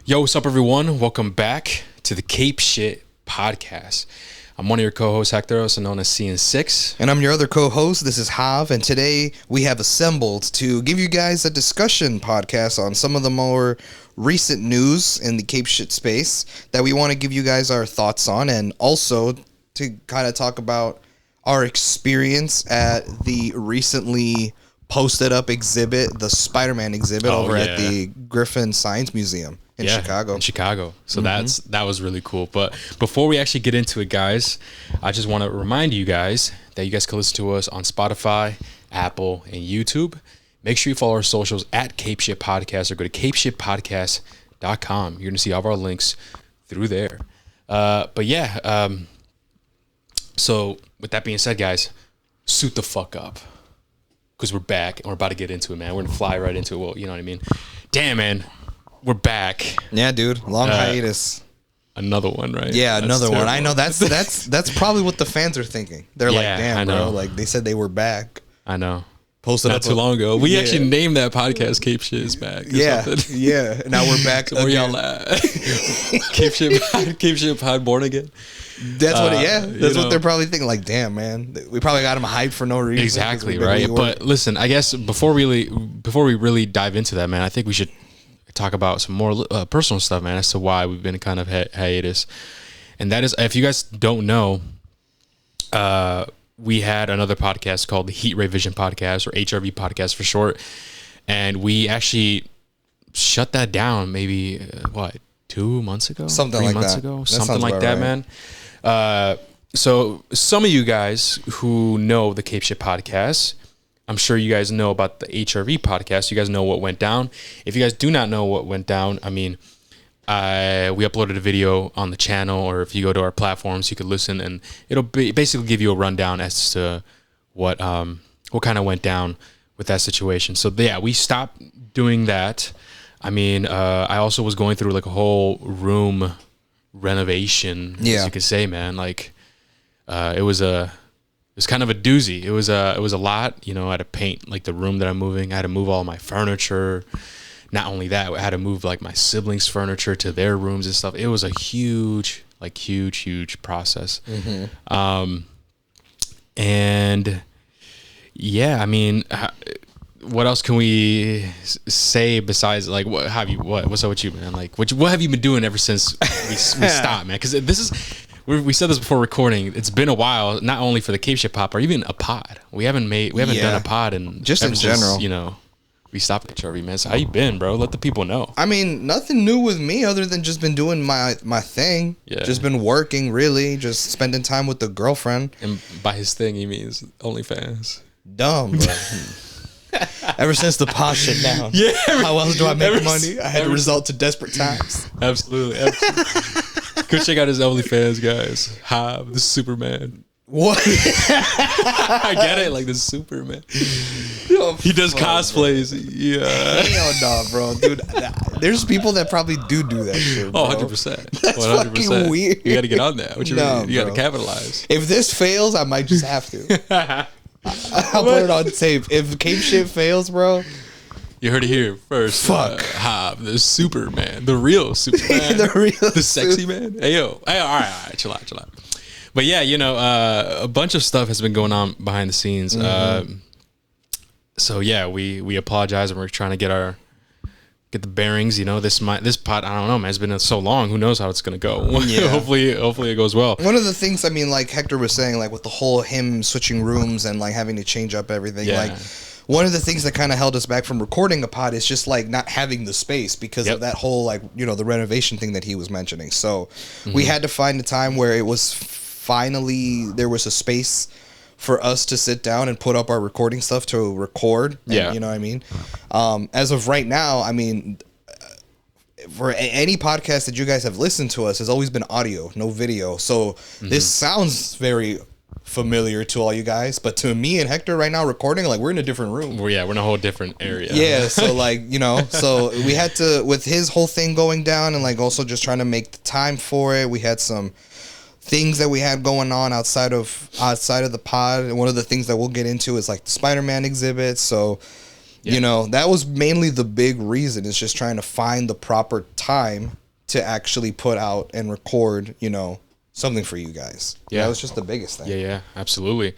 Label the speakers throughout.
Speaker 1: Yo, what's up, everyone? Welcome back to the Cape Shit Podcast. I'm one of your co-hosts, Hector, also known as CN6.
Speaker 2: And I'm your other co-host. This is Hav, and today we have assembled to give you guys a discussion podcast on some of the more recent news in the Cape Shit space that we want to give you guys our thoughts on, and also to kind of talk about our experience at the recently posted up exhibit, the Spider-Man exhibit at the Griffin Science Museum. In Chicago. So that was really cool. But before we actually get into it, guys, I just want to remind you guys that you guys can listen to us on Spotify, Apple, and YouTube. Make sure you follow our socials at Cape Shit Podcast or go to capeshitpodcast.com. You're going to see all of our links through there. So with that being said, guys, suit the fuck up. Because we're back and we're about to get into it, man. We're going to fly right into it. Well, you know what I mean? Damn, man. We're back. Yeah, dude. Long hiatus.
Speaker 1: Another one, right?
Speaker 2: Yeah, another one. I know that's probably what the fans are thinking. They're like, damn, bro. Like, they said they were back.
Speaker 1: I know.
Speaker 2: Posted
Speaker 1: not too long ago. We actually named that podcast Cape Shit is Back.
Speaker 2: Yeah. Now we're back.
Speaker 1: So where y'all at? Cape Shit Pod Born Again.
Speaker 2: That's what. That's what they're probably thinking. Like, damn, man, we probably got them hyped for no reason.
Speaker 1: Exactly, right. But listen, I guess before we really dive into that, man, I think we should talk about some more personal stuff, man, as to why we've been kind of hiatus. And that is, if you guys don't know, we had another podcast called the Heat Ray Vision Podcast, or HRV Podcast for short. And we actually shut that down maybe, 2 months ago?
Speaker 2: Something like that.
Speaker 1: Something like that, right, man. So some of you guys who know the Cape Shit Podcast, I'm sure you guys know about the HRV podcast. You guys know what went down. If you guys do not know what went down, I mean, we uploaded a video on the channel, or if you go to our platforms, you could listen, and it'll basically give you a rundown as to what kind of went down with that situation. So yeah, we stopped doing that. I mean, I also was going through like a whole room renovation, as you could say, man. Like, it was kind of a doozy. It was a lot, you know. I had to paint like the room that I'm moving. I had to move all my furniture. Not only that, I had to move like my siblings' furniture to their rooms and stuff. It was a huge process. And yeah, I mean, what else can we say besides like what's up with you, man? Like, what have you been doing ever since we stopped, man? Because this is. We said this before recording. It's been a while, not only for the Cape Shit Pop, or even a pod. We haven't done a pod in
Speaker 2: general.
Speaker 1: You know, we stopped at HRV, man. So how you been, bro? Let the people know.
Speaker 2: I mean, nothing new with me other than just been doing my thing. Yeah. Just been working, really. Just spending time with the girlfriend.
Speaker 1: And by his thing, he means OnlyFans.
Speaker 2: Dumb, bro. Ever since the pod shut down. Yeah. How else do I make money? I had to resort to desperate times.
Speaker 1: Absolutely. Go check out his OnlyFans, guys. Hob, the Superman.
Speaker 2: What?
Speaker 1: I get it, like the Superman. He does cosplays. Yeah.
Speaker 2: Hell no, bro. Dude, there's people that probably do that shit, bro.
Speaker 1: 100%.
Speaker 2: That's 100%. Fucking weird.
Speaker 1: You got to get on that. What you mean? You got to capitalize.
Speaker 2: If this fails, I might just have to. I'll put it on tape. If Cape Shit fails, bro.
Speaker 1: You heard it here first.
Speaker 2: Fuck.
Speaker 1: Hob, the Superman. The real Superman. The sexy man. Hey, yo. Hey, all right. Chill out. But yeah, you know, a bunch of stuff has been going on behind the scenes. So yeah, we apologize, and we're trying to get the bearings. You know, this pod, I don't know, man. It's been so long. Who knows how it's gonna go? Yeah. Hopefully it goes well.
Speaker 2: One of the things, I mean, like Hector was saying, like with the whole him switching rooms and like having to change up everything, like. One of the things that kind of held us back from recording a pod is just like not having the space because of that whole, like, you know, the renovation thing that he was mentioning. So we had to find a time where it was finally there was a space for us to sit down and put up our recording stuff to record. And, you know what I mean? As of right now, I mean, for any podcast that you guys have listened to us, has always been audio, no video. So this sounds very familiar to all you guys, but to me and Hector right now recording, like, we're in a different room.
Speaker 1: Well, yeah, we're in a whole different area.
Speaker 2: Yeah, so like, you know, so we had to, with his whole thing going down and like also just trying to make the time for it, we had some things that we had going on outside of the pod. And one of the things that we'll get into is like the Spider-Man exhibit. So You know, that was mainly the big reason, is just trying to find the proper time to actually put out and record, you know, something for you guys. Yeah, that was just the biggest thing.
Speaker 1: Yeah, absolutely.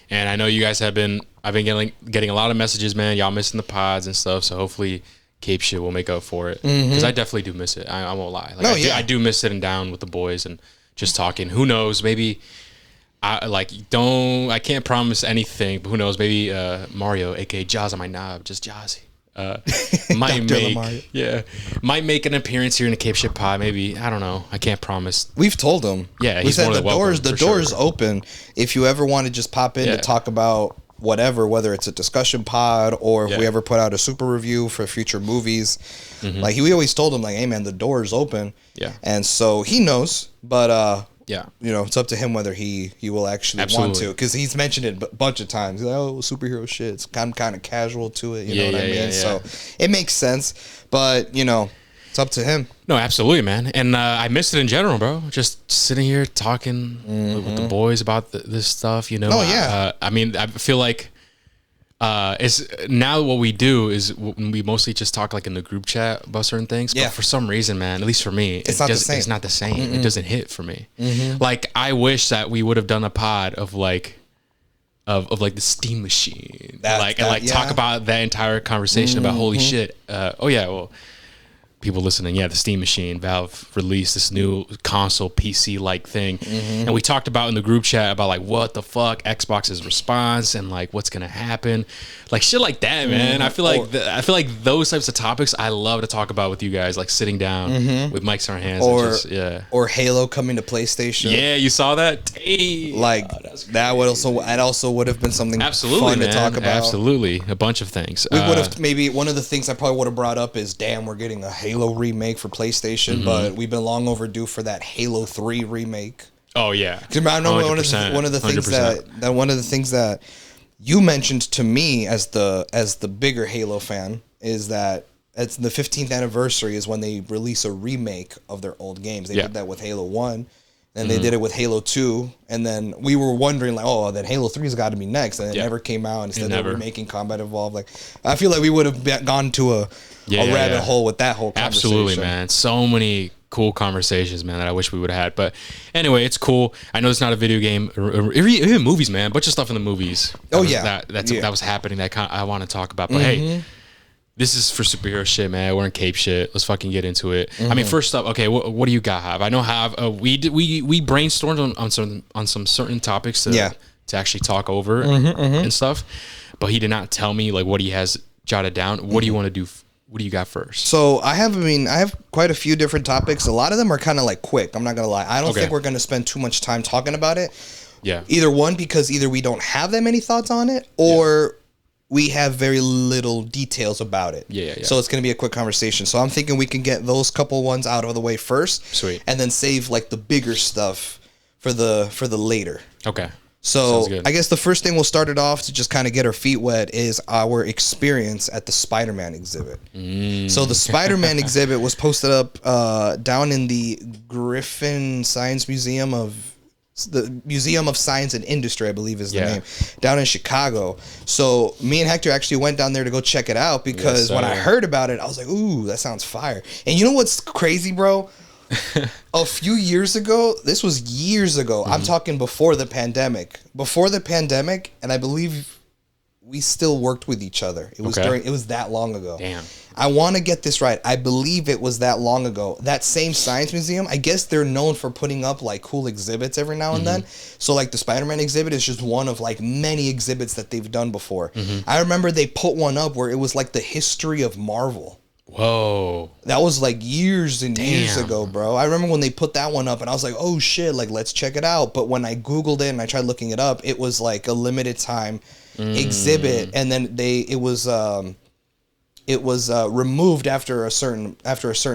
Speaker 1: And I know you guys I've been getting a lot of messages, man. Y'all missing the pods and stuff. So hopefully Cape Shit will make up for it, because I definitely do miss it. I won't lie. Like, I do miss sitting down with the boys and just talking. Who knows? Maybe I can't promise anything, but who knows? Maybe Mario, aka Jaws on my knob, just Jazzy. Might make an appearance here in the Cape Shit Pod. Maybe, I don't know. I can't promise.
Speaker 2: We've told him.
Speaker 1: Yeah,
Speaker 2: we said the door's open. If you ever want to just pop in to talk about whatever, whether it's a discussion pod or if we ever put out a super review for future movies, like we always told him, like, hey man, the door is open. Yeah, and so he knows, but you know, it's up to him whether he will actually want to, because he's mentioned it a bunch of times. He's like, oh, superhero shit, it's kind of casual to it, you know what I mean? So it makes sense, but you know, it's up to him.
Speaker 1: No, absolutely, man. And I miss it in general, bro. Just sitting here talking with the boys about this stuff, you know.
Speaker 2: Oh yeah.
Speaker 1: I mean, I feel like it's now what we do is we mostly just talk like in the group chat about certain things. But for some reason, man, at least for me, it's not the same. It's not the same. It doesn't hit for me. Like, I wish that we would have done a pod of like the Steam Machine, talk about that entire conversation about holy shit. People listening, the Steam Machine, Valve released this new console PC like thing, and we talked about in the group chat about like what the fuck Xbox's response and like what's gonna happen, like shit like that, man. I feel like those types of topics I love to talk about with you guys, like sitting down with mics in our hands,
Speaker 2: or Halo coming to PlayStation.
Speaker 1: Yeah, you saw that? Hey,
Speaker 2: like that also would have been something fun to talk about.
Speaker 1: Absolutely, a bunch of things.
Speaker 2: We would have maybe one of the things I probably would have brought up is, damn, we're getting a Halo remake for PlayStation, but we've been long overdue for that Halo 3 remake.
Speaker 1: Oh yeah,
Speaker 2: I know one of the things that you mentioned to me as the bigger Halo fan is that it's the 15th anniversary is when they release a remake of their old games. They did that with Halo 1. And they did it with Halo 2, and then we were wondering, like, oh, then Halo 3's got to be next, and it never came out. Instead, they were making Combat Evolved. Like, I feel like we would have gone to a rabbit hole with that whole conversation. Absolutely,
Speaker 1: man. So many cool conversations, man, that I wish we would have had. But anyway, it's cool. I know it's not a video game, or even movies, man. A bunch of stuff in the movies. That was happening that I want to talk about. But hey, this is for superhero shit, man. We're in Cape Shit. Let's fucking get into it. I mean, first up, okay, what do you got, Hav? I know Hav. We brainstormed on some certain topics to actually talk over and stuff, but he did not tell me like what he has jotted down. What do you want to do? What do you got first?
Speaker 2: So I have quite a few different topics. A lot of them are kind of like quick. I'm not gonna lie. I don't think we're gonna spend too much time talking about it. Yeah. Because either we don't have that many thoughts on it, or we have very little details about it. Yeah. So it's going to be a quick conversation. So I'm thinking we can get those couple ones out of the way first. Sweet. And then save like the bigger stuff for the later. Okay. So I guess the first thing we'll start it off to just kind of get our feet wet is our experience at the Spider-Man exhibit. So the Spider-Man exhibit was posted up down in the Griffin Science Museum the Museum of Science and Industry, I believe is the name, down in Chicago. So me and Hector actually went down there to go check it out because when I heard about it, I was like, ooh, that sounds fire. And you know what's crazy, bro? A few years ago, this was years ago, I'm talking before the pandemic, and I believe we still worked with each other. It was that long ago. Damn. I want to get this right. I believe it was that long ago. That same science museum, I guess they're known for putting up like cool exhibits every now and then. So like the Spider-Man exhibit is just one of like many exhibits that they've done before. I remember they put one up where it was like the history of Marvel. Whoa. That was like years and years ago, bro. I remember when they put that one up and I was like, oh shit, like let's check it out. But when I Googled it and I tried looking it up, it was like a limited time exhibit, and then it was removed after a certain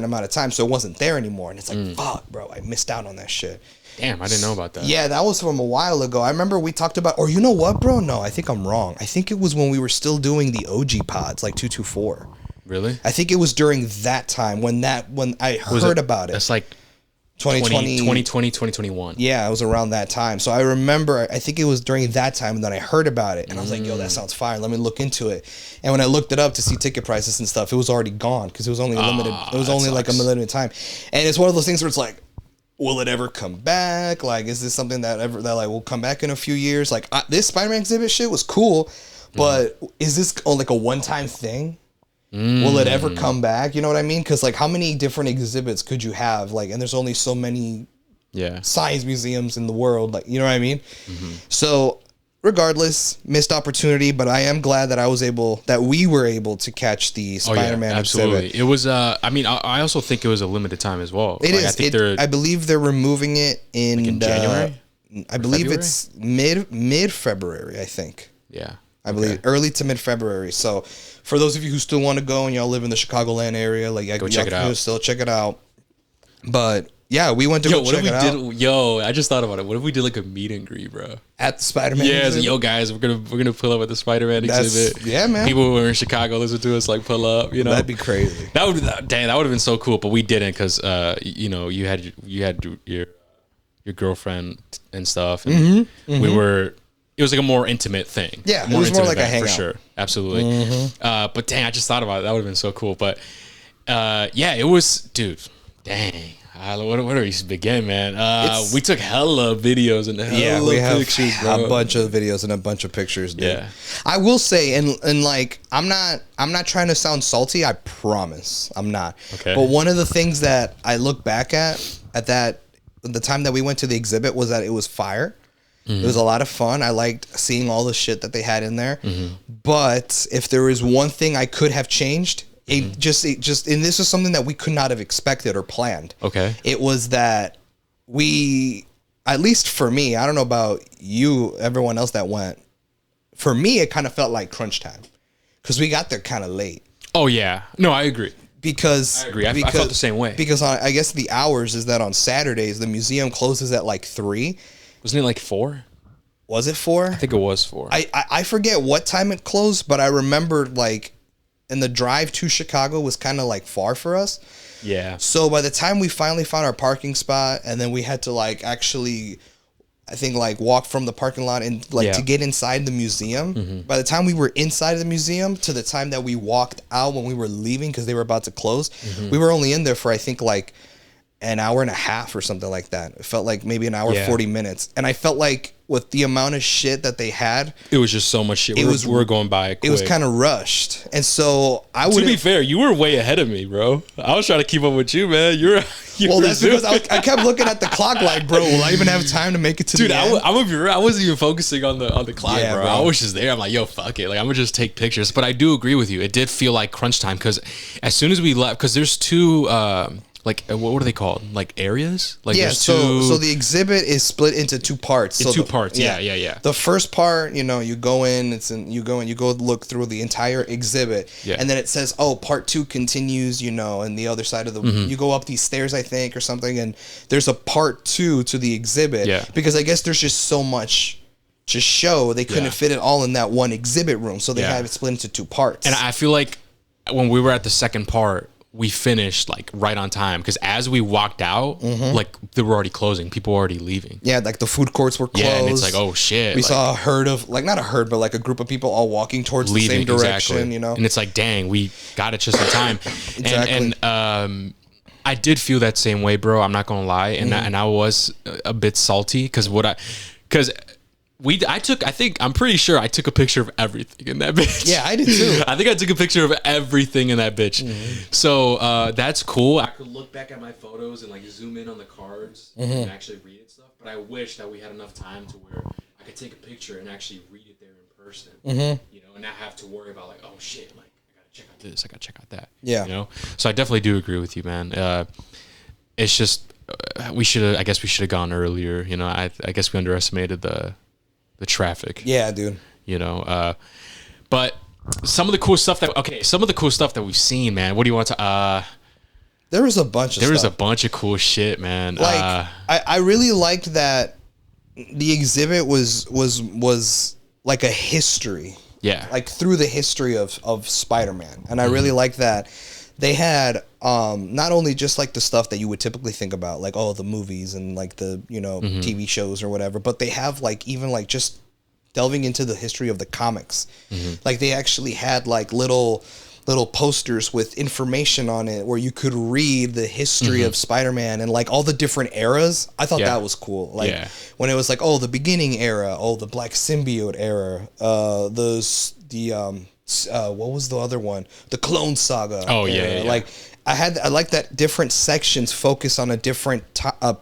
Speaker 2: amount of time, so it wasn't there anymore. And it's like, fuck, bro, I missed out on that shit.
Speaker 1: Damn, I didn't know about that.
Speaker 2: Yeah, that was from a while ago. I remember we talked about, or you know what, bro? No, I think I'm wrong. I think it was when we were still doing the OG pods, like 224.
Speaker 1: Really?
Speaker 2: I think it was during that time when I heard about it.
Speaker 1: That's like
Speaker 2: 2020,
Speaker 1: 2021.
Speaker 2: Yeah, it was around that time. So I remember, I think it was during that time that I heard about it. And I was like, yo, that sounds fire. Let me look into it. And when I looked it up to see ticket prices and stuff, it was already gone because it was only limited. It was only like a limited time. And it's one of those things where it's like, will it ever come back? Like, is this something that like will come back in a few years? Like, this Spider-Man exhibit shit was cool, but is this like a one-time thing? Will it ever come back? You know what I mean? Because like, how many different exhibits could you have? Like, and there's only so many science museums in the world. Like, you know what I mean? So, regardless, missed opportunity. But I am glad that we were able to catch the Spider-Man
Speaker 1: absolutely.
Speaker 2: exhibit.
Speaker 1: It was. I mean, I also think it was a limited time as well.
Speaker 2: It is. I believe they're removing it in
Speaker 1: January.
Speaker 2: I believe it's mid February. I think.
Speaker 1: Yeah.
Speaker 2: I believe early to mid February. So, for those of you who still want to go and y'all live in the Chicagoland area, like
Speaker 1: go check it out.
Speaker 2: Still check it out. But yeah, we went to go check it out.
Speaker 1: I just thought about it. What if we did like a meet and greet, bro?
Speaker 2: At the Spider-Man
Speaker 1: exhibit? Yo guys, we're gonna pull up at the Spider-Man exhibit.
Speaker 2: Yeah, man.
Speaker 1: People who are in Chicago listen to us like pull up, you know.
Speaker 2: That'd be crazy.
Speaker 1: That would have been so cool, but we didn't because you had your girlfriend and stuff, and we were. It was like a more intimate thing.
Speaker 2: Yeah, it was more like a hangout.
Speaker 1: For sure. Absolutely. But dang, I just thought about it. That would have been so cool. But yeah, it was, dude, dang. What do we begin, man? We took hella videos and hella pictures, bro.
Speaker 2: A bunch of videos and a bunch of pictures, dude. Yeah. I will say, and like, I'm not trying to sound salty. I promise I'm not.
Speaker 1: Okay.
Speaker 2: But one of the things that I look back at the time that we went to the exhibit was that it was fire. It was a lot of fun. I liked seeing all the shit that they had in there. But if there was one thing I could have changed, and this is something that we could not have expected or planned.
Speaker 1: Okay.
Speaker 2: It was that at least for me, I don't know about you, everyone else that went. For me, it kind of felt like crunch time because we got there kind of late.
Speaker 1: Oh yeah, no, I agree.
Speaker 2: Because
Speaker 1: I agree. I felt the same way.
Speaker 2: Because I guess the hours is that on Saturdays the museum closes at like 3.
Speaker 1: Wasn't it like 4?
Speaker 2: Was it 4?
Speaker 1: I think it was 4.
Speaker 2: I forget what time it closed, but I remember like, and the drive to Chicago was kind of like far for us.
Speaker 1: Yeah.
Speaker 2: So by the time we finally found our parking spot, and then we had to like actually, I think like walk from the parking lot and like to get inside the museum. By the time we were inside the museum to the time that we walked out when we were leaving because they were about to close, we were only in there for I think like an hour and a half or something like that. It felt like maybe an hour 40 minutes. And I felt like with the amount of shit that they had,
Speaker 1: it was just so much shit. We were going by quick.
Speaker 2: It was kind of rushed. And so
Speaker 1: to be fair, you were way ahead of me, bro. I was trying to keep up with you, man. Well,
Speaker 2: that's because I kept looking at the clock like, bro, will I even have time to make it to the end?
Speaker 1: I'm gonna be real. I wasn't even focusing on the clock, bro.
Speaker 2: Bro.
Speaker 1: I was just there. I'm like, yo, fuck it. Like, I'm gonna just take pictures. But I do agree with you. It did feel like crunch time because as soon as we left, because there's 2... like what are they called? Like areas? Like
Speaker 2: so the exhibit is split into 2 parts.
Speaker 1: In 2 parts. Yeah.
Speaker 2: The first part, you go in, you go look through the entire exhibit, and then it says, "Oh, part 2 continues," and the other side of the you go up these stairs, I think, or something, and there's a part 2 to the exhibit.
Speaker 1: Yeah.
Speaker 2: Because I guess there's just so much to show, they couldn't fit it all in that one exhibit room, so they have it split into 2 parts.
Speaker 1: And I feel like when we were at the second part, we finished like right on time because as we walked out, like they were already closing. People were already leaving.
Speaker 2: Yeah, like the food courts were closed.
Speaker 1: Yeah, and it's like, oh shit.
Speaker 2: We saw a herd of, like not a herd, but like a group of people all walking towards the same direction,
Speaker 1: exactly. And it's like, dang, we got it just in time.
Speaker 2: Exactly.
Speaker 1: And I did feel that same way, bro. I'm not gonna lie, and I was a bit salty because I'm pretty sure I took a picture of everything in that bitch.
Speaker 2: Yeah, I did too.
Speaker 1: I think I took a picture of everything in that bitch. So that's cool. I could look back at my photos and like zoom in on the cards and actually read it stuff. But I wish that we had enough time to where I could take a picture and actually read it there in person. And not have to worry about like, oh shit, like I gotta check out this, I gotta check out that.
Speaker 2: Yeah.
Speaker 1: So I definitely do agree with you, man. It's just I guess we should have gone earlier. I guess we underestimated the traffic.
Speaker 2: Yeah, dude.
Speaker 1: But some of the cool stuff that we've seen, man. What do you want to?
Speaker 2: There was a bunch of stuff.
Speaker 1: There was a bunch of cool shit, man.
Speaker 2: Like I really liked that the exhibit was like a history.
Speaker 1: Yeah.
Speaker 2: Like through the history of Spider-Man, and I really liked that they had not only just like the stuff that you would typically think about, like the movies and like the TV shows or whatever, but they have like even like just delving into the history of the comics. Like they actually had like little posters with information on it where you could read the history of Spider-Man and like all the different eras. I thought that was cool. Like when it was like, the beginning era, the Black Symbiote era, what was the other one? The Clone Saga. Like I like that different sections focus on a different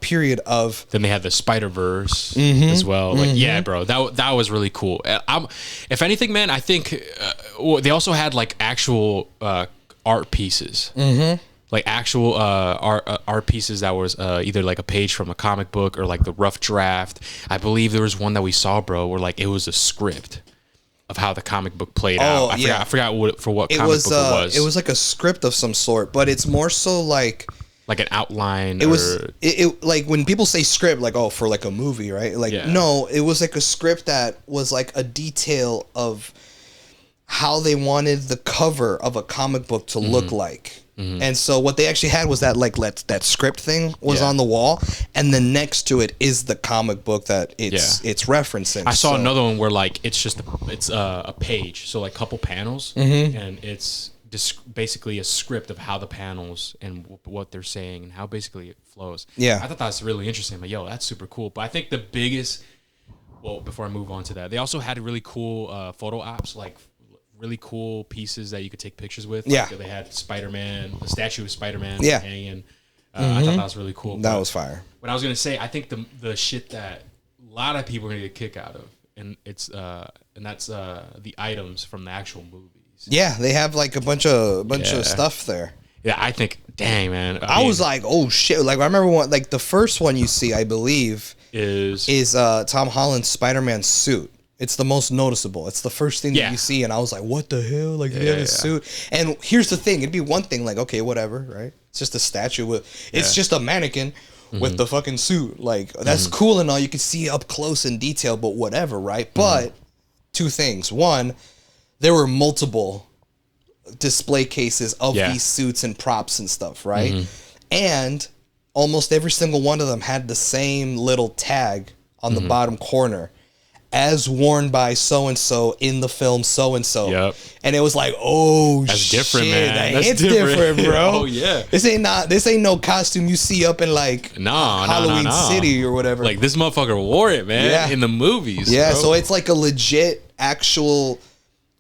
Speaker 2: period of.
Speaker 1: Then they had the Spider-Verse as well. Like, yeah, bro, that was really cool. If anything, man, I think they also had like actual art pieces. Like actual art pieces that was either like a page from a comic book or like the rough draft. I believe there was one that we saw, bro, where like it was a script of how the comic book played out. I forgot what comic book it was.
Speaker 2: It was like a script of some sort, but it's more so like
Speaker 1: an outline.
Speaker 2: It like when people say script, like for like a movie, right? Like no, it was like a script that was like a detail of how they wanted the cover of a comic book to look like. And so what they actually had was that like that script thing was on the wall, and then next to it is the comic book that it's referencing.
Speaker 1: I saw another one where like it's a page, so like couple panels, and it's basically a script of how the panels and what they're saying and how basically it flows. I thought that's really interesting. I'm like, that's super cool. But I think the biggest, before I move on to that, they also had really cool photo apps, like really cool pieces that you could take pictures with. Like they had Spider-Man, the statue of Spider-Man hanging. I thought that was really cool.
Speaker 2: That was fire.
Speaker 1: What I was gonna say, I think the shit that a lot of people are gonna get a kick out of, and that's the items from the actual movies.
Speaker 2: Yeah, they have like a bunch of stuff there.
Speaker 1: Yeah, I think, dang man,
Speaker 2: I was like, oh shit! Like I remember like the first one you see, I believe, is Tom Holland's Spider-Man suit. It's the most noticeable. It's the first thing that you see, and I was like, "What the hell?" Like, he had a suit. And here's the thing: it'd be one thing, like, okay, whatever, right? It's just a statue with. It's just a mannequin with the fucking suit. Like, that's cool and all. You can see up close in detail, but whatever, right? But two things: one, there were multiple display cases of these suits and props and stuff, right? And almost every single one of them had the same little tag on the bottom corner, as worn by so-and-so in the film so-and-so.
Speaker 1: Yep.
Speaker 2: And it was like,
Speaker 1: that's
Speaker 2: shit,
Speaker 1: different, man.
Speaker 2: It's different, bro.
Speaker 1: Oh, yeah.
Speaker 2: This ain't no costume you see up in like Halloween City or whatever.
Speaker 1: Like this motherfucker wore it, man, in the movies.
Speaker 2: Yeah,
Speaker 1: bro.
Speaker 2: so it's like a legit, actual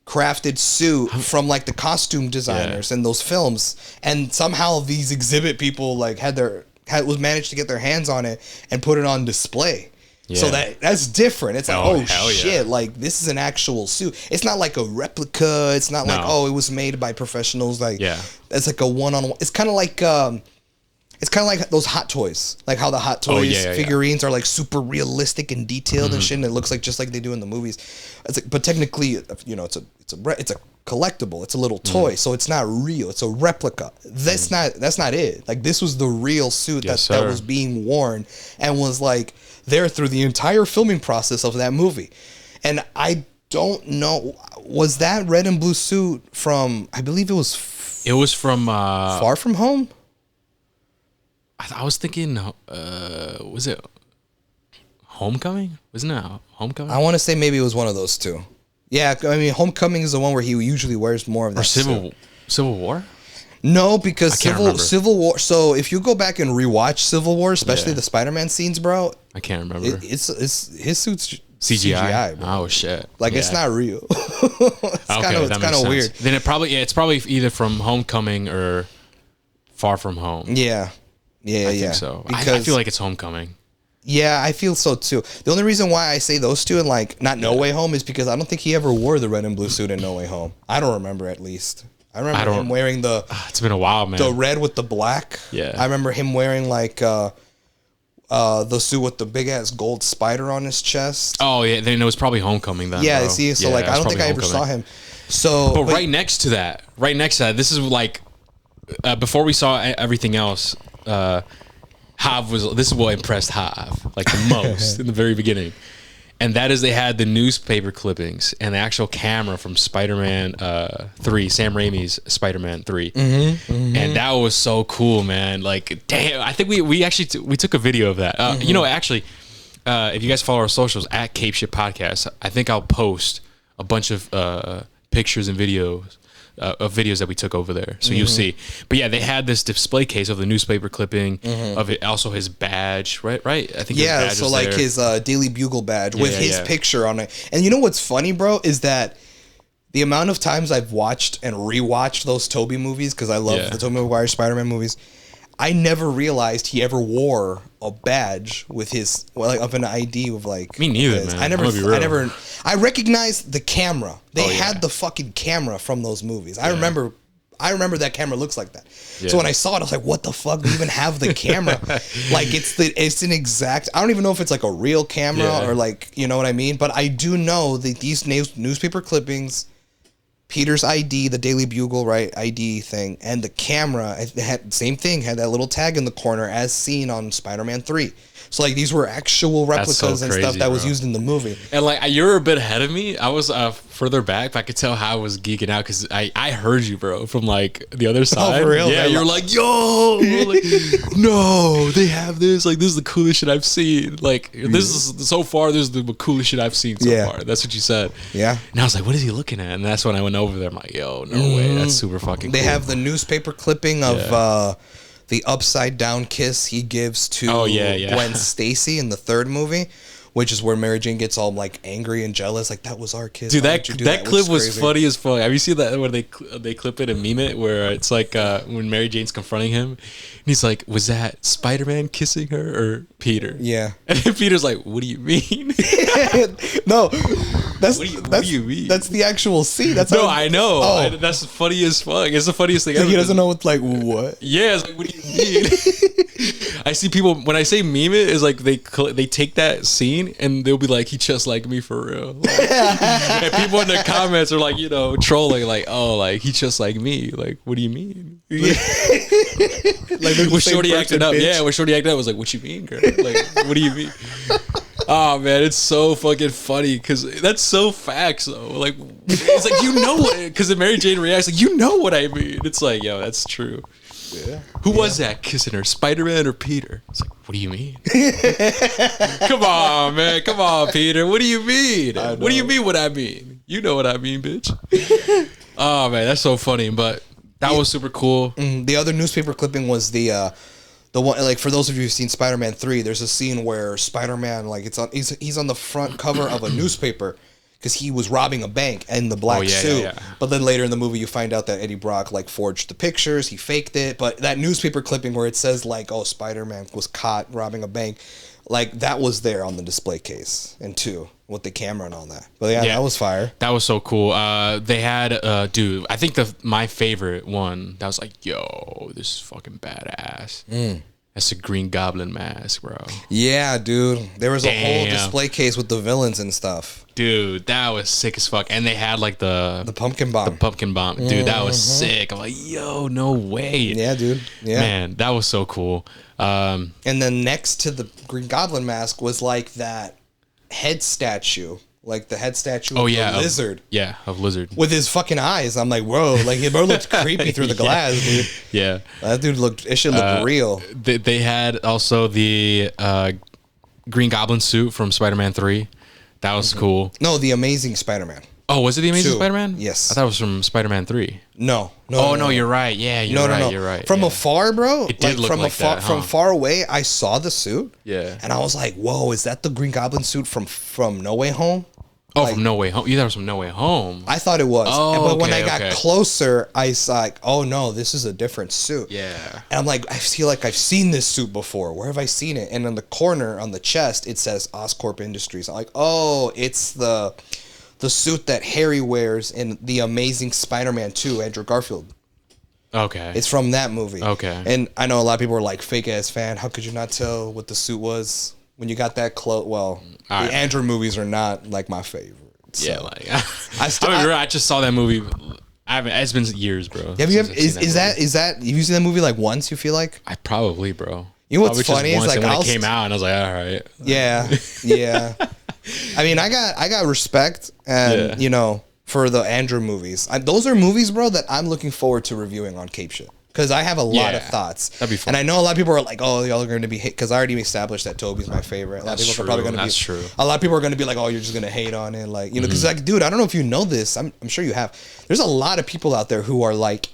Speaker 2: crafted suit from like the costume designers in those films. And somehow these exhibit people like managed to get their hands on it and put it on display. So that's different. It's like, shit, like this is an actual suit. It's not like a replica. It's not like, it was made by professionals. Like, it's like a one-on-one. It's kind of like those Hot Toys, like how the Hot Toys figurines are like super realistic and detailed and shit, and it looks like just like they do in the movies. It's like, but technically, it's a collectible. It's a little toy, so it's not real. It's a replica. That's not it. Like this was the real suit that was being worn and was like there through the entire filming process of that movie. And I don't know, was that red and blue suit from? I believe it was
Speaker 1: from
Speaker 2: Far From Home.
Speaker 1: I was thinking, was it Homecoming? Wasn't it Homecoming?
Speaker 2: I want to say maybe it was one of those two. Yeah, I mean, Homecoming is the one where he usually wears more of that.
Speaker 1: Or Civil War?
Speaker 2: No, because Civil War. So if you go back and rewatch Civil War, especially the Spider-Man scenes, bro,
Speaker 1: I can't remember.
Speaker 2: It's his suit's
Speaker 1: CGI,
Speaker 2: bro.
Speaker 1: Oh shit!
Speaker 2: Like it's not real. It's kind of weird.
Speaker 1: Then it's probably either from Homecoming or Far From Home.
Speaker 2: Yeah.
Speaker 1: I think so. I feel like it's Homecoming.
Speaker 2: Yeah, I feel so too. The only reason why I say those two and like not No Way Home is because I don't think he ever wore the red and blue suit in No Way Home. I don't remember, at least. I remember him wearing the.
Speaker 1: It's been a while, man.
Speaker 2: The red with the black.
Speaker 1: Yeah.
Speaker 2: I remember him wearing like the suit with the big ass gold spider on his chest.
Speaker 1: Oh yeah, then it was probably Homecoming then.
Speaker 2: Yeah,
Speaker 1: bro.
Speaker 2: see, so like I don't think I ever saw him. So,
Speaker 1: but right next to that, this is like before we saw everything else. This is what impressed Hav like the most in the very beginning. And that is they had the newspaper clippings and the actual camera from Spider-Man 3, Sam Raimi's Spider-Man 3. And that was so cool, man. Like, damn, I think we actually we took a video of that. You know, actually, if you guys follow our socials at Cape Shit Podcast, I think I'll post a bunch of pictures and videos of videos that we took over there, so you'll see. But yeah, they had this display case of the newspaper clipping of it, also his badge, right? I think
Speaker 2: yeah,
Speaker 1: his badge
Speaker 2: so
Speaker 1: was
Speaker 2: like
Speaker 1: there.
Speaker 2: his Daily Bugle badge with his picture on it. And you know what's funny, bro, is that the amount of times I've watched and rewatched those Tobey movies, because I love the Tobey Maguire Spider-Man movies, I never realized he ever wore a badge with his of an ID of like.
Speaker 1: Me neither, man.
Speaker 2: I recognized the camera. They had the fucking camera from those movies. I remember that camera looks like that. So when I saw it, I was like, "What the fuck? We even have the camera? Like it's an exact. I don't even know if it's like a real camera or like, you know what I mean. But I do know that these newspaper clippings, Peter's ID, the Daily Bugle, right, ID thing, and the camera, it had same thing, had that little tag in the corner as seen on Spider-Man 3. So like these were actual replicas and stuff that was used in the movie.
Speaker 1: And like you're a bit ahead of me. I was further back, but I could tell how I was geeking out because I heard you, bro, from like the other side.
Speaker 2: Oh, for real?
Speaker 1: Yeah, you're like, yo, like, no, they have this. Like, this is the coolest shit I've seen. Like, this is so far, this is the coolest shit I've seen so far. That's what you said.
Speaker 2: Yeah.
Speaker 1: And I was like, what is he looking at? And that's when I went over there. I'm like, yo, no way. That's super fucking cool.
Speaker 2: They have the newspaper clipping of the upside down kiss he gives to Gwen Stacy in the third movie, which is where Mary Jane gets all like angry and jealous, like that was our kiss.
Speaker 1: Dude, that clip was funny as fuck. Have you seen that where they clip it and meme it, where it's like when Mary Jane's confronting him, and he's like, "Was that Spider-Man kissing her or Peter?"
Speaker 2: Yeah,
Speaker 1: and Peter's like, "What do you mean?"
Speaker 2: No,
Speaker 1: what do you mean?
Speaker 2: That's the actual scene. That's
Speaker 1: I know. Oh. That's funny as fuck. It's the funniest thing.
Speaker 2: So he doesn't know what's like what.
Speaker 1: Yeah, it's like, what do you mean? I see people when I say meme it is like they take that scene and they'll be like, he just like me for real. Like, and people in the comments are like, you know, trolling like, oh, like he just like me. Like, what do you mean? Like was Shorty acting up? Bitch. Yeah, when Shorty acting up, I was like, what you mean, girl? Like, what do you mean? Oh man, it's so fucking funny because that's so facts though. Like, it's like, you know what? Because the Mary Jane reacts like, you know what I mean. It's like, yo, that's true. Yeah. Who was that kissing her, Spider-Man or Peter? It's like, what do you mean? Come on, man. Come on, Peter. What do you mean? What do you mean what I mean? You know what I mean, bitch. Oh man, that's so funny. But that was super cool.
Speaker 2: The other newspaper clipping was the one, like, for those of you who've seen Spider-Man 3, there's a scene where Spider-Man, like, he's on the front cover of a newspaper because he was robbing a bank in the black suit. Yeah. But then later in the movie, you find out that Eddie Brock, like, forged the pictures. He faked it. But that newspaper clipping where it says, like, oh, Spider-Man was caught robbing a bank, like, that was there on the display case in 2 with the camera and all that. But yeah, that was fire.
Speaker 1: That was so cool. They had, dude, I think my favorite one, that was like, yo, this is fucking badass. That's a Green Goblin mask, bro.
Speaker 2: Yeah, dude. There was a whole display case with the villains and stuff.
Speaker 1: Dude, that was sick as fuck. And they had like the
Speaker 2: pumpkin bomb.
Speaker 1: The pumpkin bomb. Dude, that was sick. I'm like, yo, no way.
Speaker 2: Yeah, dude. Yeah.
Speaker 1: Man, that was so cool.
Speaker 2: And then next to the Green Goblin mask was like that head statue. Like the head statue of the lizard.
Speaker 1: Of Lizard.
Speaker 2: With his fucking eyes. I'm like, whoa. Like, it looked creepy through the glass, dude.
Speaker 1: Yeah.
Speaker 2: That dude looked real.
Speaker 1: They had also the Green Goblin suit from Spider-Man 3. That was cool.
Speaker 2: No, the Amazing Spider-Man.
Speaker 1: Oh, was it the Amazing Spider-Man?
Speaker 2: Yes.
Speaker 1: I thought it was from Spider-Man 3.
Speaker 2: No.
Speaker 1: No, you're right. Yeah, you're right. You're right.
Speaker 2: From afar, bro.
Speaker 1: It did look like that,
Speaker 2: From far away, I saw the suit.
Speaker 1: Yeah.
Speaker 2: And I was like, whoa, is that the Green Goblin suit from No Way Home?
Speaker 1: Oh, like, from No Way Home. You thought it was from No Way Home.
Speaker 2: I thought it was. But when I got closer, I saw like, oh no, this is a different suit.
Speaker 1: Yeah.
Speaker 2: And I'm like, I feel like I've seen this suit before. Where have I seen it? And on the corner, on the chest, it says Oscorp Industries. I'm like, oh, it's the suit that Harry wears in The Amazing Spider-Man 2, Andrew Garfield.
Speaker 1: Okay.
Speaker 2: It's from that movie.
Speaker 1: Okay.
Speaker 2: And I know a lot of people are like, fake ass fan. How could you not tell what the suit was when you got that close? Well, the Andrew movies are not like my favorite. So.
Speaker 1: Yeah, like I just saw that movie. It's been years, bro.
Speaker 2: Have you? Have you seen that movie like once? You feel like?
Speaker 1: I probably, bro.
Speaker 2: You know what's funny is like
Speaker 1: when it came out, and I was like, all right.
Speaker 2: Yeah, yeah. I mean, I got respect, and you know, for the Andrew movies. Those are movies, bro, that I'm looking forward to reviewing on Cape Shit. Because I have a lot of thoughts. That'd be fun. And I know a lot of people are like, oh, y'all are going to be hate. Because I already established that Toby's my favorite. A lot of people are probably going to be. That's true. A lot of people are going to be like, oh, you're just going to hate on it. Like, you know, because like, dude, I don't know if you know this. I'm sure you have. There's a lot of people out there who are like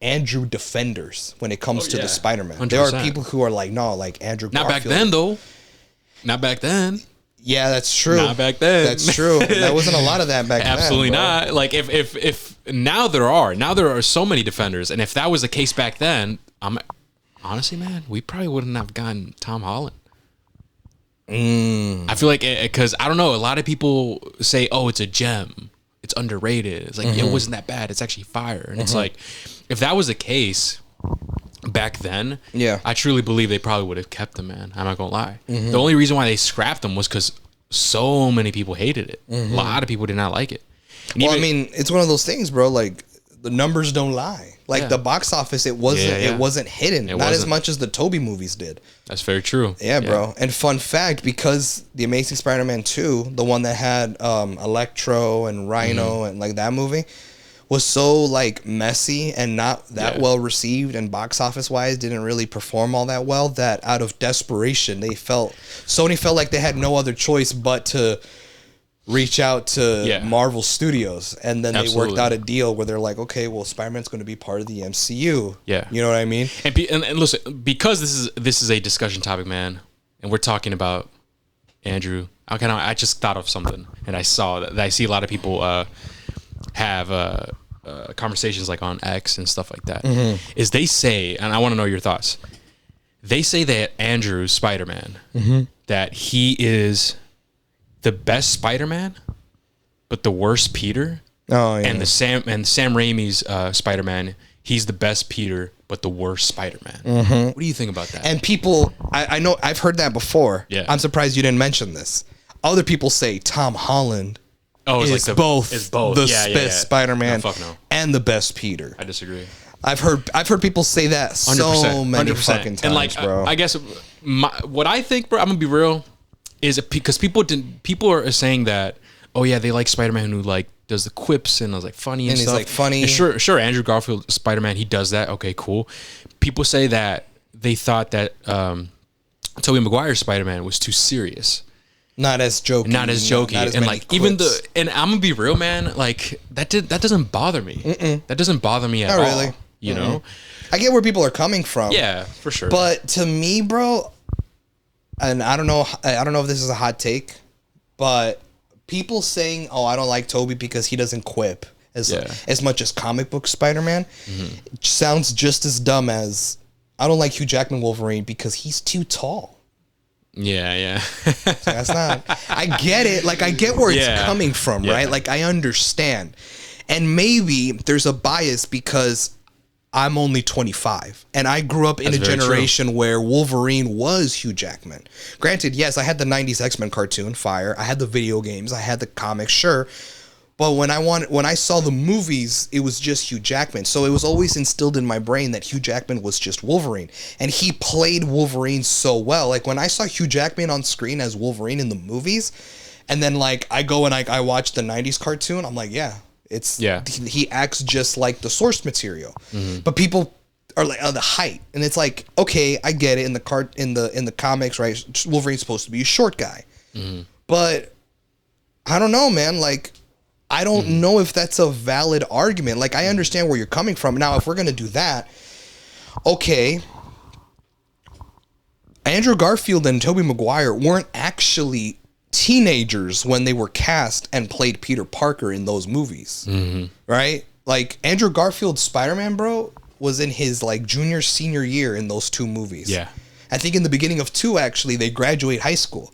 Speaker 2: Andrew defenders when it comes to the Spider-Man. 100%. There are people who are like, no, like Andrew Garfield.
Speaker 1: Not back then, though. Not back then.
Speaker 2: Yeah, that's true.
Speaker 1: Not back then.
Speaker 2: That's true. There wasn't a lot of that back then.
Speaker 1: Absolutely not. Like if now there are so many defenders, and if that was the case back then, honestly, man, we probably wouldn't have gotten Tom Holland. I feel like because I don't know, a lot of people say, oh, it's a gem, it's underrated. It's like it wasn't that bad. It's actually fire, and it's like if that was the case back then, I truly believe they probably would have kept him, man. I'm not gonna lie. The only reason why they scrapped him was because so many people hated it. A lot of people did not like it.
Speaker 2: And I mean, it's one of those things, bro. Like the numbers don't lie. Like the box office, it wasn't hidden. Not as much as the Toby movies did.
Speaker 1: That's very true.
Speaker 2: Yeah, bro. And fun fact, because the Amazing Spider-Man 2, the one that had Electro and Rhino and like that movie, was so like messy and not that well received, and box office wise didn't really perform all that well, that out of desperation Sony felt like they had no other choice but to reach out to Marvel Studios, and then they worked out a deal where they're like, okay, well, Spider-Man's going to be part of the MCU. Yeah, you know what I mean.
Speaker 1: And listen, because this is a discussion topic, man, and we're talking about Andrew. I just thought of something, and I saw that I see a lot of people have conversations like on X and stuff like that. Is they say, and I want to know your thoughts. They say that Andrew's Spider-Man, that he is the best Spider-Man, but the worst Peter. Oh yeah. And the Sam Raimi's Spider-Man, he's the best Peter, but the worst Spider-Man. What do you think about that?
Speaker 2: And people, I know I've heard that before. Yeah. I'm surprised you didn't mention this. Other people say Tom Holland is both the best Spider-Man and the best Peter.
Speaker 1: I disagree.
Speaker 2: I've heard people say that so many fucking times, and like, bro.
Speaker 1: I guess what I think, bro, I'm gonna be real, is because people are saying that, oh yeah, they like Spider-Man who like does the quips and is like funny and stuff.
Speaker 2: He's like funny.
Speaker 1: And sure, Andrew Garfield Spider-Man, he does that. Okay, cool. People say that they thought that Tobey Maguire's Spider-Man was too serious.
Speaker 2: Not as jokey.
Speaker 1: Not and like quips. And I'm gonna be real, man, like that doesn't bother me. That doesn't bother me at all. Really. You know?
Speaker 2: I get where people are coming from.
Speaker 1: Yeah, for sure.
Speaker 2: But to me, bro, and I don't know if this is a hot take, but people saying, "Oh, I don't like Toby because he doesn't quip as much as comic book Spider-Man," sounds just as dumb as, "I don't like Hugh Jackman Wolverine because he's too tall."
Speaker 1: Yeah.
Speaker 2: So that's not. I get it. Like I get where it's coming from, right? Like I understand, and maybe there's a bias because I'm only 25, and I grew up in a generation where Wolverine was Hugh Jackman. Granted, yes, I had the 90s X-Men cartoon, fire. I had the video games. I had the comics, sure. But when I saw the movies, it was just Hugh Jackman. So it was always instilled in my brain that Hugh Jackman was just Wolverine. And he played Wolverine so well. Like, when I saw Hugh Jackman on screen as Wolverine in the movies, and then, like, I go and I watch the 90s cartoon, I'm like, he acts just like the source material. But people are like, the height, and it's like, okay, I get it. In the comics, right, Wolverine's supposed to be a short guy, but I don't know, man. Like, I don't know if that's a valid argument. Like, I understand where you're coming from. Now, if we're gonna do that, okay, Andrew Garfield and Tobey Maguire weren't actually teenagers when they were cast and played Peter Parker in those movies, right? Like, Andrew Garfield's Spider-Man, bro, was in his like senior year in those two movies. Yeah, I think in the beginning of 2, actually, they graduate high school.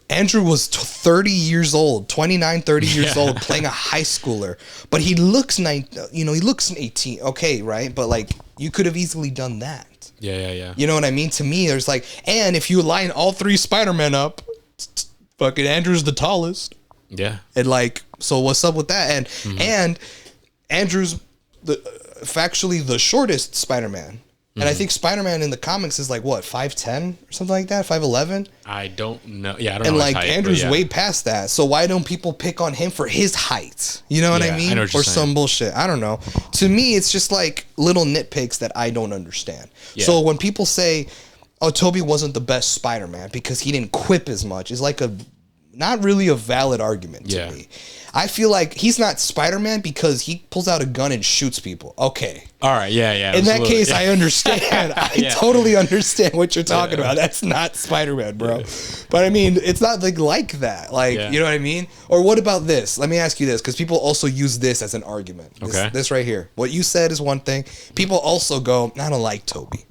Speaker 2: Andrew was 30 years old, 29, 30 years old, playing a high schooler, but he looks he looks 18. Okay, right? But like, you could have easily done that.
Speaker 1: Yeah.
Speaker 2: You know what I mean? To me, there's like, and if you line all 3 Spider-Men up, fucking Andrew's the tallest. Yeah. And like, so what's up with that? And Andrew's factually the shortest Spider-Man. And I think Spider-Man in the comics is like what, 5'10" or something like that, 5'11".
Speaker 1: I don't know. Yeah, I don't know.
Speaker 2: And like
Speaker 1: height,
Speaker 2: Andrew's
Speaker 1: yeah.
Speaker 2: way past that. So why don't people pick on him for his height? You know what I mean?
Speaker 1: I know what you're
Speaker 2: or
Speaker 1: saying.
Speaker 2: some bullshit. I don't know. To me, it's just like little nitpicks that I don't understand.
Speaker 1: Yeah.
Speaker 2: So when people say, "Oh, Toby wasn't the best Spider-Man because he didn't quip as much," is like not really a valid argument to me. I feel like he's not Spider-Man because he pulls out a gun and shoots people. Okay.
Speaker 1: All right. Yeah.
Speaker 2: In that case, I understand. I totally understand what you're talking about. That's not Spider-Man, bro. But I mean, it's not like that. Like, you know what I mean? Or what about this? Let me ask you this, because people also use this as an argument. This right here. What you said is one thing. People also go, I don't like Toby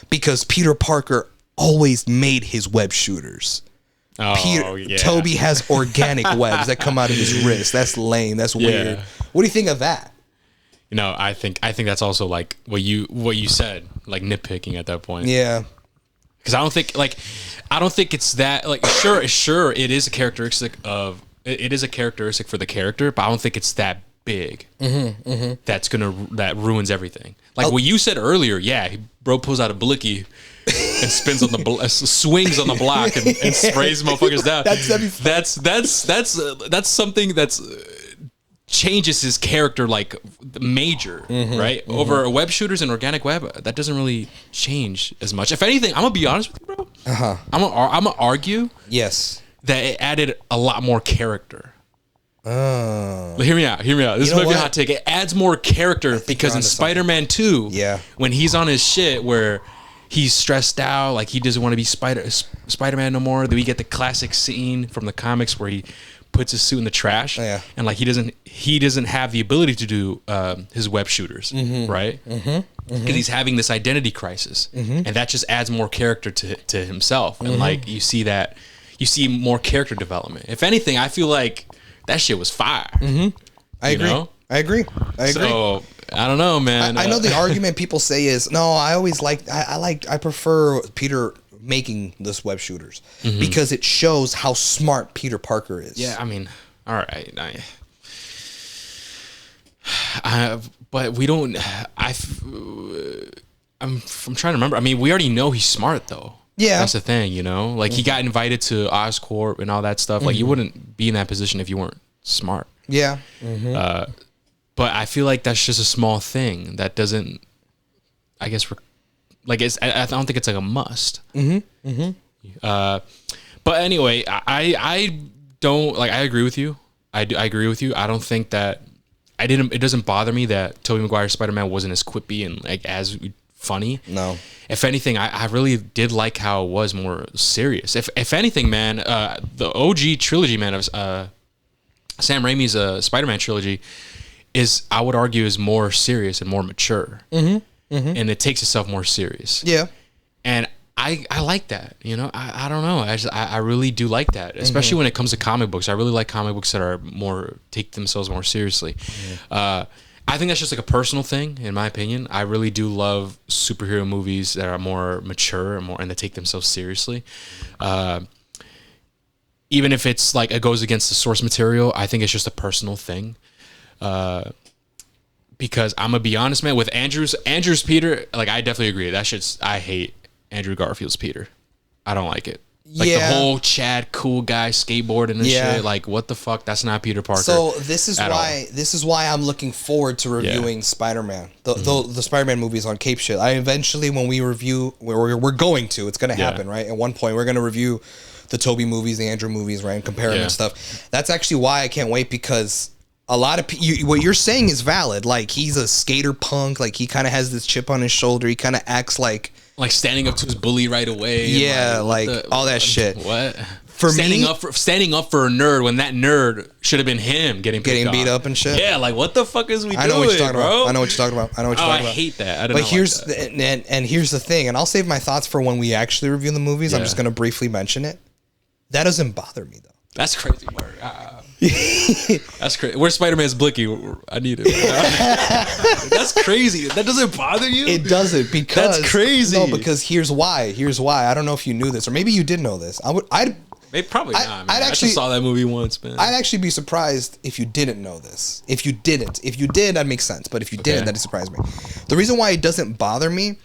Speaker 2: because Peter Parker always made his web shooters. Toby has organic webs that come out of his wrist. That's lame. That's weird. What do you think of that?
Speaker 1: You know, I think that's also like what you said, like nitpicking at that point.
Speaker 2: Yeah.
Speaker 1: Because I don't think it's that like sure it is a characteristic for the character, but I don't think it's that big. That ruins everything. Like what you said earlier. Yeah, bro pulls out a blicky and spins on the swings on the block and sprays motherfuckers down. That's something that's changes his character like major, right? Over web shooters and organic web, that doesn't really change as much. If anything, I'm gonna be honest with you, bro. I'm gonna argue that it added a lot more character. But hear me out. This might be a hot take. It adds more character because in Spider-Man 2, when he's on his shit where he's stressed out, like he doesn't want to be Spider-Man no more. Then we get the classic scene from the comics where he puts his suit in the trash, and like he doesn't have the ability to do his web shooters, right? Because he's having this identity crisis, and that just adds more character to himself, and like you see more character development. If anything, I feel like that shit was fire.
Speaker 2: I agree.
Speaker 1: So I don't know, man.
Speaker 2: I know the argument people say is, no, I prefer Peter making this web shooters because it shows how smart Peter Parker is.
Speaker 1: Yeah, I mean, all right. But we don't. I'm trying to remember. I mean, we already know he's smart though.
Speaker 2: Yeah,
Speaker 1: that's the thing, you know. Like he got invited to Oscorp and all that stuff. Like you wouldn't be in that position if you weren't smart.
Speaker 2: Yeah.
Speaker 1: But I feel like that's just a small thing that doesn't. I guess I don't think it's like a must. But anyway, I don't like. I agree with you. I agree with you. I don't think that It doesn't bother me that Tobey Maguire's Spider-Man wasn't as quippy and like as funny.
Speaker 2: No.
Speaker 1: If anything, I really did like how it was more serious. If anything, man, the OG trilogy, man, of Sam Raimi's Spider-Man trilogy is, I would argue, is more serious and more mature. And it takes itself more serious.
Speaker 2: Yeah.
Speaker 1: And I like that, you know. I don't know. I really do like that, especially when it comes to comic books. I really like comic books that are more take themselves more seriously. I think that's just like a personal thing, in my opinion. I really do love superhero movies that are more mature and that take themselves seriously. Even if it's like it goes against the source material, I think it's just a personal thing. Because I'm gonna be honest, man, with Andrew's Peter, like I definitely agree. That shit's, I hate Andrew Garfield's Peter. I don't like it. Like the whole Chad cool guy skateboarding and shit. Like what the fuck? That's not Peter Parker.
Speaker 2: So this is why I'm looking forward to reviewing Spider-Man. The Spider-Man movies on Cape Shit. I eventually, when we review, we're going to, it's gonna happen, right? At one point, we're gonna review the Tobey movies, the Andrew movies, right, and compare them and stuff. That's actually why I can't wait, because a lot of what you're saying is valid. Like he's a skater punk. Like he kind of has this chip on his shoulder. He kind of acts like standing up to his bully right away. Yeah, like all that shit.
Speaker 1: What? Standing up for a nerd when that nerd should have been him getting beat up and shit. Yeah, like what the fuck is we doing, bro?
Speaker 2: I know what you're talking about. I
Speaker 1: hate that. I don't know.
Speaker 2: But here's here's the thing, and I'll save my thoughts for when we actually review the movies. I'm just gonna briefly mention it. That doesn't bother me though.
Speaker 1: That's crazy, Mark. That's crazy. Where's Spider-Man's blicky? I need it. That's crazy. That doesn't bother you?
Speaker 2: It doesn't, because
Speaker 1: that's crazy.
Speaker 2: No, because here's why. I don't know if you knew this, or maybe you did know this.
Speaker 1: Maybe probably not. Man. I just saw that movie once, man.
Speaker 2: I'd actually be surprised if you didn't know this. If you did, that makes sense. But if you didn't, that'd surprise me. The reason why it doesn't bother me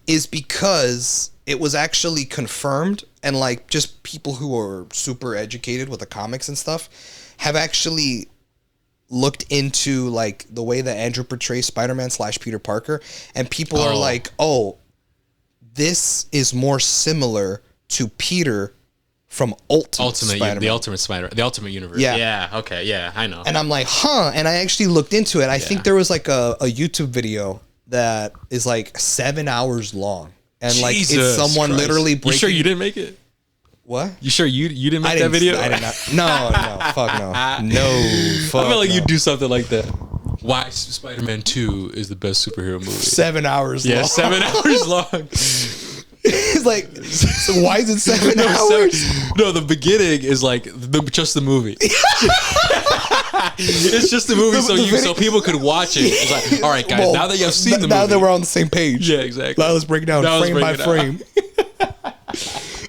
Speaker 2: is because it was actually confirmed, and like just people who are super educated with the comics and stuff have actually looked into like the way that Andrew portrays Spider-Man / Peter Parker, and people are like, oh, this is more similar to Peter from Ultimate Spider-Man.
Speaker 1: The Ultimate Universe. Yeah. Okay. Yeah, I know.
Speaker 2: And I'm like, huh? And I actually looked into it. I think there was like a YouTube video that is like 7 hours long, and like it's someone
Speaker 1: Christ.
Speaker 2: literally breaking.
Speaker 1: You sure you didn't make it?
Speaker 2: What?
Speaker 1: You sure you didn't make that video?
Speaker 2: I did not. No, fuck no. No, fuck
Speaker 1: I feel like
Speaker 2: no.
Speaker 1: you'd do something like that. Why Spider-Man 2 is the best superhero movie.
Speaker 2: 7 hours long.
Speaker 1: Yeah, 7 hours long.
Speaker 2: It's like, so why is it 7 hours?
Speaker 1: No, the beginning is like just the movie. It's just the movie, so people could watch it. It's like, all right, guys,
Speaker 2: Well,
Speaker 1: now that you've seen the movie,
Speaker 2: now that we're on the same page,
Speaker 1: yeah, exactly.
Speaker 2: Now let's break it down frame by frame.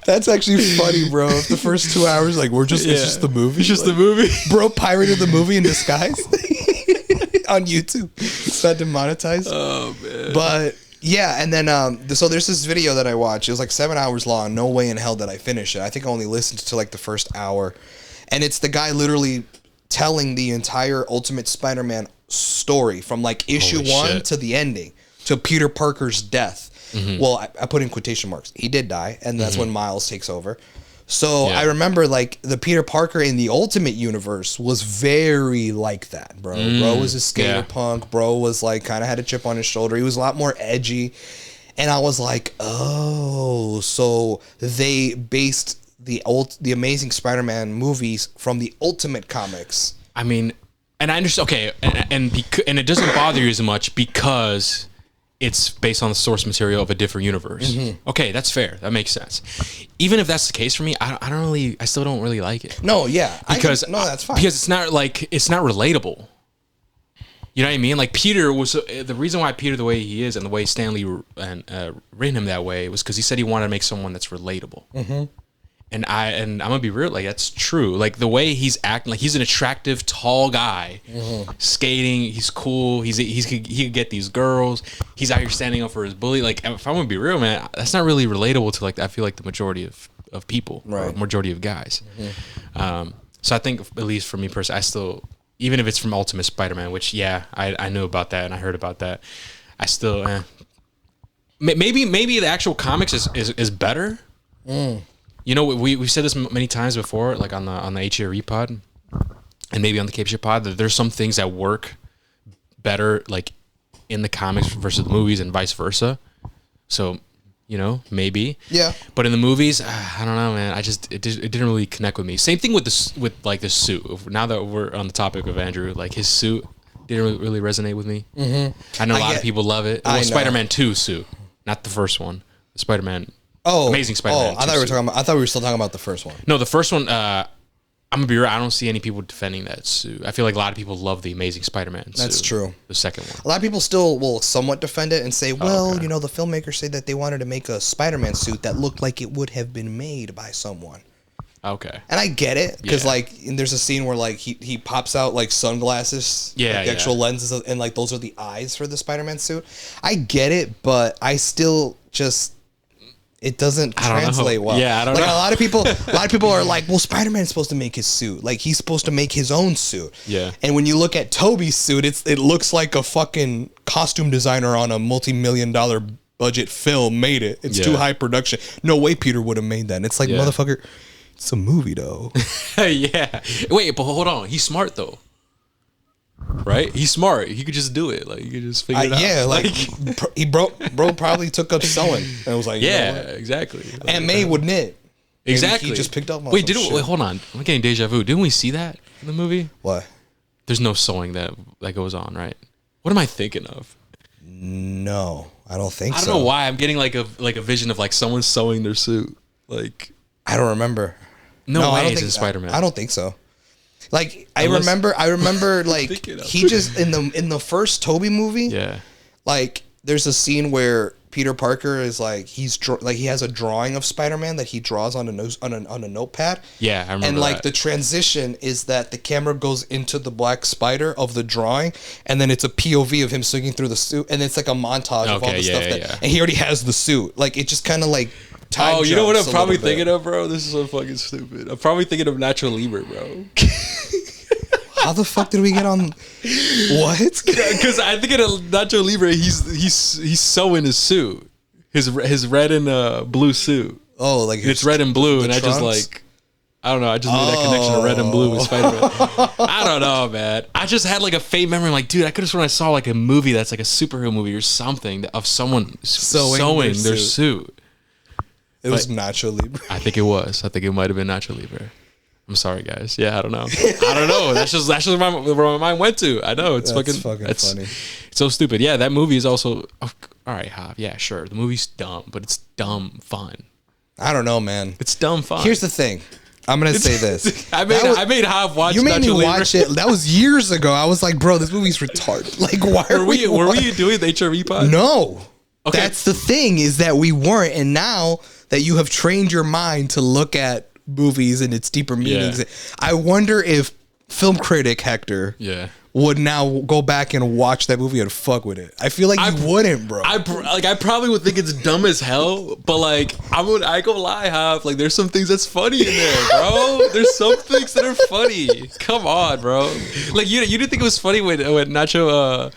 Speaker 2: That's actually funny, bro. If the first 2 hours, like it's just the movie.
Speaker 1: It's just the movie.
Speaker 2: Bro pirated the movie in disguise on YouTube. It's not demonetized.
Speaker 1: Oh man.
Speaker 2: But yeah, and then so there's this video that I watched. It was like 7 hours long. No way in hell did I finish it. I think I only listened to like the first hour, and it's the guy literally telling the entire Ultimate Spider-Man story from like issue 1 to the ending, to Peter Parker's death. Mm-hmm. Well, I put in quotation marks. He did die, and that's when Miles takes over. So I remember like the Peter Parker in the Ultimate Universe was very like that, bro. Bro was a skater punk. Bro was like kind of had a chip on his shoulder. He was a lot more edgy. And I was like, oh, so they based the Amazing Spider-Man movies from the Ultimate comics.
Speaker 1: I mean, and I understand. Okay, and it doesn't bother you as much because it's based on the source material of a different universe. Mm-hmm. Okay, that's fair. That makes sense. Even if that's the case for me, I still don't really like it.
Speaker 2: No, yeah,
Speaker 1: because
Speaker 2: that's fine.
Speaker 1: Because it's not relatable. You know what I mean? Like Peter was the reason why Peter the way he is and the way Stanley written him that way was because he said he wanted to make someone that's relatable. Mm-hmm. And I'm gonna be real, like that's true. Like the way he's acting, like he's an attractive, tall guy, skating. He's cool. He could get these girls. He's out here standing up for his bully. Like if I'm gonna be real, man, that's not really relatable to like I feel like the majority of people, right? Or majority of guys. Mm-hmm. So I think at least for me personally, I still, even if it's from Ultimate Spider-Man, which I knew about that and I heard about that, I still maybe the actual comics is better. You know, we've said this many times before, like on the HRE pod, and maybe on the Cape Shit pod, that there's some things that work better, like in the comics versus the movies, and vice versa. So, you know, maybe.
Speaker 2: Yeah.
Speaker 1: But in the movies, I don't know, man. It didn't really connect with me. Same thing with the suit. Now that we're on the topic of Andrew, like his suit didn't really resonate with me. Mm-hmm. I know a lot of people love it. Well, Spider-Man 2 suit, not the first one. The Spider-Man. Amazing Spider-Man.
Speaker 2: I thought we were still talking about the first one.
Speaker 1: No, the first one. I'm gonna be real. I don't see any people defending that suit. I feel like a lot of people love the Amazing Spider-Man suit.
Speaker 2: That's true.
Speaker 1: The second one.
Speaker 2: A lot of people still will somewhat defend it and say, well, you know, the filmmakers say that they wanted to make a Spider-Man suit that looked like it would have been made by someone.
Speaker 1: Okay.
Speaker 2: And I get it, because like there's a scene where like he pops out like sunglasses, the actual lenses, and like those are the eyes for the Spider-Man suit. I get it, but I still just. It doesn't translate well.
Speaker 1: Yeah, I don't know.
Speaker 2: A lot of people are like, well, Spider-Man's supposed to make his suit. Like he's supposed to make his own suit.
Speaker 1: Yeah.
Speaker 2: And when you look at Tobey's suit, it looks like a fucking costume designer on a multi-million-dollar budget film made it. It's too high production. No way Peter would have made that. And it's like, motherfucker, it's a movie though.
Speaker 1: Yeah. Wait, but hold on. He's smart though. Right? He's smart. He could just do it. Like, he could just figure it out.
Speaker 2: Yeah, like bro probably took up sewing and was like,
Speaker 1: exactly.
Speaker 2: Like, Aunt May would knit.
Speaker 1: Exactly.
Speaker 2: He just picked up.
Speaker 1: Wait, hold on. I'm getting deja vu. Didn't we see that in the movie?
Speaker 2: What?
Speaker 1: There's no sewing that goes on, right? What am I thinking of?
Speaker 2: No, I don't think so.
Speaker 1: I don't know why I'm getting like a vision of like someone sewing their suit. Like
Speaker 2: I don't remember.
Speaker 1: No way it's in Spider-Man.
Speaker 2: I don't think so. Like I remember like he just in the first Tobey movie.
Speaker 1: Yeah.
Speaker 2: Like there's a scene where Peter Parker is like like he has a drawing of Spider-Man that he draws on a notepad.
Speaker 1: Yeah, I remember.
Speaker 2: And like
Speaker 1: that.
Speaker 2: the transition is that the camera goes into the black spider of the drawing, and then it's a POV of him swinging through the suit, and it's like a montage of all the stuff and he already has the suit. Like it just kind of like.
Speaker 1: Oh, you know what I'm probably thinking of, bro? This is so fucking stupid. I'm probably thinking of Nacho Libre, bro.
Speaker 2: How the fuck did we get on? What?
Speaker 1: Because I think of Nacho Libre, he's sewing his suit, his red and blue suit.
Speaker 2: Oh, like
Speaker 1: it's red and blue, and trunks? I just like, I don't know. I just made that connection of red and blue with Spider-Man. I don't know, man. I just had like a faint memory. I'm like, dude, I could have sworn I saw like a movie that's like a superhero movie or something of someone sewing their suit.
Speaker 2: It was Nacho Libre.
Speaker 1: I think it was. I think it might have been Nacho Libre. I'm sorry, guys. Yeah, I don't know. I don't know. That's just where my mind went to. I know it's fucking funny. It's so stupid. Yeah, that movie is also all right. Hav. Yeah, sure. The movie's dumb, but it's dumb fun.
Speaker 2: I don't know, man.
Speaker 1: It's dumb fun.
Speaker 2: Here's the thing. I'm gonna say this.
Speaker 1: I made Hav watch.
Speaker 2: You made
Speaker 1: Nacho
Speaker 2: me
Speaker 1: Libre.
Speaker 2: watch it. That was years ago. I was like, bro, this movie's retarded. Like, why
Speaker 1: were we doing the HRV pod?
Speaker 2: No.
Speaker 1: Okay.
Speaker 2: That's the thing, is that we weren't, and now that you have trained your mind to look at movies and its deeper meanings, I wonder if film critic Hector would now go back and watch that movie and fuck with it. I feel like you wouldn't, bro.
Speaker 1: I probably would think it's dumb as hell, but like I go lie, Hav. Like there's some things that's funny in there, bro. There's some things that are funny. Come on, bro. Like you didn't think it was funny when Nacho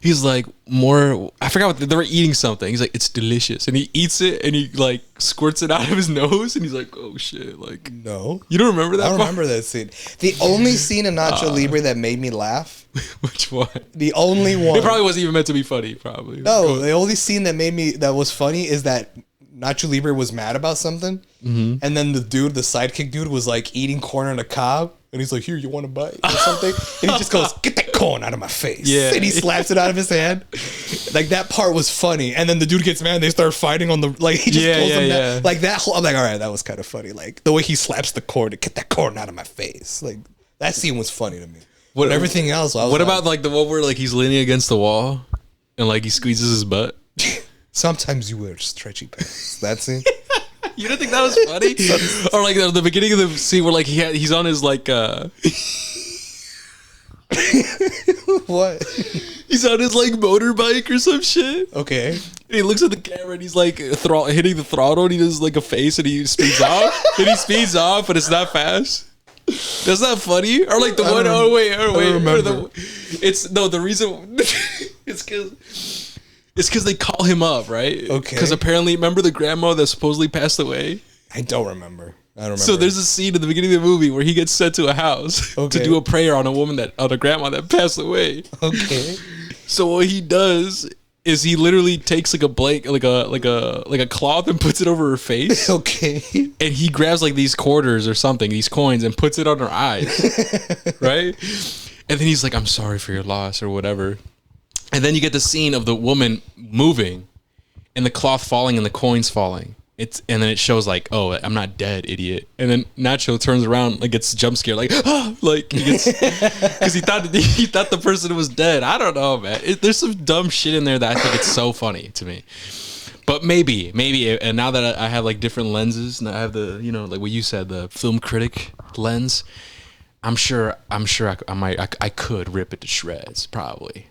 Speaker 1: he's like I forgot what they were eating something. He's like, it's delicious. And he eats it and he like squirts it out of his nose and he's like, oh shit. Like,
Speaker 2: no.
Speaker 1: You don't remember that?
Speaker 2: I don't remember that scene. The only scene in Nacho Libre that made me laugh.
Speaker 1: Which one?
Speaker 2: The only one.
Speaker 1: It probably wasn't even meant to be funny, probably.
Speaker 2: No, the only scene that was funny is that Nacho Libre was mad about something. And then the sidekick dude was like eating corn on a cob. And he's like, here, you want a bite or something? And he just goes, get that corn out of my face. Yeah. And he slaps it out of his hand. Like, that part was funny. And then the dude gets mad and they start fighting on the, like, he just pulls him down. Like, that whole, I'm like, all right, that was kind of funny. Like, the way he slaps the corn to get that corn out of my face. Like, that scene was funny to me. But everything else, I was
Speaker 1: what about, like, the one where, like, he's leaning against the wall and, like, he squeezes his butt?
Speaker 2: Sometimes you wear stretchy pants. That scene?
Speaker 1: You didn't think that was funny? Or like the beginning of the scene where like he's on his like
Speaker 2: what?
Speaker 1: He's on his like motorbike or some shit.
Speaker 2: Okay.
Speaker 1: And he looks at the camera and he's like hitting the throttle and he does like a face and he speeds off. And he speeds off but it's not fast. That's not funny? Or like the one wait. The reason it's because they call him up, right?
Speaker 2: Okay.
Speaker 1: Because apparently, remember the grandma that supposedly passed away?
Speaker 2: I don't remember.
Speaker 1: So there's a scene in the beginning of the movie where he gets sent to a house to do a prayer on a grandma that passed away.
Speaker 2: Okay.
Speaker 1: So what he does is he literally takes like a blanket, like a cloth, and puts it over her face.
Speaker 2: Okay.
Speaker 1: And he grabs like these quarters or something, these coins, and puts it on her eyes, right? And then he's like, "I'm sorry for your loss" or whatever. And then you get the scene of the woman moving and the cloth falling and the coins falling. And then it shows like, oh, I'm not dead, idiot. And then Nacho turns around, like gets jump scared, like, ah, like he gets, because he thought the person was dead. I don't know, man. There's some dumb shit in there that I think it's so funny to me. But maybe, and now that I have like different lenses, and I have the, like what you said, the film critic lens. I'm sure I could rip it to shreds, probably.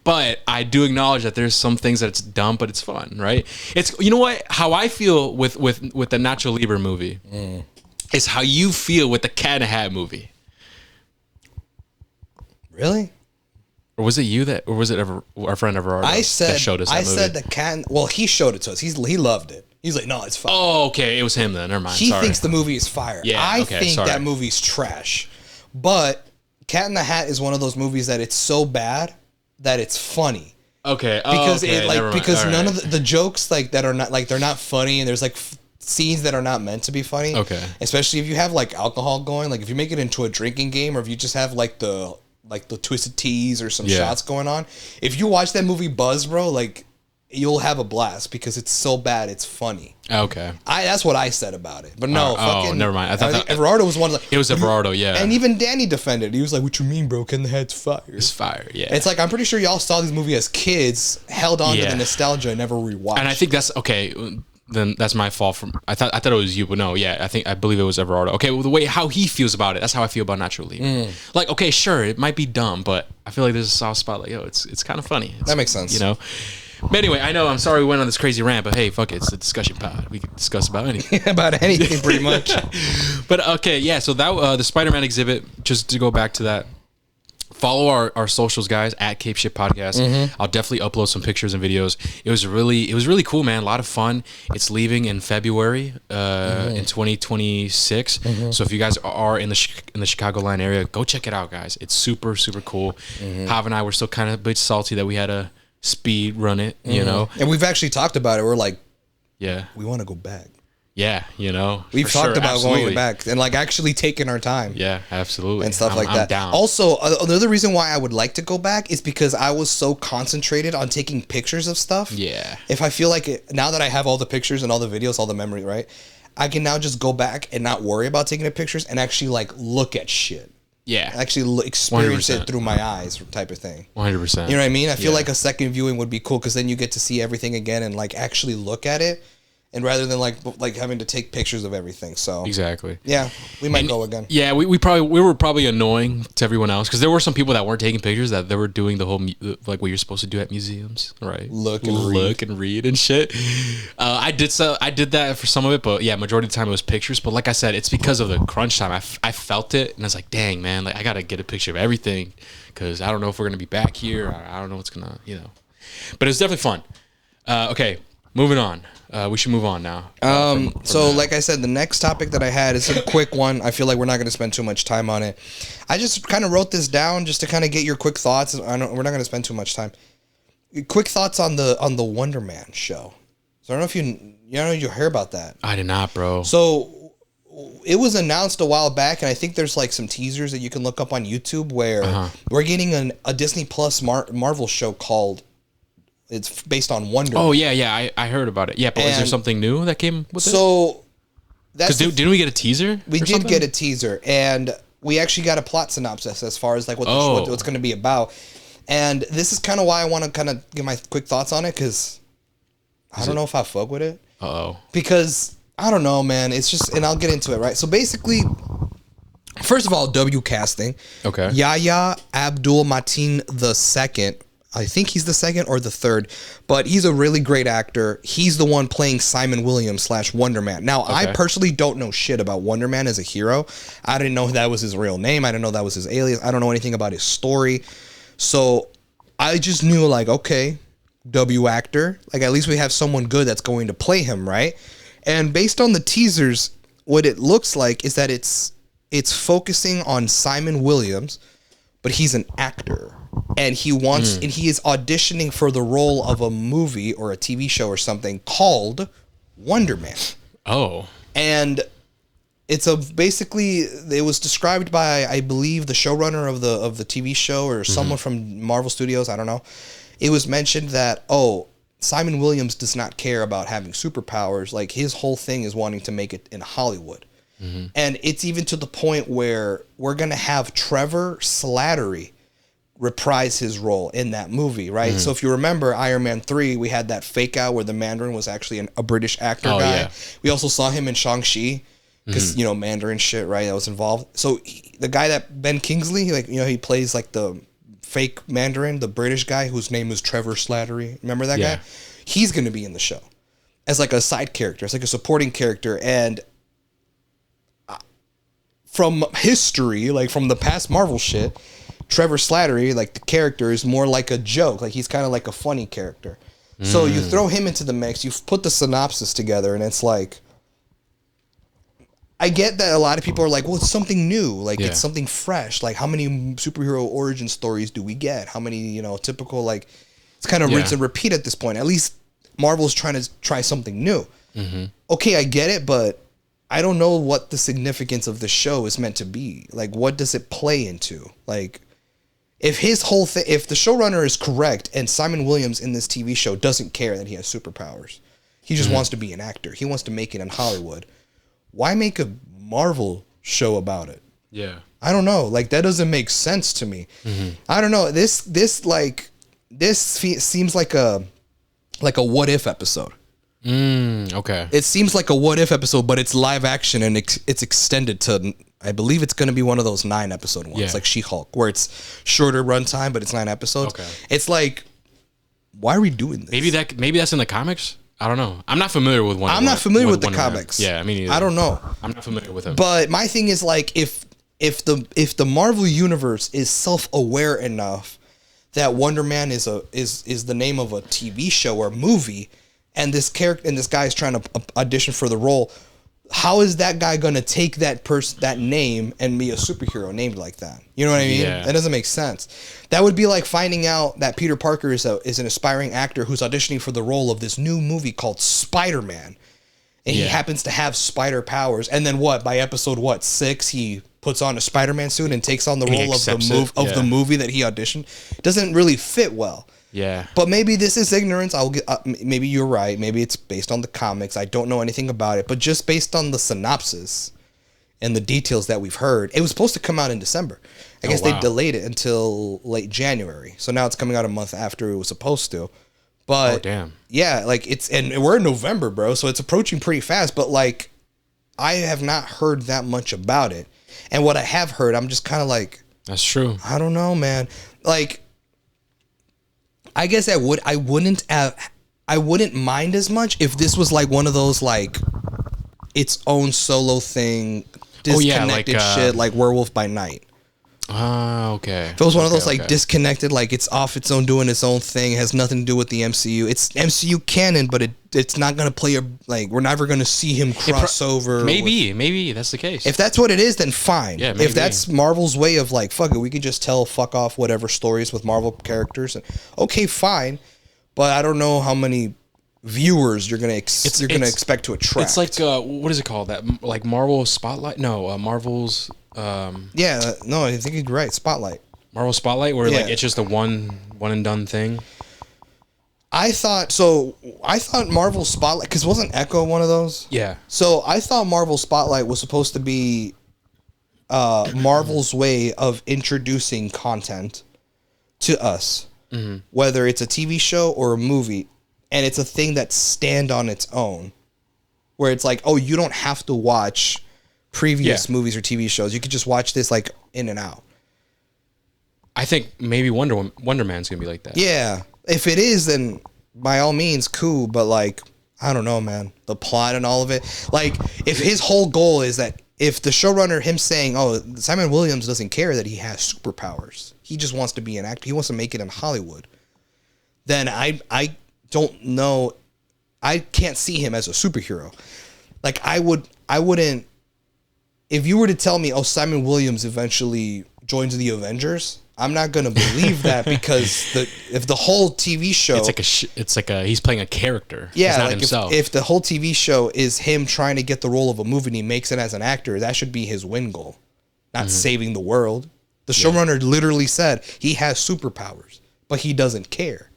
Speaker 1: But I do acknowledge that there's some things that it's dumb, but it's fun, right? It's, you know what? How I feel with the Nacho Libre movie is how you feel with the Cat in the Hat movie.
Speaker 2: Really?
Speaker 1: Or was it you or was it our friend Everardo that showed us that movie?
Speaker 2: I said the Cat. Well, he showed it to us. He loved it. He's like, no, it's fire.
Speaker 1: Oh, okay. It was him then. Never mind.
Speaker 2: He thinks the movie is fire.
Speaker 1: Yeah,
Speaker 2: I think that movie's trash. But Cat in the Hat is one of those movies that it's so bad that it's funny.
Speaker 1: Okay.
Speaker 2: Because none of the jokes like that are not like they're not funny, and there's like scenes that are not meant to be funny.
Speaker 1: Okay.
Speaker 2: Especially if you have like alcohol going, like if you make it into a drinking game, or if you just have like the twisted teas or some shots going on. If you watch that movie Buzz, bro, like you'll have a blast because it's so bad it's funny.
Speaker 1: Okay.
Speaker 2: That's what I said about it. But no, fucking
Speaker 1: never mind. I thought
Speaker 2: Everardo was one of the...
Speaker 1: It was Everardo, yeah.
Speaker 2: And even Danny defended. He was like, what you mean, bro? Ken the Head's fire.
Speaker 1: It's fire, yeah.
Speaker 2: It's like, I'm pretty sure y'all saw this movie as kids, held on to the nostalgia and never rewatched.
Speaker 1: And I think that's okay. Then that's my fault. I thought it was you, but no, yeah, I believe it was Everardo. Okay, well, the way how he feels about it, that's how I feel about Natural Leaving. Like, okay, sure, it might be dumb, but I feel like there's a soft spot. Like, yo, it's kind of funny.
Speaker 2: That makes sense.
Speaker 1: You know. But anyway, I know I'm sorry we went on this crazy rant, but hey, fuck it, it's a discussion pod. We can discuss about anything.
Speaker 2: About anything, pretty much.
Speaker 1: But okay, yeah. So that the Spider-Man exhibit. Just to go back to that. Follow our socials, guys, at Cape Shit Podcast. I'll definitely upload some pictures and videos. It was really cool, man. A lot of fun. It's leaving in February in 2026. So if you guys are in the Chicagoland area, go check it out, guys. It's super cool. Hav and I were still kind of a bit salty that we had to speed run it, you know.
Speaker 2: And we've actually talked about it. We're like,
Speaker 1: yeah,
Speaker 2: we want to go back.
Speaker 1: Yeah, you know,
Speaker 2: we've talked about going back and like actually taking our time.
Speaker 1: Yeah, absolutely,
Speaker 2: and stuff like that.
Speaker 1: I'm down.
Speaker 2: Also, another reason why I would like to go back is because I was so concentrated on taking pictures of stuff.
Speaker 1: Yeah.
Speaker 2: If I feel like now that I have all the pictures and all the videos, all the memory, right, I can now just go back and not worry about taking the pictures and actually like look at shit.
Speaker 1: Yeah.
Speaker 2: Actually experience
Speaker 1: 100%.
Speaker 2: it through my eyes, type of thing.
Speaker 1: 100%.
Speaker 2: You know what I mean? I feel like a second viewing would be cool because then you get to see everything again and like actually look at it. And rather than like having to take pictures of everything, so
Speaker 1: exactly,
Speaker 2: yeah, we might go again.
Speaker 1: Yeah, we were probably annoying to everyone else because there were some people that weren't taking pictures that they were doing the whole like what you're supposed to do at museums, right? Look and read and shit. I did that for some of it, but yeah, majority of the time it was pictures. But like I said, it's because of the crunch time. I felt it, and I was like, dang man, like I gotta get a picture of everything because I don't know if we're gonna be back here. I don't know what's gonna, you know. But it was definitely fun. Okay, moving on. We should move on now.
Speaker 2: So like I said, the next topic that I had is a quick one. I feel like we're not going to spend too much time on it. I just kind of wrote this down just to kind of get your quick thoughts. We're not going to spend too much time. Quick thoughts on the Wonder Man show. So I don't know if you heard about that.
Speaker 1: I did not, bro.
Speaker 2: So it was announced a while back, and I think there's like some teasers that you can look up on YouTube where we're getting a Disney Plus Marvel show called. It's based on Wonder Man.
Speaker 1: Oh, yeah. I heard about it. Yeah, but was there something new that came with it?
Speaker 2: So,
Speaker 1: didn't we get a teaser?
Speaker 2: We did get a teaser, and we actually got a plot synopsis as far as like what's going to be about. And this is kind of why I want to kind of give my quick thoughts on it, because I don't know if I fuck with it. Because, I don't know, man. It's just, and I'll get into it, right? So, basically, first of all, W casting.
Speaker 1: Okay.
Speaker 2: Yahya Abdul-Mateen II. I think he's the second or the third, but he's a really great actor. He's the one playing Simon Williams / Wonder Man. Now, I personally don't know shit about Wonder Man as a hero. I didn't know that was his real name. I didn't know that was his alias. I don't know anything about his story. So I just knew like, okay, W actor. Like at least we have someone good that's going to play him, right? And based on the teasers, what it looks like is that it's focusing on Simon Williams, but he's an actor. And he wants, and he is auditioning for the role of a movie or a TV show or something called Wonder Man.
Speaker 1: Oh.
Speaker 2: And it's basically, it was described by, I believe, the showrunner of the TV show or someone from Marvel Studios. I don't know. It was mentioned that, Simon Williams does not care about having superpowers. Like his whole thing is wanting to make it in Hollywood. And it's even to the point where we're going to have Trevor Slattery reprise his role in that movie, right? So if you remember Iron Man 3, we had that fake out where the Mandarin was actually a British actor guy. Yeah. We also saw him in Shang-Chi because, Mandarin shit, right? That was involved. So the guy that Ben Kingsley, he plays like the fake Mandarin, the British guy whose name is Trevor Slattery. Remember that guy? He's going to be in the show as like a side character. It's like a supporting character. And from history, like from the past Marvel shit, Trevor Slattery, like the character, is more like a joke. Like he's kind of like a funny character. So you throw him into the mix, you put the synopsis together, and it's like, I get that a lot of people are like, well, it's something new. Like it's something fresh. Like how many superhero origin stories do we get? How many, typical, like it's kind of rinse and repeat at this point. At least Marvel's trying to try something new. Okay, I get it, but I don't know what the significance of the show is meant to be. Like what does it play into? Like, if his whole thing, if the showrunner is correct and Simon Williams in this TV show doesn't care that he has superpowers, he just wants to be an actor. He wants to make it in Hollywood. Why make a Marvel show about it?
Speaker 1: Yeah.
Speaker 2: I don't know. Like, that doesn't make sense to me. I don't know. This seems like a what if episode.
Speaker 1: Okay.
Speaker 2: It seems like a what if episode, but it's live action and it's extended to, I believe it's going to be one of those 9 episode ones, like She-Hulk, where it's shorter runtime, but it's 9 episodes.
Speaker 1: Okay.
Speaker 2: It's like, why are we doing this?
Speaker 1: Maybe that's in the comics. I don't know. I'm not familiar with one.
Speaker 2: I'm not familiar with the comics.
Speaker 1: Yeah, I mean,
Speaker 2: I don't know.
Speaker 1: I'm not familiar with them.
Speaker 2: But my thing is, like, if the Marvel universe is self-aware enough that Wonder Man is the name of a TV show or movie, and this character and this guy is trying to audition for the role, how is that guy gonna take that name and be a superhero named like that? You know what I mean?
Speaker 1: Yeah.
Speaker 2: That doesn't make sense. That would be like finding out that Peter Parker is an aspiring actor who's auditioning for the role of this new movie called Spider-Man, and he happens to have spider powers. And then by episode 6, he puts on a Spider-Man suit and takes on the role of the movie that he auditioned. It doesn't really fit well.
Speaker 1: Yeah.
Speaker 2: But maybe this is ignorance. Maybe you're right. Maybe it's based on the comics. I don't know anything about it. But just based on the synopsis and the details that we've heard, it was supposed to come out in December. I guess they delayed it until late January. So now it's coming out a month after it was supposed to. But
Speaker 1: damn.
Speaker 2: Yeah, like and we're in November, bro. So it's approaching pretty fast. But like, I have not heard that much about it. And what I have heard, I'm just kind of like,
Speaker 1: that's true.
Speaker 2: I don't know, man. Like, I guess I wouldn't mind as much if this was like one of those like its own solo thing, disconnected shit like Werewolf by Night.
Speaker 1: Okay.
Speaker 2: If it was one of those like disconnected, like it's off its own, doing its own thing, has nothing to do with the MCU. It's MCU canon, but it's not gonna play we're never gonna see him cross over.
Speaker 1: Maybe that's the case.
Speaker 2: If that's what it is, then fine.
Speaker 1: Yeah, maybe.
Speaker 2: If that's Marvel's way of like, fuck it, we can just tell fuck off whatever stories with Marvel characters. Okay, fine, but I don't know how many viewers you're gonna expect to attract.
Speaker 1: It's like what is it called? That like Marvel Spotlight? No, Marvel's.
Speaker 2: Yeah, no, I think you're right. Spotlight.
Speaker 1: Marvel Spotlight, where like it's just a one and done thing.
Speaker 2: I thought Marvel Spotlight, because wasn't Echo one of those?
Speaker 1: Yeah.
Speaker 2: So I thought Marvel Spotlight was supposed to be Marvel's way of introducing content to us, whether it's a TV show or a movie, and it's a thing that stand on its own, where it's like, oh, you don't have to watch previous movies or TV shows. You could just watch this like in and out.
Speaker 1: I think maybe Wonder Man's gonna be like that.
Speaker 2: Yeah. If it is, then by all means, cool. But like, I don't know, man. The plot and all of it. Like, if his whole goal is that if the showrunner, him saying, oh, Simon Williams doesn't care that he has superpowers, he just wants to be an actor, he wants to make it in Hollywood, then I don't know. I can't see him as a superhero. Like, I wouldn't. If you were to tell me, oh, Simon Williams eventually joins the Avengers, I'm not gonna believe that, because if the whole TV show,
Speaker 1: it's like he's playing a character.
Speaker 2: Yeah,
Speaker 1: he's not
Speaker 2: like
Speaker 1: himself.
Speaker 2: If the whole TV show is him trying to get the role of a movie and he makes it as an actor, that should be his win goal, not saving the world. The showrunner literally said he has superpowers, but he doesn't care.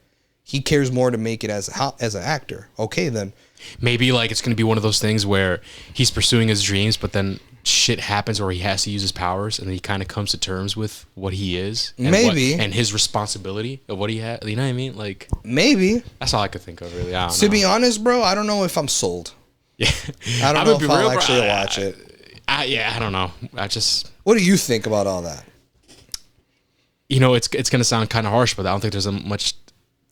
Speaker 2: He cares more to make it as an actor. Okay, then
Speaker 1: maybe like it's gonna be one of those things where he's pursuing his dreams, but then shit happens where he has to use his powers, and then he kind of comes to terms with what he is, and and his responsibility of what he had. You know what I mean? Like,
Speaker 2: maybe
Speaker 1: that's all I could think of, really. I don't
Speaker 2: to
Speaker 1: know.
Speaker 2: be honest, bro, I don't know if I'm sold.
Speaker 1: Yeah,
Speaker 2: I don't know if I'll actually watch it.
Speaker 1: I don't know.
Speaker 2: What do you think about all that?
Speaker 1: You know, it's gonna sound kind of harsh, but I don't think there's much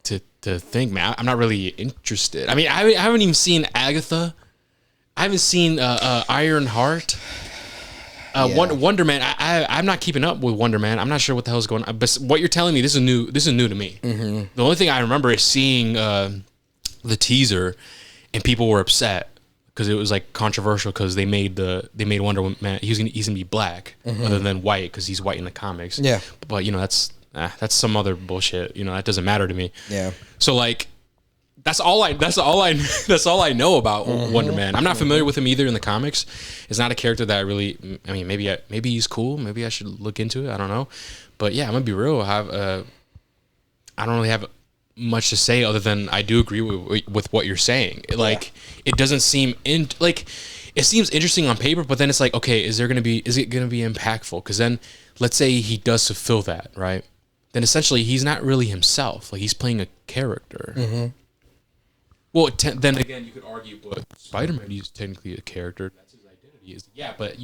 Speaker 1: to think, man. I'm not really interested. I mean, I haven't even seen Agatha. I haven't seen Iron Heart. Wonder Man. I'm not keeping up with Wonder Man. I'm not sure what the hell's going on. But what you're telling me, this is new to me. Mm-hmm. The only thing I remember is seeing the teaser, and people were upset because it was like controversial because they made Wonder Man. He's gonna be black other than white, because he's white in the comics.
Speaker 2: Yeah.
Speaker 1: But you know, that's some other bullshit. You know, that doesn't matter to me.
Speaker 2: Yeah.
Speaker 1: So like, That's all I know about Wonder Man. I'm not familiar with him either in the comics. It's not a character that I really. I mean, maybe he's cool. Maybe I should look into it. I don't know. But yeah, I'm gonna be real. I don't really have much to say other than I do agree with what you're saying. Like, it doesn't seem it seems interesting on paper, but then it's like, okay, is it gonna be impactful? Because then, let's say he does fulfill that, right? Then essentially he's not really himself. Like, he's playing a character. Mm-hmm. Well, then again, you could argue, but Spider-Man is technically a character. That's his identity. But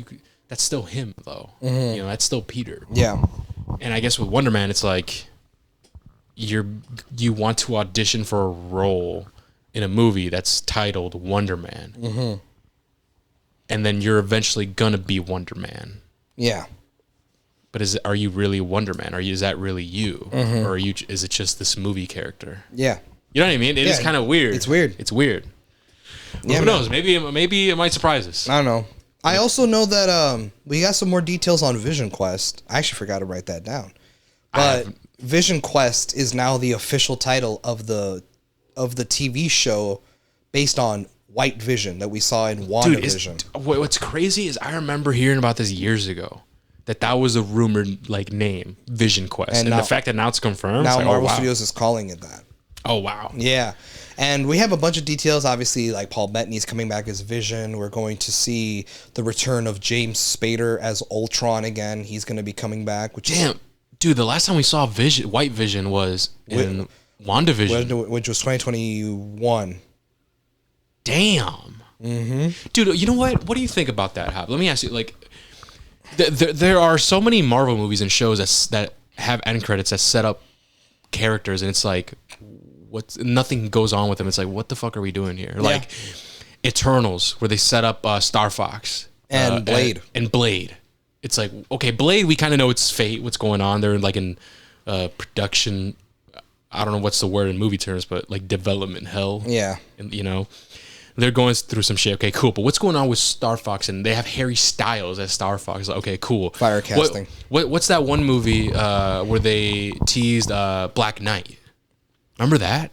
Speaker 1: that's still him, though. Mm-hmm. You know, that's still Peter.
Speaker 2: Yeah.
Speaker 1: And I guess with Wonder Man, it's like you want to audition for a role in a movie that's titled Wonder Man. Mm-hmm. And then you're eventually gonna be Wonder Man.
Speaker 2: Yeah.
Speaker 1: But are you really Wonder Man? Is that really you? Mm-hmm. Or is it just this movie character?
Speaker 2: Yeah.
Speaker 1: You know what I mean? It is kind of weird.
Speaker 2: It's weird.
Speaker 1: Yeah, who knows? Maybe it might surprise us.
Speaker 2: I don't know. I also know that we got some more details on Vision Quest. I actually forgot to write that down. But Vision Quest is now the official title of the TV show based on White Vision that we saw in WandaVision.
Speaker 1: Dude, what's crazy is I remember hearing about this years ago. That was a rumored name, Vision Quest, and the fact that now it's confirmed.
Speaker 2: Now Marvel Studios is calling it that.
Speaker 1: Oh wow!
Speaker 2: Yeah, and we have a bunch of details. Obviously, like Paul Bettany's coming back as Vision. We're going to see the return of James Spader as Ultron again. He's going to be coming back.
Speaker 1: Dude, the last time we saw White Vision was in WandaVision,
Speaker 2: which was 2021.
Speaker 1: Damn. Mm-hmm. Dude, you know what? What do you think about that, Hop? Let me ask you, there are so many Marvel movies and shows that have end credits that set up characters, and it's like, nothing goes on with them. It's like, what the fuck are we doing here? Yeah. Like Eternals, where they set up Star Fox
Speaker 2: and Blade.
Speaker 1: And Blade. It's like, okay, Blade, we kind of know its fate, what's going on. They're in production. I don't know what's the word in movie terms, but development hell.
Speaker 2: Yeah.
Speaker 1: And they're going through some shit. Okay, cool. But what's going on with Star Fox? And they have Harry Styles as Star Fox. Okay, cool.
Speaker 2: Fire casting.
Speaker 1: What's that one movie where they teased Black Knight? Remember that?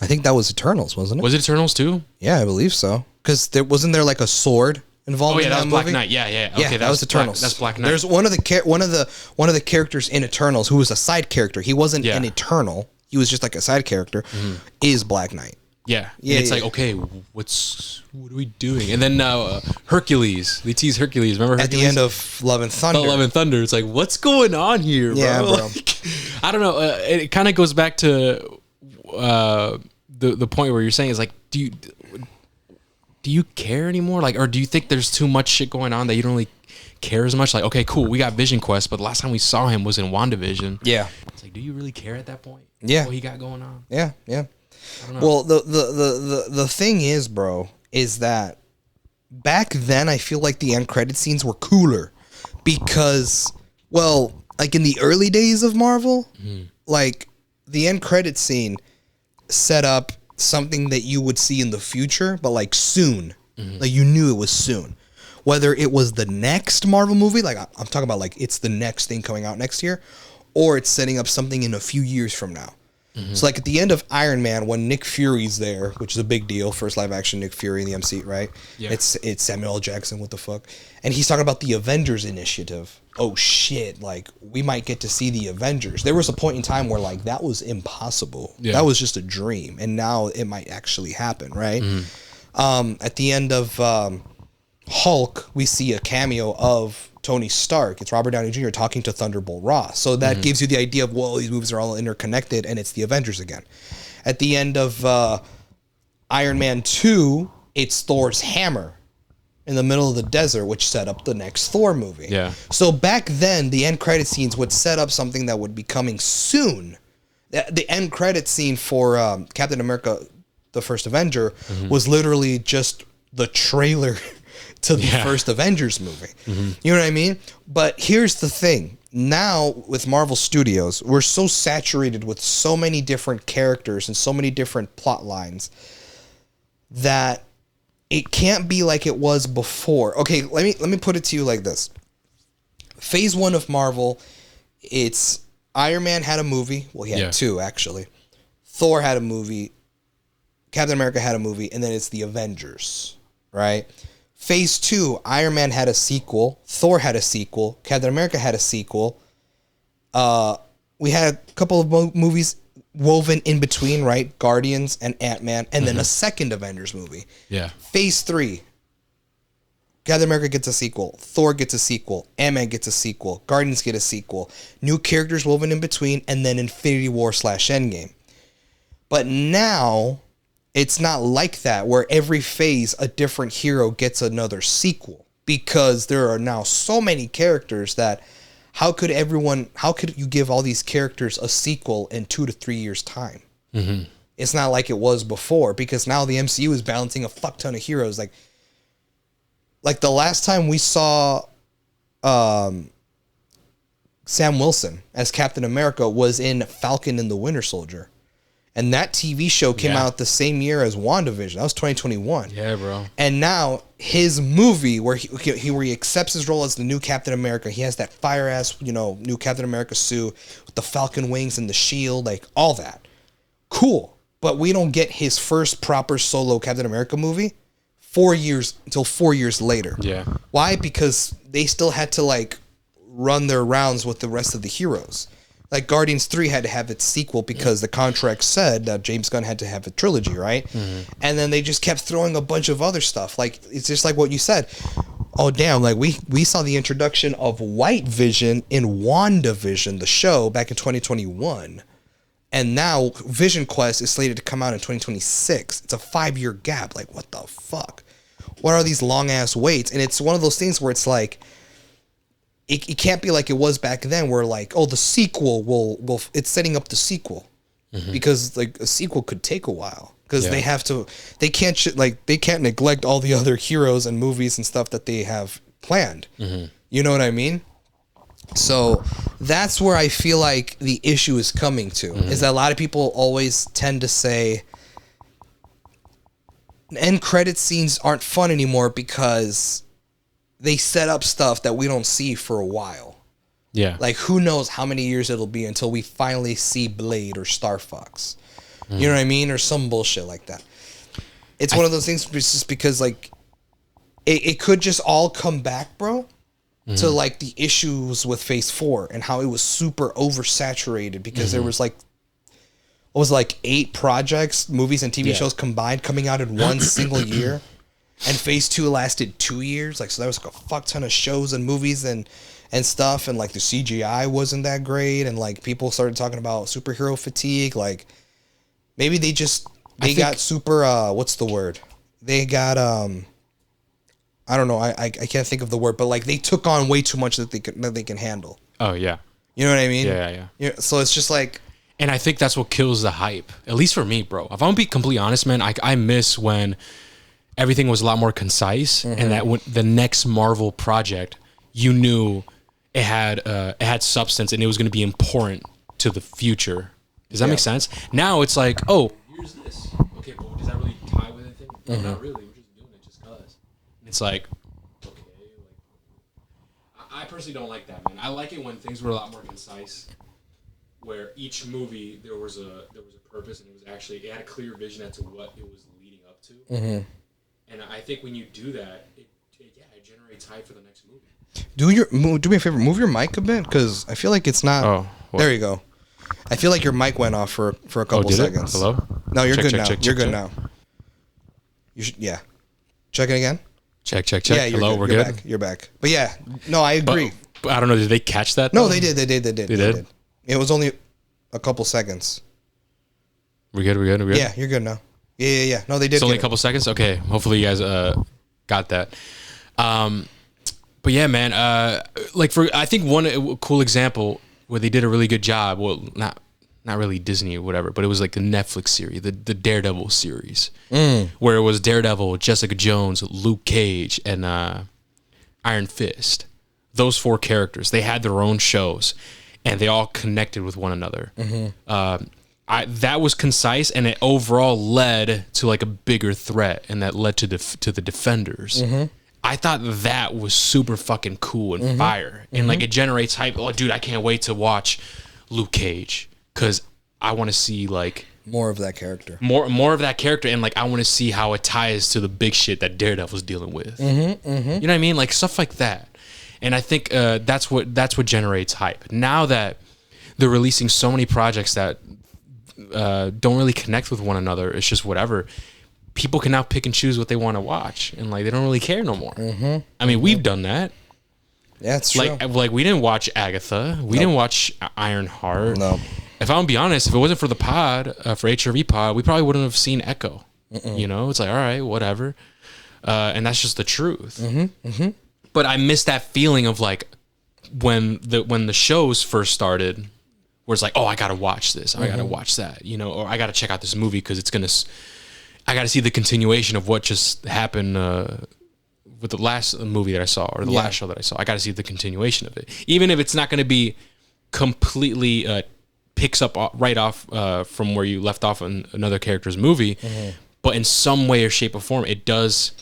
Speaker 2: I think that was Eternals, wasn't it?
Speaker 1: Was it Eternals too?
Speaker 2: Yeah, I believe so. Because wasn't there a sword involved in that movie?
Speaker 1: Black Knight. Yeah. Okay,
Speaker 2: that was Eternals.
Speaker 1: That's Black Knight.
Speaker 2: There's one of the characters in Eternals who was a side character. He wasn't an Eternal. He was just a side character. Mm-hmm. Is Black Knight.
Speaker 1: Yeah. It's okay, what are we doing? And then Hercules. They tease Hercules. Remember Hercules?
Speaker 2: At the end of Love and Thunder.
Speaker 1: Love and Thunder. It's like, what's going on here, bro?
Speaker 2: Yeah, bro.
Speaker 1: I don't know. It kind of goes back to the point where you're saying is do you care anymore? Or do you think there's too much shit going on that you don't really care as much? Okay, cool, we got Vision Quest, but the last time we saw him was in WandaVision.
Speaker 2: Yeah.
Speaker 1: It's do you really care at that point?
Speaker 2: Yeah.
Speaker 1: What he got going on?
Speaker 2: Yeah. I don't know. Well, the thing is, bro, is that back then I feel like the end credit scenes were cooler because, in the early days of Marvel, the end credit scene set up something that you would see in the future, but soon. Mm-hmm. You knew it was soon. Whether it was the next Marvel movie, I'm talking about it's the next thing coming out next year, or it's setting up something in a few years from now. Mm-hmm. So at the end of Iron Man, when Nick Fury's there, which is a big deal, first live action Nick Fury in the MCU, right? Yeah. It's Samuel L. Jackson, what the fuck? And he's talking about the Avengers initiative. Oh shit, we might get to see the Avengers. There was a point in time where that was impossible. Yeah. That was just a dream. And now it might actually happen, right? Mm-hmm. At the end of Hulk, we see a cameo of Tony Stark. It's Robert Downey Jr. talking to Thunderbolt Ross. So that gives you the idea of, these movies are all interconnected, and it's the Avengers again. At the end of Iron Man 2, it's Thor's hammer in the middle of the desert, which set up the next Thor movie.
Speaker 1: Yeah.
Speaker 2: So back then, the end credit scenes would set up something that would be coming soon. The end credit scene for Captain America, the First Avenger, was literally just the trailer to the first Avengers movie. Mm-hmm. You know what I mean? But here's the thing. Now, with Marvel Studios, we're so saturated with so many different characters and so many different plot lines that it can't be like it was before. Okay, let me put it to you like this. Phase 1 of Marvel, it's Iron Man had a movie. Well, he had 2, actually. Thor had a movie, Captain America had a movie, and then it's the Avengers, right? Phase 2, Iron Man had a sequel, Thor had a sequel, Captain America had a sequel. We had a couple of movies woven in between, right? Guardians and Ant-Man, and then a second Avengers movie.
Speaker 1: Yeah.
Speaker 2: Phase 3, Captain America gets a sequel, Thor gets a sequel, Ant-Man gets a sequel, Guardians get a sequel, new characters woven in between, and then Infinity War / Endgame. But now, it's not like that, where every phase a different hero gets another sequel, because there are now so many characters that how could you give all these characters a sequel in 2 to 3 years time? Mm-hmm. It's not like it was before, because now the MCU is balancing a fuck ton of heroes. Like the last time we saw Sam Wilson as Captain America was in Falcon and the Winter Soldier. And that TV show came out the same year as WandaVision. That was 2021.
Speaker 1: Yeah, bro.
Speaker 2: And now his movie where he accepts his role as the new Captain America, he has that fire ass, new Captain America suit with the falcon wings and the shield, like all that. Cool. But we don't get his first proper solo Captain America movie 4 years later.
Speaker 1: Yeah.
Speaker 2: Why? Because they still had to run their rounds with the rest of the heroes. Like Guardians 3 had to have its sequel because the contract said that James Gunn had to have a trilogy, right? Mm-hmm. And then they just kept throwing a bunch of other stuff. Like, it's just like what you said. Oh, damn. Like, we saw the introduction of White Vision in WandaVision, the show, back in 2021. And now Vision Quest is slated to come out in 2026. It's a 5-year gap. Like, what the fuck? What are these long-ass waits? And it's one of those things where it's like, it can't be like it was back then where the sequel will it's setting up the sequel. Mm-hmm. Because a sequel could take a while because they can't neglect all the other heroes and movies and stuff that they have planned. Mm-hmm. You know what I mean? So that's where I feel like the issue is coming to, is that a lot of people always tend to say end credit scenes aren't fun anymore because they set up stuff that we don't see for a while. Yeah. Like, who knows how many years it'll be until we finally see Blade or Star Fox. You know what I mean? Or some bullshit like that. It's one of those things just because, it could just all come back, bro, to, the issues with Phase 4 and how it was super oversaturated because there was, 8 projects, movies and TV shows combined coming out in one single year. And Phase 2 lasted 2 years. So there was a fuck ton of shows and movies and stuff. And the CGI wasn't that great. And people started talking about superhero fatigue. Maybe they got super, what's the word? They got, I don't know. I can't think of the word, but they took on way too much that they can handle.
Speaker 1: Oh, yeah.
Speaker 2: You know what I mean?
Speaker 1: Yeah.
Speaker 2: So it's just
Speaker 1: and I think that's what kills the hype. At least for me, bro. If I'm gonna be completely honest, man, I miss when everything was a lot more concise, and that when the next Marvel project, you knew it had substance and it was going to be important to the future. Does that make sense? Now it's like, oh, here's this. Okay, but does that really tie with anything? No, not really. We're just doing it just cause. And it's like, okay, I personally don't like that, man. I like it when things were a lot more concise, where each movie there was a purpose and it had a clear vision as to what it was leading up to. Mm-hmm. And I think when you do that, it generates hype for the next movie.
Speaker 2: Do me a favor, move your mic a bit, because I feel like it's not. Oh, what? There you go. I feel like your mic went off for a couple seconds.
Speaker 1: Hello?
Speaker 2: No, you're good now. You're good now. You should, Check it again.
Speaker 1: Check.
Speaker 2: Yeah,
Speaker 1: hello,
Speaker 2: good.
Speaker 1: We're
Speaker 2: you're
Speaker 1: good.
Speaker 2: Back. You're back. But yeah, no, I agree.
Speaker 1: But I don't know. Did they catch that?
Speaker 2: No, they did. They did.
Speaker 1: They did.
Speaker 2: It was only a couple seconds.
Speaker 1: We're good.
Speaker 2: Yeah, you're good now. Yeah. No, they did.
Speaker 1: It's only a couple seconds? Okay. Hopefully you guys got that. But yeah, man, I think one cool example where they did a really good job, well, not really Disney or whatever, but it was the Netflix series, the Daredevil series, where it was Daredevil, Jessica Jones, Luke Cage, and Iron Fist. Those 4 characters, they had their own shows, and they all connected with one another. Mm-hmm. That was concise, and it overall led to a bigger threat, and that led to the Defenders. Mm-hmm. I thought that was super fucking cool and fire, and it generates hype. Oh, dude, I can't wait to watch Luke Cage because I want to see
Speaker 2: More of that character.
Speaker 1: More of that character, and like I want to see how it ties to the big shit that Daredevil's dealing with. You know what I mean? Like stuff like that. And I think that's what generates hype. Now that they're releasing so many projects that don't really connect with one another, it's just whatever. People can now pick and choose what they want to watch, and like they don't really care no more. I mean, we've done that.
Speaker 2: Yeah, it's true.
Speaker 1: Like we didn't watch Agatha. We didn't watch Ironheart.
Speaker 2: No.
Speaker 1: If I'm gonna be honest, if it wasn't for the pod, for HRV pod, we probably wouldn't have seen Echo. You know, it's like, all right, whatever. And that's just the truth. But I miss that feeling of like when the shows first started, where it's like, oh, I gotta watch this, I gotta watch that, you know, or I gotta check out this movie because I gotta see the continuation of what just happened with the last movie that I saw, or the last show that I saw. I gotta see the continuation of it, even if it's not gonna be completely picks up right off from where you left off in another character's movie, but in some way or shape or form, it does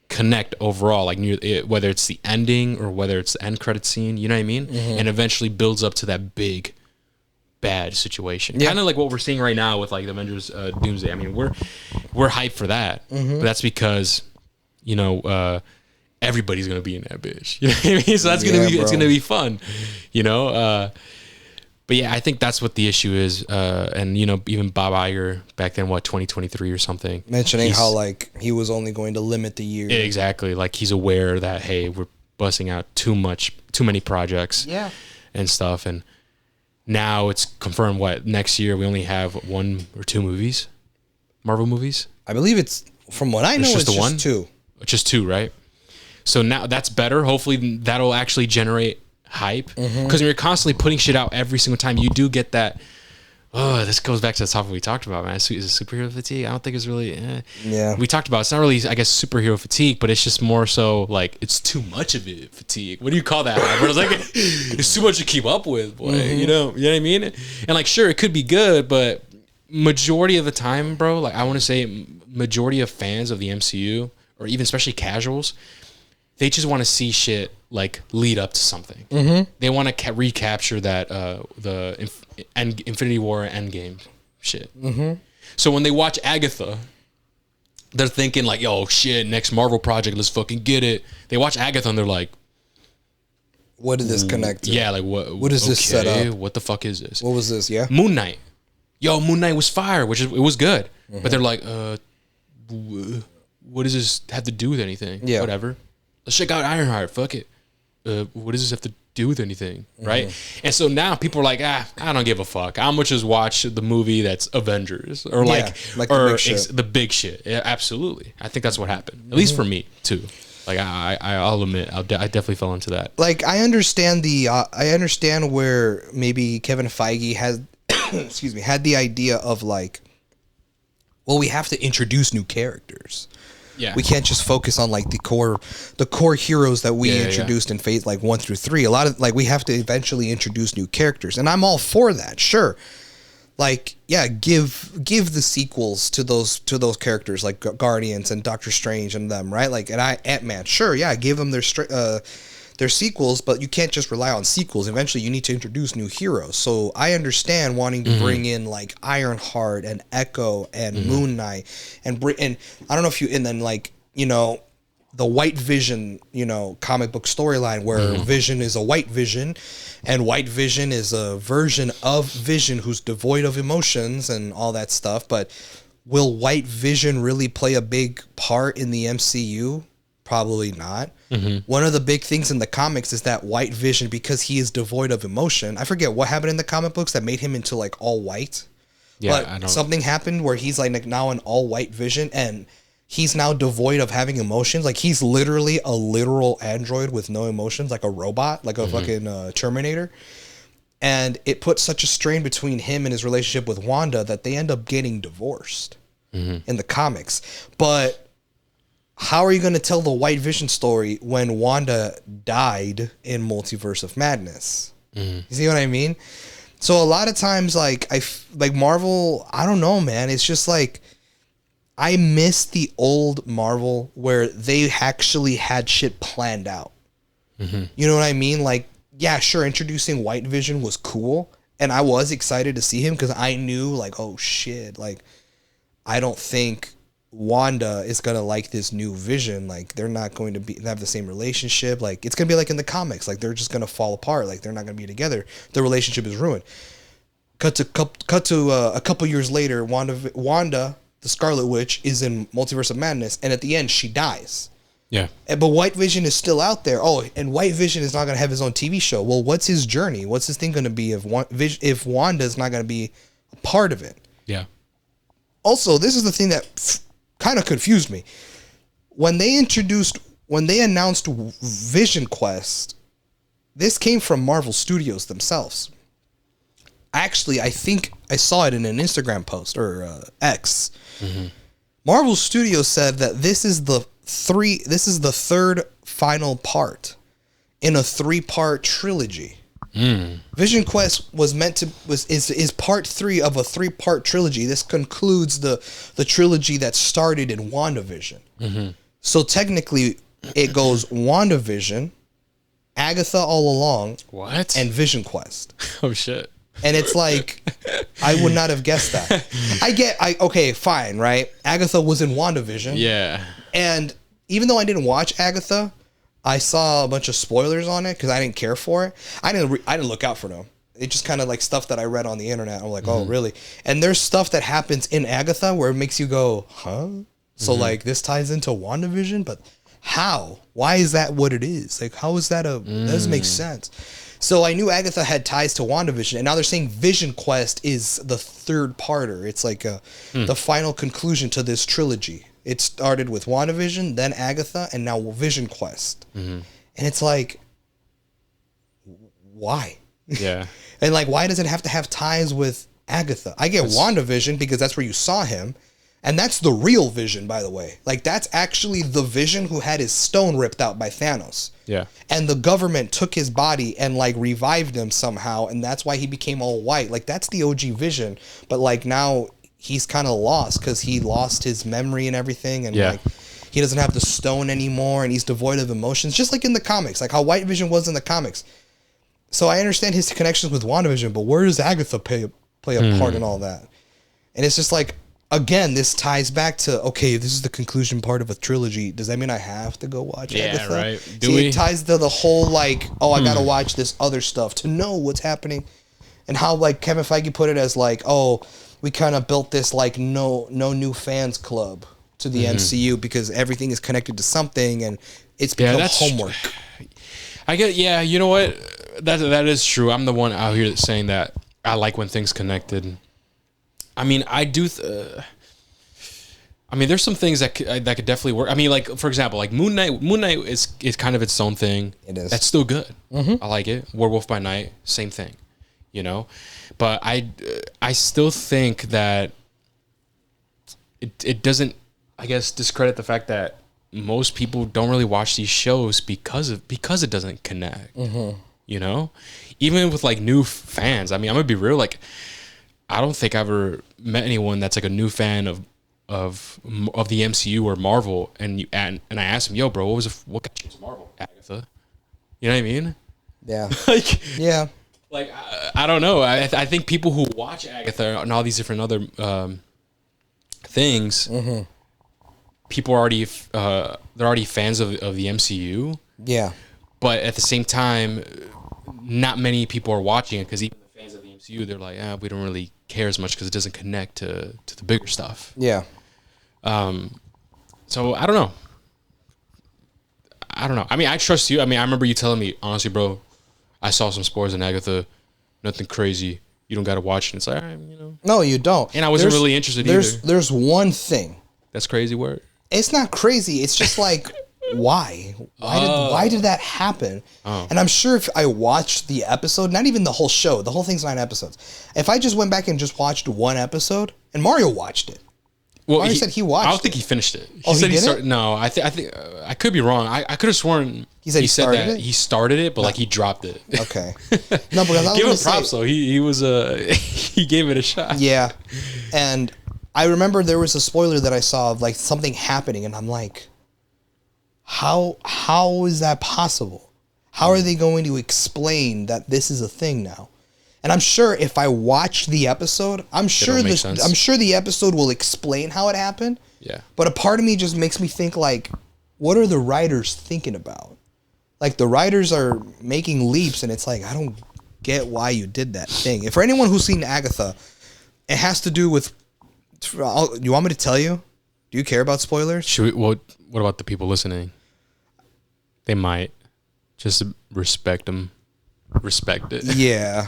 Speaker 1: connect overall, like whether it's the ending or whether it's the end credit scene, you know what I mean? And eventually builds up to that big bad situation. Kind of like what we're seeing right now with like the Avengers Doomsday. I mean, we're hyped for that, but that's because, you know, everybody's gonna be in that bitch. You know what I mean? So that's it's gonna be fun, you know. But yeah, I think that's what the issue is. And, you know, even Bob Iger back then, 2023 or something.
Speaker 2: Mentioning how, like, he was only going to limit the year.
Speaker 1: Exactly. Like, he's aware that, hey, we're busting out too many projects and stuff. And now it's confirmed, next year we only have 1 or 2 movies? Marvel movies?
Speaker 2: I believe it's, from what I know, it's just
Speaker 1: one?
Speaker 2: 2.
Speaker 1: Just 2, right? So now that's better. Hopefully that'll actually generate hype, because when you're constantly putting shit out every single time, you do get that. Oh, this goes back to the topic we talked about, man. Is it superhero fatigue? I don't think it's really. We talked about it's not really, I guess, superhero fatigue, but it's just more so like it's too much of it fatigue. What do you call that? Where it's like it's too much to keep up with, boy. You know what I mean? And like, sure, it could be good, but majority of the time, bro, like I want to say, majority of fans of the MCU, or even especially casuals, they just want to see shit like lead up to something. They want to recapture that the Infinity War Endgame shit. So when they watch Agatha, they're thinking like, yo, shit, next Marvel project, let's fucking get it. They watch Agatha and they're like,
Speaker 2: what did this connect to?
Speaker 1: Yeah, like what
Speaker 2: is this set up?
Speaker 1: What the fuck is this?
Speaker 2: What was this? Yeah,
Speaker 1: Moon Knight. Yo, Moon Knight was fire, it was good. But they're like, what does this have to do with anything? Yeah, whatever. Let's check out Ironheart. Fuck it. What does this have to do with anything? Right? And so now people are like, I don't give a fuck. I'm gonna just watch the movie that's Avengers, or the big shit. Yeah, absolutely. I think that's what happened. At least for me too. Like I'll admit, I definitely fell into that.
Speaker 2: Like I understand where maybe Kevin Feige had, had the idea of like, well, we have to introduce new characters. Yeah. We can't just focus on like the core heroes that we introduced in Phase like 1 through 3. A lot of like we have to eventually introduce new characters, and I'm all for that. Sure, like give the sequels to those characters like Guardians and Doctor Strange and them, right? Like Ant-Man. Sure, give them their sequels, but you can't just rely on sequels. Eventually, you need to introduce new heroes. So I understand wanting to bring in like Ironheart and Echo and Moon Knight and I don't know if you, and then like, you know, the White Vision, you know, comic book storyline where Vision is a White Vision, and White Vision is a version of Vision who's devoid of emotions and all that stuff. But will White Vision really play a big part in the MCU? Probably not. One of the big things in the comics is that White Vision, because he is devoid of emotion, I forget what happened in the comic books that made him into like all white. Yeah, but something happened where he's like now an all white Vision, and he's now devoid of having emotions. Like he's literally a literal android with no emotions, like a robot, like a fucking Terminator. And it put such a strain between him and his relationship with Wanda that they end up getting divorced in the comics. But how are you going to tell the White Vision story when Wanda died in Multiverse of Madness? You see what I mean? So a lot of times, like Marvel, I don't know, man. It's just like I miss the old Marvel where they actually had shit planned out. You know what I mean? Like, yeah, sure, introducing White Vision was cool, And I was excited to see him because I knew, like, oh shit, like, I don't think Wanda is gonna like this new Vision. Like, they're not going to have the same relationship. Like, it's gonna be like in the comics. Like, they're just gonna fall apart. Like, they're not gonna be together. The relationship is ruined. Cut to a couple years later, Wanda, the Scarlet Witch, is in Multiverse of Madness, and at the end, she dies.
Speaker 1: Yeah.
Speaker 2: But White Vision is still out there. Oh, and White Vision is not going to have his own TV show. Well, what's his journey? What's his thing going to be if Wanda's not going to be a part of it?
Speaker 1: Yeah.
Speaker 2: Also, this is the thing that kind of confused me. When they announced Vision Quest, this came from Marvel Studios themselves. Actually, I think I saw it in an Instagram post or X. Mm-hmm. Marvel Studios said that this is the third final part in a 3-part trilogy. Vision Quest is part 3 of a 3-part trilogy. This concludes the trilogy that started in WandaVision. Mm-hmm. So technically, it goes WandaVision, Agatha all along,
Speaker 1: what,
Speaker 2: and Vision Quest.
Speaker 1: Oh shit!
Speaker 2: And it's like, I would not have guessed that. Okay, fine, right? Agatha was in WandaVision.
Speaker 1: Yeah.
Speaker 2: And even though I didn't watch Agatha, I saw a bunch of spoilers on it because I didn't care for it. I didn't look out for them. It's just kind of like stuff that I read on the internet. I'm like, oh, really? And there's stuff that happens in Agatha where it makes you go, huh? So like this ties into WandaVision, but how? Why is that what it is? Like, how is that that doesn't make sense. So I knew Agatha had ties to WandaVision, and now they're saying Vision Quest is the 3rd parter. It's like the final conclusion to this trilogy. It started with WandaVision, then Agatha, and now Vision Quest. Mm-hmm. And it's like, why?
Speaker 1: Yeah.
Speaker 2: And like, why does it have to have ties with Agatha? I get WandaVision because that's where you saw him. And that's the real Vision, by the way. Like, that's actually the Vision who had his stone ripped out by Thanos.
Speaker 1: Yeah.
Speaker 2: And the government took his body and, like, revived him somehow. And that's why he became all white. Like, that's the OG Vision. But, like, now he's kind of lost because he lost his memory and everything. And, like, he doesn't have the stone anymore. And he's devoid of emotions. Just like in the comics. Like how White Vision was in the comics. So I understand his connections with WandaVision. But where does Agatha play a part in all that? And it's just like, again, this ties back to, okay, this is the conclusion part of a trilogy. Does that mean I have to go watch Agatha?
Speaker 1: Yeah, right.
Speaker 2: It ties to the whole, like, oh, I got to watch this other stuff to know what's happening. And how, like, Kevin Feige put it as, like, oh, we kind of built this, like, no new fans club to the MCU because everything is connected to something and it's become homework.
Speaker 1: I get, you know what? That is true. I'm the one out here that's saying that I like when things connected. I mean, I do. I mean, there's some things that could definitely work. I mean, like for example, like Moon Knight. Moon Knight is kind of its own thing.
Speaker 2: It is.
Speaker 1: That's still good. Mm-hmm. I like it. Werewolf by Night, same thing. You know, but I still think that it doesn't, I guess, discredit the fact that most people don't really watch these shows because it doesn't connect. Mm-hmm. You know, even with like new fans. I mean, I'm gonna be real. Like, I don't think I've ever met anyone that's like a new fan of the MCU or Marvel, and I asked him, "Yo, bro, what got you into Marvel?" Agatha. You know what I mean?
Speaker 2: Yeah.
Speaker 1: Like,
Speaker 2: yeah.
Speaker 1: Like I don't know. I think people who watch Agatha and all these different other things, people are already they're already fans of the MCU.
Speaker 2: Yeah.
Speaker 1: But at the same time, not many people are watching it because even the fans of the MCU, they're like, we don't really care as much because it doesn't connect to the bigger stuff.
Speaker 2: Yeah.
Speaker 1: So I don't know. I mean, I trust you. I mean, I remember you telling me, honestly, bro, I saw some spoilers in Agatha, nothing crazy. You don't got to watch it. It's like, all right, you know.
Speaker 2: No, you don't.
Speaker 1: And I wasn't really interested either.
Speaker 2: There's one thing.
Speaker 1: That's crazy word.
Speaker 2: It's not crazy. It's just like, why? Why did that happen? Oh. And I'm sure if I watched the episode, not even the whole show, the whole thing's 9 episodes. If I just went back and just watched one episode, and Mario watched it.
Speaker 1: Well,
Speaker 2: Mario said he watched.
Speaker 1: I don't think he finished it.
Speaker 2: He said
Speaker 1: he
Speaker 2: started.
Speaker 1: No, I think I could be wrong. I could have sworn
Speaker 2: he said
Speaker 1: that he started it, but like he dropped it.
Speaker 2: Okay. No, because I
Speaker 1: give him props though. He was he gave it a shot.
Speaker 2: Yeah, and I remember there was a spoiler that I saw of like something happening, and I'm like, how is that possible? How are they going to explain that this is a thing now? And I'm sure if I watch the episode, I'm sure the episode will explain how it happened.
Speaker 1: Yeah.
Speaker 2: But a part of me just makes me think like, what are the writers thinking about? Like the writers are making leaps, and it's like, I don't get why you did that thing. And for anyone who's seen Agatha, it has to do with. You want me to tell you? Do you care about spoilers?
Speaker 1: What about the people listening? They might just respect them. Respect it.
Speaker 2: Yeah.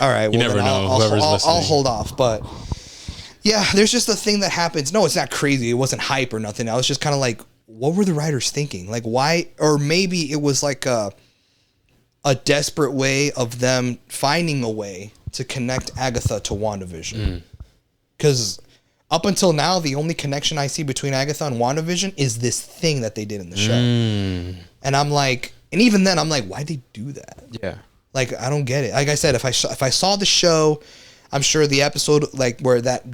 Speaker 2: All right.
Speaker 1: You never know. Whoever's listening.
Speaker 2: I'll hold off, but yeah, there's just a thing that happens. No, it's not crazy. It wasn't hype or nothing. I was just kind of like, what were the writers thinking? Like, why? Or maybe it was like a desperate way of them finding a way to connect Agatha to WandaVision. Because up until now, the only connection I see between Agatha and WandaVision is this thing that they did in the show. And I'm like, and even then, I'm like, why'd they do that?
Speaker 1: Yeah.
Speaker 2: Like, I don't get it. Like I said, if I saw the show, I'm sure the episode like where that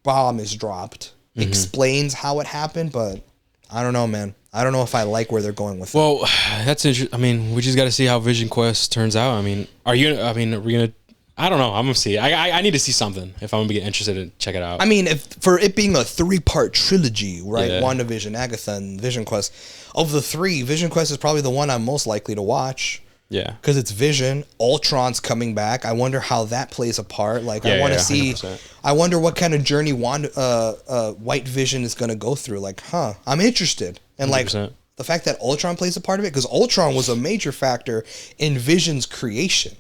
Speaker 2: bomb is dropped explains how it happened, but I don't know, man. I don't know if I like where they're going with it.
Speaker 1: Well, that's interesting. I mean, we just got to see how Vision Quest turns out. I mean, are we gonna? I don't know. I'm gonna see. I need to see something if I'm gonna get interested in check it out.
Speaker 2: I mean, if for it being a 3-part trilogy, right?
Speaker 1: Yeah.
Speaker 2: WandaVision, Agatha, and Vision Quest. Of the 3, Vision Quest is probably the one I'm most likely to watch.
Speaker 1: Yeah.
Speaker 2: Because it's Vision. Ultron's coming back. I wonder how that plays a part. Like, I want to see.
Speaker 1: 100%.
Speaker 2: I wonder what kind of journey White Vision is going to go through. Like, I'm interested. And
Speaker 1: 100%.
Speaker 2: like the fact that Ultron plays a part of it, because Ultron was a major factor in Vision's creation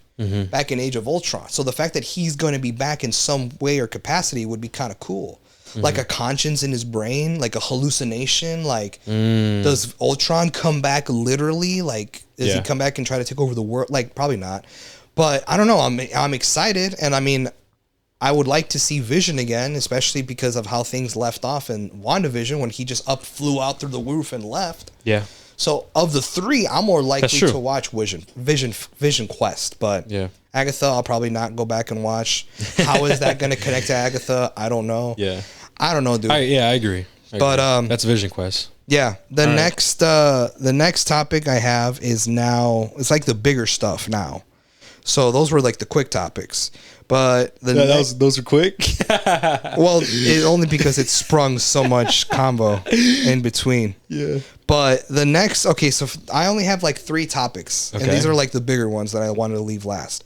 Speaker 2: back in Age of Ultron. So the fact that he's going to be back in some way or capacity would be kind of cool. Like a conscience in his brain, like a hallucination. Like, does Ultron come back literally? Like, does he come back and try to take over the world? Like, probably not. But I don't know. I'm excited, and I mean, I would like to see Vision again, especially because of how things left off in WandaVision when he just flew out through the roof and left.
Speaker 1: Yeah.
Speaker 2: So of the 3, I'm more likely to watch Vision Quest, but Agatha, I'll probably not go back and watch. How is that going to connect to Agatha? I don't know.
Speaker 1: Yeah.
Speaker 2: I don't know, dude.
Speaker 1: I agree.
Speaker 2: But
Speaker 1: that's Vision Quest.
Speaker 2: Yeah. The next topic I have is now, it's like the bigger stuff now. So those were like the quick topics. But
Speaker 1: those are quick.
Speaker 2: Well, only because it sprung so much combo in between.
Speaker 1: Yeah.
Speaker 2: But the next, so I only have like 3 topics, and these are like the bigger ones that I wanted to leave last.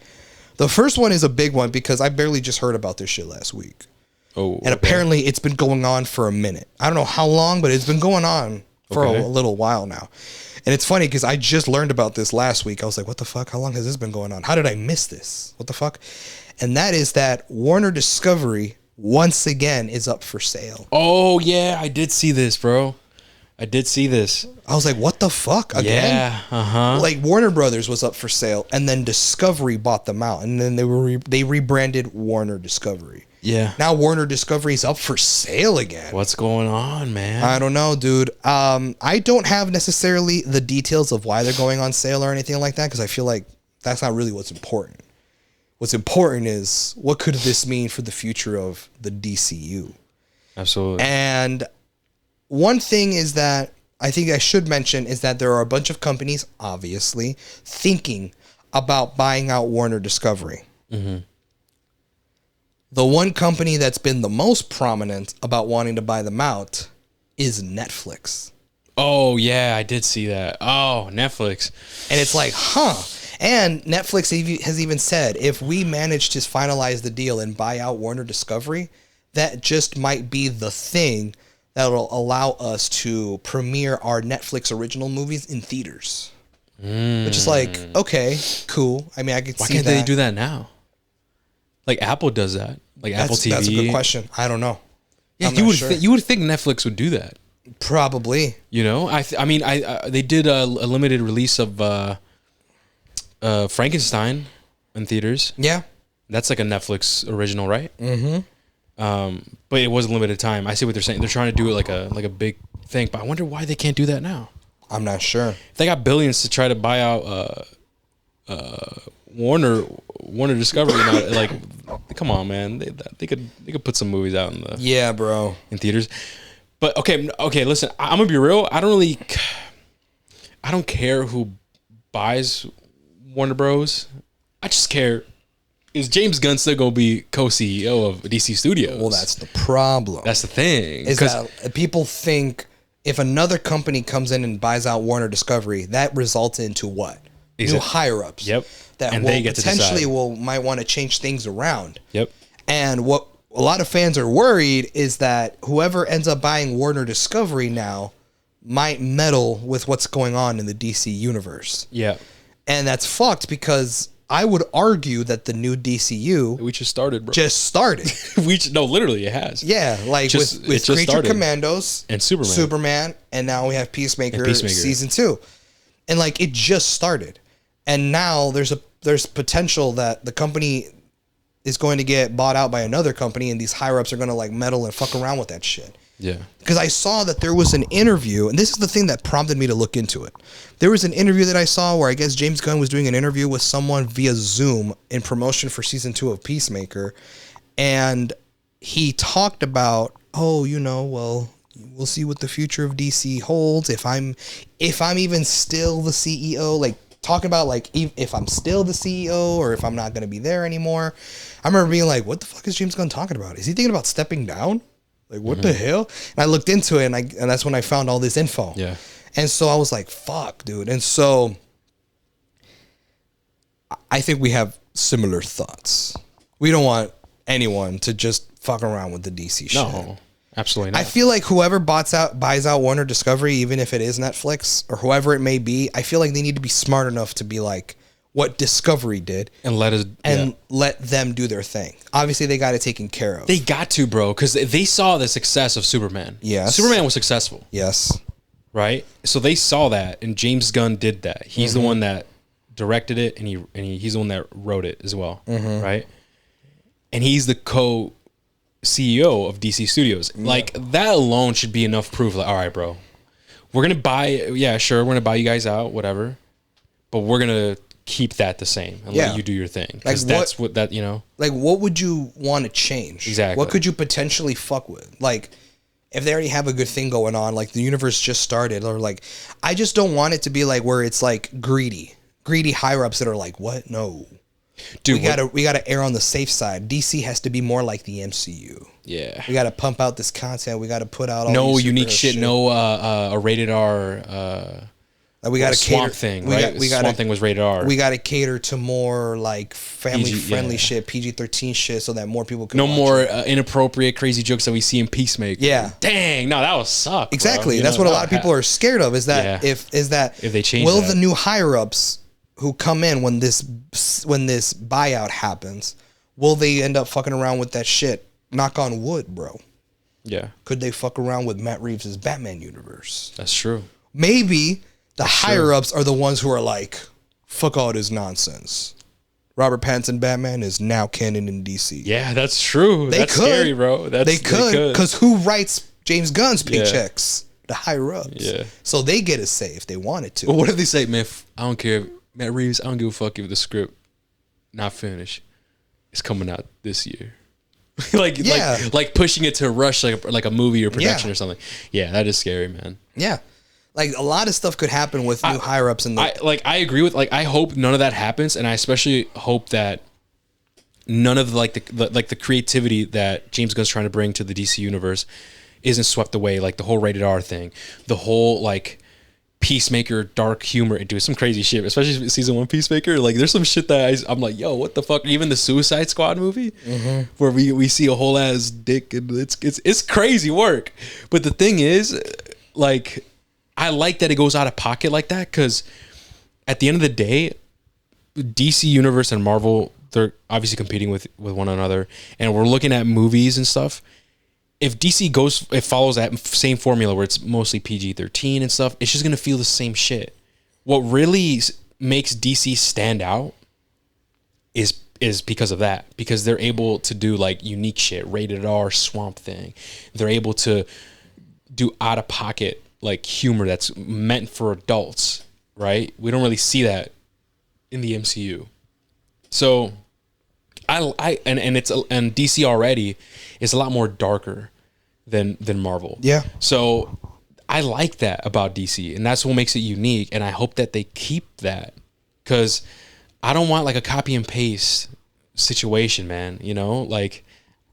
Speaker 2: The first one is a big one because I barely just heard about this shit last week. Oh, and apparently it's been going on for a minute. I don't know how long, but it's been going on for a little while now. And it's funny because I just learned about this last week. I was like, what the fuck? How long has this been going on? How did I miss this? What the fuck? And that is that Warner Discovery once again is up for sale.
Speaker 1: Oh, yeah. I did see this, bro. I did see this.
Speaker 2: I was like, what the fuck? Again?
Speaker 1: Yeah.
Speaker 2: Like Warner Brothers was up for sale, and then Discovery bought them out, and then they rebranded Warner Discovery.
Speaker 1: Yeah.
Speaker 2: Now Warner Discovery's up for sale again.
Speaker 1: What's going on, man?
Speaker 2: I don't know, dude. I don't have necessarily the details of why they're going on sale or anything like that, because I feel like that's not really what's important. What's important is what could this mean for the future of the DCU?
Speaker 1: Absolutely.
Speaker 2: And one thing is that I think I should mention is that there are a bunch of companies, obviously, thinking about buying out Warner Discovery. The one company that's been the most prominent about wanting to buy them out is Netflix.
Speaker 1: Oh, yeah, I did see that. Oh, Netflix.
Speaker 2: And it's like, And Netflix has even said, if we manage to finalize the deal and buy out Warner Discovery, that just might be the thing that'll allow us to premiere our Netflix original movies in theaters. Which is like, okay, cool. I mean, I could see that.
Speaker 1: Why can't they do that now? Like Apple does that. Like Apple TV.
Speaker 2: That's a good question. I don't know.
Speaker 1: Yeah, you would think Netflix would do that.
Speaker 2: Probably.
Speaker 1: You know, I mean, they did a limited release of Frankenstein in theaters.
Speaker 2: Yeah.
Speaker 1: That's like a Netflix original, right? But it was a limited time. I see what they're saying. They're trying to do it like a big thing, but I wonder why they can't do that now.
Speaker 2: I'm not sure.
Speaker 1: If they got billions to try to buy out Warner Discovery, like, come on, man. They could put some movies out in theaters. But okay, listen, I'm gonna be real. I don't care who buys Warner Bros. I just care is James Gunn still gonna be co-CEO of DC Studios?
Speaker 2: Well, that's the problem.
Speaker 1: That's the thing.
Speaker 2: Is that people think if another company comes in and buys out Warner Discovery, that results into what? New higher ups.
Speaker 1: Yep.
Speaker 2: That
Speaker 1: and
Speaker 2: will
Speaker 1: they get to
Speaker 2: potentially
Speaker 1: decide.
Speaker 2: might want to change things around.
Speaker 1: Yep.
Speaker 2: And what a lot of fans are worried is that whoever ends up buying Warner Discovery now might meddle with what's going on in the DC universe.
Speaker 1: Yeah.
Speaker 2: And that's fucked because I would argue that the new DCU
Speaker 1: We just started, bro.
Speaker 2: just started.
Speaker 1: No, literally, it has.
Speaker 2: Yeah, like
Speaker 1: Just-
Speaker 2: with
Speaker 1: it just
Speaker 2: Creature
Speaker 1: started.
Speaker 2: Commandos
Speaker 1: And Superman.
Speaker 2: and now we have Peacemaker,
Speaker 1: Peacemaker.
Speaker 2: season 2. And like it just started. And now there's potential that the company is going to get bought out by another company and these higher ups are going to like meddle and fuck around with that shit.
Speaker 1: Yeah.
Speaker 2: Because I saw that there was an interview, and this is the thing that prompted me to look into it. There was an interview that I saw where I guess James Gunn was doing an interview with someone via Zoom in promotion for season 2 of Peacemaker. And he talked about, well, we'll see what the future of DC holds. If I'm even still the CEO, like talking about like if I'm still the CEO or if I'm not going to be there anymore. I remember being like, what the fuck is James Gunn talking about? Is he thinking about stepping down? Like, what the hell? And I looked into it, and that's when I found all this info.
Speaker 1: Yeah.
Speaker 2: And so I was like, fuck, dude. And so I think we have similar thoughts. We don't want anyone to just fuck around with the DC shit.
Speaker 1: No, absolutely not.
Speaker 2: I feel like whoever buys out Warner Discovery, even if it is Netflix or whoever it may be, I feel like they need to be smart enough to be like what Discovery did
Speaker 1: and
Speaker 2: let them do their thing. Obviously, they got it taken care of.
Speaker 1: They got to, bro, because they saw the success of Superman.
Speaker 2: Yes.
Speaker 1: Superman was successful.
Speaker 2: Yes.
Speaker 1: Right? So they saw that, and James Gunn did that. He's the one that directed it, and he's the one that wrote it as well, right? And he's the co-CEO of DC Studios. Yeah. Like, that alone should be enough proof. Like, all right, bro, we're going to buy, we're going to buy you guys out, whatever, but we're going to keep that the same and let you do your thing. Because that's what that,
Speaker 2: Like, what would you want to change?
Speaker 1: Exactly.
Speaker 2: What could you potentially fuck with? Like, if they already have a good thing going on, like the universe just started, or like, I just don't want it to be like where it's like greedy higher ups that are like, what? No. Dude, we gotta err on the safe side. DC has to be more like the MCU.
Speaker 1: Yeah.
Speaker 2: We gotta pump out this content. We gotta put out all
Speaker 1: no
Speaker 2: these
Speaker 1: unique shit. No a rated R
Speaker 2: we got to
Speaker 1: Swamp
Speaker 2: cater.
Speaker 1: Thing,
Speaker 2: we
Speaker 1: right?
Speaker 2: Got, we got
Speaker 1: Swamp Thing was rated R.
Speaker 2: We got to cater to more like family friendly shit, PG-13 shit, so that more people can.
Speaker 1: No
Speaker 2: watch
Speaker 1: more
Speaker 2: it.
Speaker 1: Inappropriate, crazy jokes that we see in Peacemaker.
Speaker 2: Yeah.
Speaker 1: Dang, no, that would suck.
Speaker 2: Exactly.
Speaker 1: Bro.
Speaker 2: That's what a lot of people are scared of. Is that if
Speaker 1: they change,
Speaker 2: will the new higher ups who come in when this buyout happens, will they end up fucking around with that shit? Knock on wood, bro.
Speaker 1: Yeah.
Speaker 2: Could they fuck around with Matt Reeves' Batman universe?
Speaker 1: That's true.
Speaker 2: Maybe the higher ups are the ones who are like, fuck all this nonsense. Robert Pattinson Batman is now canon in DC.
Speaker 1: Yeah, that's true. That's scary, bro.
Speaker 2: They could. Because who writes James Gunn's paychecks? The higher ups.
Speaker 1: Yeah.
Speaker 2: So they get a say if they wanted to.
Speaker 1: Well, what if they say, man, I don't care. Matt Reeves, I don't give a fuck if the script not finished. It's coming out this year. like pushing it to rush like a movie or production or something. Yeah, that is scary, man.
Speaker 2: Yeah. Like a lot of stuff could happen with new higher ups in the
Speaker 1: I agree with I hope none of that happens, and I especially hope that none of the creativity that James Gunn's trying to bring to the DC universe isn't swept away, like the whole rated R thing, the whole like Peacemaker dark humor into some crazy shit, especially season 1 Peacemaker. Like there's some shit that I'm like, yo, what the fuck? Even the Suicide Squad movie where we see a whole ass dick, and it's crazy work. But the thing is, like, I like that it goes out of pocket like that, because at the end of the day, DC Universe and Marvel, they're obviously competing with one another, and we're looking at movies and stuff. If DC follows that same formula where it's mostly PG-13 and stuff, it's just gonna feel the same shit. What really makes DC stand out is because of that, because they're able to do like unique shit, rated R, Swamp Thing. They're able to do out of pocket like humor that's meant for adults, right? We don't really see that in the MCU. So and DC already is a lot more darker than Marvel.
Speaker 2: Yeah.
Speaker 1: So I like that about DC, and that's what makes it unique, and I hope that they keep that, because I don't want like a copy and paste situation, man. You know, like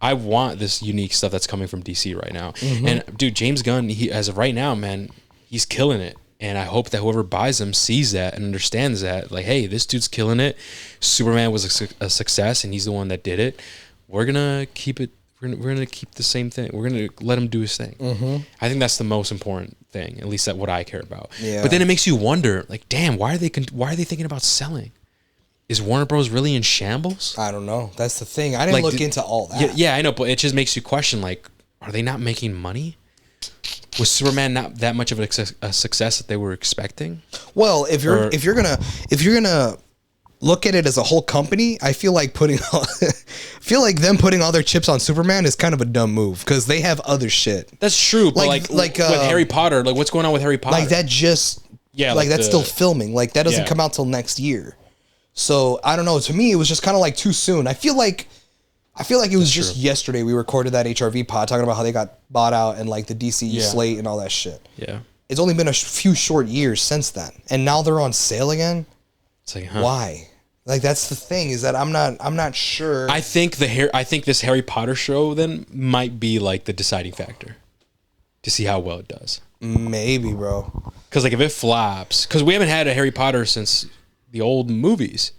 Speaker 1: I want this unique stuff that's coming from DC right now. And dude, James Gunn, he as of right now, man, he's killing it. And I hope that whoever buys him sees that and understands that. Like, hey, this dude's killing it. Superman was a success, and he's the one that did it. We're gonna keep it. We're gonna keep the same thing. We're gonna let him do his thing. I think that's the most important thing, at least that's what I care about.
Speaker 2: Yeah.
Speaker 1: But then it makes you wonder, like, damn, why are they thinking about selling? Is Warner Bros. Really in shambles?
Speaker 2: I don't know. That's the thing. I didn't look into all that.
Speaker 1: Yeah, I know, but it just makes you question, like, are they not making money? Was Superman not that much of a success that they were expecting?
Speaker 2: Well, if you're gonna look at it as a whole company, I feel like them putting all their chips on Superman is kind of a dumb move because they have other shit.
Speaker 1: That's true, but like with Harry Potter, like what's going on with Harry Potter?
Speaker 2: Like that just that's still filming. Like that doesn't come out till next year. So I don't know. To me, it was just kind of like too soon. I feel like it was just yesterday we recorded that HRV pod talking about how they got bought out and like the DC slate and all that shit.
Speaker 1: Yeah.
Speaker 2: It's only been a few short years since then. And now they're on sale again.
Speaker 1: It's like,
Speaker 2: why? Like that's the thing is that I'm not sure.
Speaker 1: I think this Harry Potter show then might be like the deciding factor to see how well it does.
Speaker 2: Maybe, bro.
Speaker 1: Cuz like if it flops, cuz we haven't had a Harry Potter since the old movies.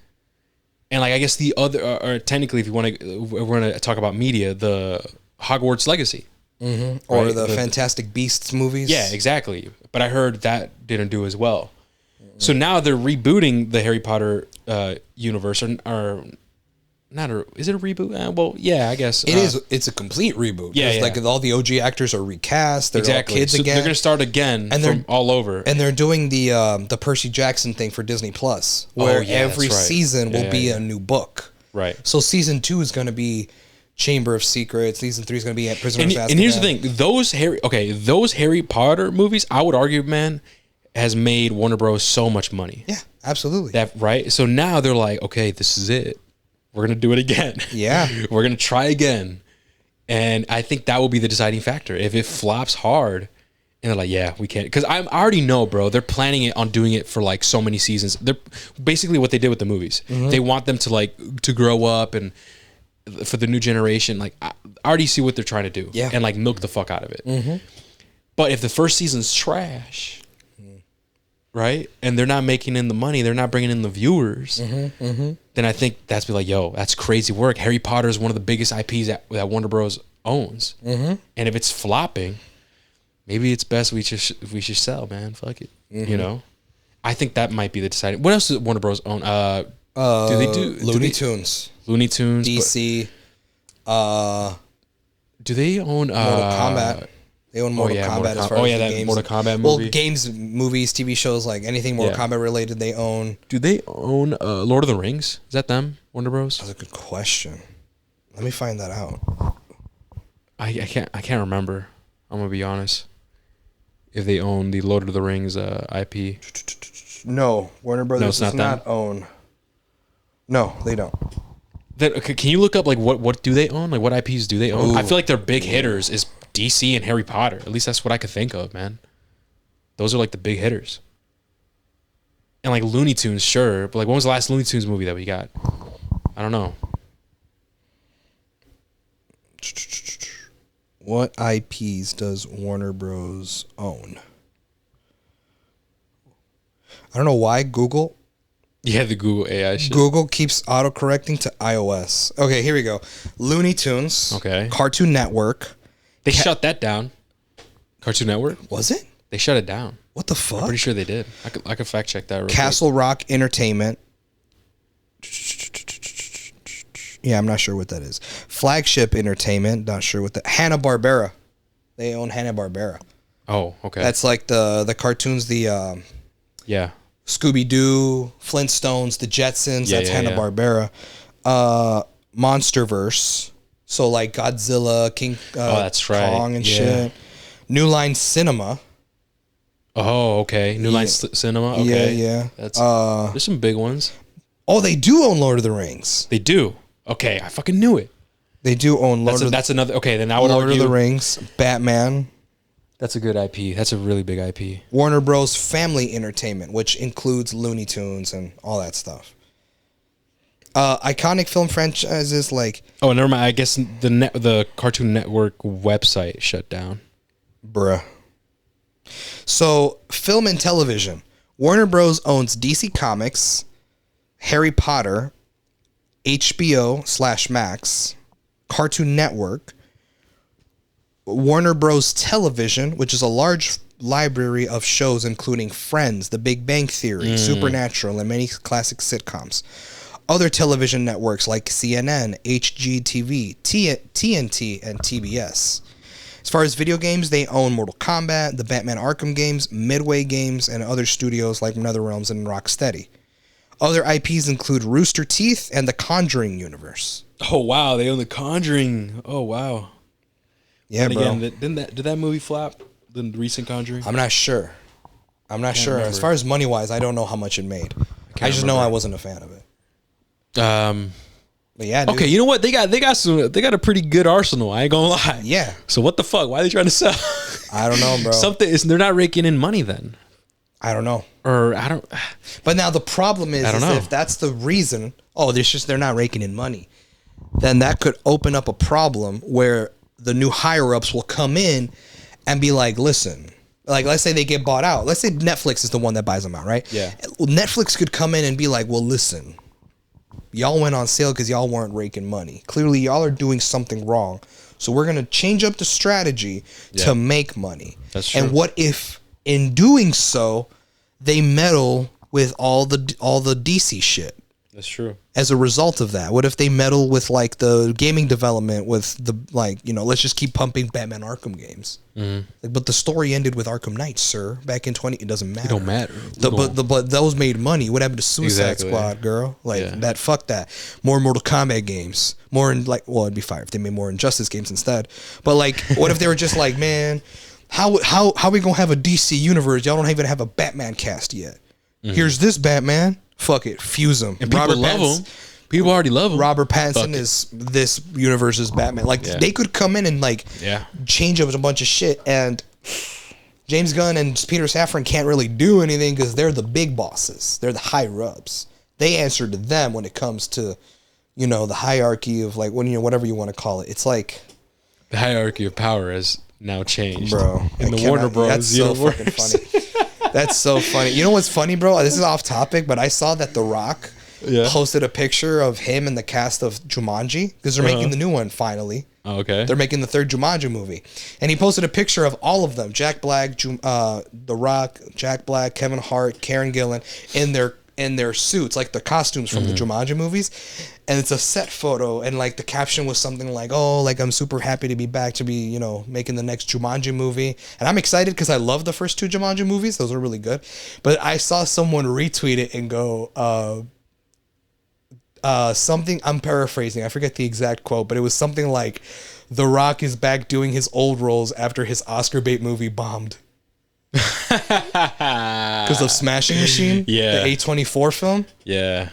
Speaker 1: And like I guess the other, or technically, if we're going to talk about media, the Hogwarts Legacy,
Speaker 2: or right? the Fantastic Beasts movies.
Speaker 1: Yeah, exactly. But I heard that didn't do as well. So now they're rebooting the Harry Potter universe, or not? Is it a reboot? Well, yeah, I guess
Speaker 2: it is. It's a complete reboot.
Speaker 1: Yeah.
Speaker 2: Like all the OG actors are recast. They're all kids again.
Speaker 1: They're going to start again and from all over.
Speaker 2: And they're doing the Percy Jackson thing for Disney Plus, where every season will be a new book.
Speaker 1: Right.
Speaker 2: So season 2 is going to be Chamber of Secrets. Season 3 is going to be Prisoner of Azkaban.
Speaker 1: And here's the thing: those Harry Potter movies, I would argue, man, has made Warner Bros. So much money.
Speaker 2: Yeah, absolutely.
Speaker 1: That right. So now they're like, okay, this is it. We're going to do it again.
Speaker 2: Yeah.
Speaker 1: We're going to try again. And I think that will be the deciding factor. If it flops hard and they're like, yeah, we can't. Because I already know, bro, they're planning it on doing it for like so many seasons. They're basically what they did with the movies. They want them to grow up and for the new generation. Like, I already see what they're trying to do.
Speaker 2: Yeah.
Speaker 1: And like milk the fuck out of it. But if the first season's trash, right? And they're not making in the money, they're not bringing in the viewers, then I think that's be like, yo, that's crazy work. Harry Potter is one of the biggest IPs that Warner Bros. Owns. And if it's flopping, maybe it's best we should sell, man. Fuck it. You know? I think that might be the deciding. What else does Warner Bros. Own? Do they do
Speaker 2: Looney Tunes?
Speaker 1: Looney Tunes.
Speaker 2: DC.
Speaker 1: Do they own
Speaker 2: Mortal Kombat? They own Mortal Kombat as far as the games.
Speaker 1: Mortal Kombat movie.
Speaker 2: Well, games, movies, TV shows, like anything Mortal Kombat related, they own.
Speaker 1: Do they own Lord of the Rings? Is that them, Warner Bros?
Speaker 2: That's a good question. Let me find that out.
Speaker 1: I can't remember. I'm gonna be honest. If they own the Lord of the Rings IP.
Speaker 2: No, Warner Brothers does not
Speaker 1: them.
Speaker 2: own. No, they don't.
Speaker 1: Then can you look up like what do they own? Like what IPs do they own? I feel like their big hitters is DC and Harry Potter. At least that's what I could think of, man. Those are like the big hitters. And like Looney Tunes, sure, but like when was the last Looney Tunes movie that we got? I don't know.
Speaker 2: What IPs does Warner Bros. Own? I don't know why Google.
Speaker 1: Yeah, the Google AI shit.
Speaker 2: Google keeps autocorrecting to iOS. Okay, here we go. Looney Tunes.
Speaker 1: Okay.
Speaker 2: Cartoon Network.
Speaker 1: They shut that down. Cartoon Network?
Speaker 2: Was it?
Speaker 1: They shut it down.
Speaker 2: What the fuck?
Speaker 1: I'm pretty sure they did. I could fact check that real
Speaker 2: Castle Rock Entertainment. Yeah, I'm not sure what that is. Flagship Entertainment. Not sure what that. Hanna-Barbera. They own Hanna-Barbera.
Speaker 1: Oh, okay.
Speaker 2: That's like the cartoons. The
Speaker 1: yeah.
Speaker 2: Scooby-Doo, Flintstones, the Jetsons. That's Hanna-Barbera. Monsterverse. So like Godzilla, King
Speaker 1: that's right.
Speaker 2: Kong and shit. New Line Cinema.
Speaker 1: Oh, okay. New Line Cinema. Okay.
Speaker 2: Yeah.
Speaker 1: That's there's some big ones.
Speaker 2: Oh, they do own Lord of the Rings.
Speaker 1: They do. Okay, I fucking knew it.
Speaker 2: They do own
Speaker 1: that's another. Okay, then I would
Speaker 2: Lord
Speaker 1: argue,
Speaker 2: of the Rings, Batman.
Speaker 1: That's a good IP. That's a really big IP.
Speaker 2: Warner Bros. Family Entertainment, which includes Looney Tunes and all that stuff. Iconic film franchises like
Speaker 1: Oh, never mind. I guess the Cartoon Network website shut down.
Speaker 2: bruh. So, film and television. Warner Bros. Owns DC Comics, Harry Potter, HBO/Max, Cartoon Network, Warner Bros. Television, which is a large library of shows including Friends, The Big Bang Theory, Supernatural, and many classic sitcoms. Other television networks like CNN, HGTV, TNT, and TBS. As far as video games, they own Mortal Kombat, the Batman Arkham games, Midway Games, and other studios like NetherRealms and Rocksteady. Other IPs include Rooster Teeth and the Conjuring universe.
Speaker 1: Oh wow, they own the Conjuring. Oh wow.
Speaker 2: Yeah,
Speaker 1: and
Speaker 2: bro.
Speaker 1: Again, did that movie flop? The recent Conjuring?
Speaker 2: I'm not sure.
Speaker 1: Remember.
Speaker 2: As far as money wise, I don't know how much it made. I just know I wasn't a fan of it. But yeah, dude.
Speaker 1: Okay, you know what? They got a pretty good arsenal. I ain't gonna lie.
Speaker 2: Yeah.
Speaker 1: So what the fuck? Why are they trying to sell?
Speaker 2: I don't know, bro.
Speaker 1: They're not raking in money then.
Speaker 2: I don't know.
Speaker 1: Or I don't.
Speaker 2: But now the problem is
Speaker 1: know.
Speaker 2: if that's the reason, they're not raking in money, then that could open up a problem where the new higher ups will come in and be like, listen, like let's say they get bought out. Let's say Netflix is the one that buys them out, right?
Speaker 1: Yeah.
Speaker 2: Well, Netflix could come in and be like, well, listen, y'all went on sale because y'all weren't raking money. Clearly, y'all are doing something wrong. So we're going to change up the strategy to make money.
Speaker 1: That's true.
Speaker 2: And what if, in doing so, they meddle with all the DC shit?
Speaker 1: That's true.
Speaker 2: As a result of that, what if they meddle with like the gaming development with the let's just keep pumping Batman Arkham games. Mm-hmm. But the story ended with Arkham Knight, sir. Back in 20, it doesn't matter.
Speaker 1: It don't matter.
Speaker 2: But those made money. What happened to Suicide
Speaker 1: Exactly.
Speaker 2: Squad, girl? That. Fuck that. More Mortal Kombat games. More it'd be fire if they made more Injustice games instead. But like, what if they were just like, man, how we gonna have a DC universe? Y'all don't even have a Batman cast yet. Mm-hmm. Here's this Batman. Fuck it, fuse them.
Speaker 1: And people love him. People already love him.
Speaker 2: Robert Pattinson is this universe's Batman. Like they could come in and change up a bunch of shit, and James Gunn and Peter Safran can't really do anything because they're the big bosses. They're the higher ups. They answer to them when it comes to, the hierarchy of whatever you want to call it. It's like
Speaker 1: the hierarchy of power has now changed,
Speaker 2: bro.
Speaker 1: In the Warner Bros.
Speaker 2: That's so fucking funny. That's so funny. You know what's funny, bro? This is off topic, but I saw that The Rock posted a picture of him and the cast of Jumanji because they're making the new one finally.
Speaker 1: Oh, okay.
Speaker 2: They're making the third Jumanji movie. And he posted a picture of all of them. Jack Black, The Rock, Jack Black, Kevin Hart, Karen Gillan in their suits, like the costumes from the Jumanji movies. And it's a set photo, and like the caption was something like, "Oh, like I'm super happy to be back to be, making the next Jumanji movie." And I'm excited because I love the first two Jumanji movies; those are really good. But I saw someone retweet it and go, something. I'm paraphrasing. I forget the exact quote, but it was something like, "The Rock is back doing his old roles after his Oscar bait movie bombed." Because of Smashing Machine, the A24 film.
Speaker 1: Yeah.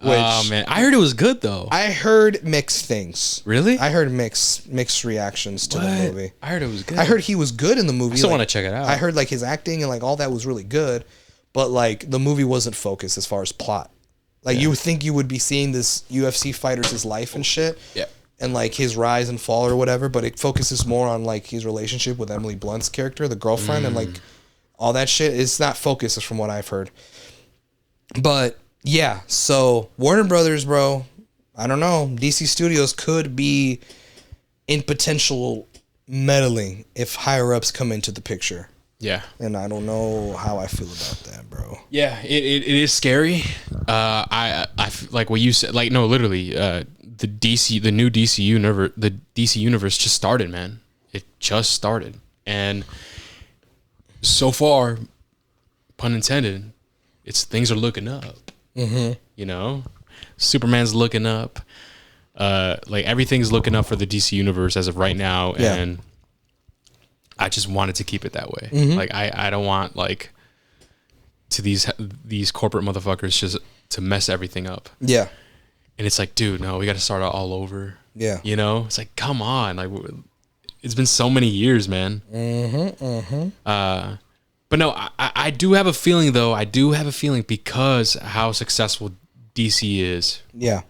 Speaker 1: Oh man, I heard it was good though.
Speaker 2: I heard mixed things.
Speaker 1: Really?
Speaker 2: I heard mixed reactions to the movie.
Speaker 1: I heard it was good.
Speaker 2: I heard he was good in the movie.
Speaker 1: I still want to check it out.
Speaker 2: I heard like his acting and like all that was really good, but like the movie wasn't focused as far as plot. Like you would think you would be seeing this UFC fighter's life and shit.
Speaker 1: Yeah.
Speaker 2: And like his rise and fall or whatever, but it focuses more on like his relationship with Emily Blunt's character, the girlfriend, and like all that shit. It's not focused from what I've heard. But yeah, so Warner Brothers, bro, I don't know. DC Studios could be in potential meddling if higher ups come into the picture.
Speaker 1: Yeah.
Speaker 2: And I don't know how I feel about that, bro.
Speaker 1: Yeah, it is scary. I like what you said. Like no, literally, the new DC universe, the DC universe just started, man. It just started, and so far, pun intended, things are looking up. Mm-hmm. Superman's looking up. Like everything's looking up for the DC universe as of right now, and I just wanted to keep it that way. Mm-hmm. Like I don't want like to these corporate motherfuckers just to mess everything up.
Speaker 2: Yeah.
Speaker 1: And it's like, dude, no, we got to start all over.
Speaker 2: Yeah.
Speaker 1: It's like, come on, like it's been so many years, man.
Speaker 2: Mm-hmm. Mm-hmm.
Speaker 1: But no, I do have a feeling though. I do have a feeling because how successful DC is.
Speaker 2: Yeah.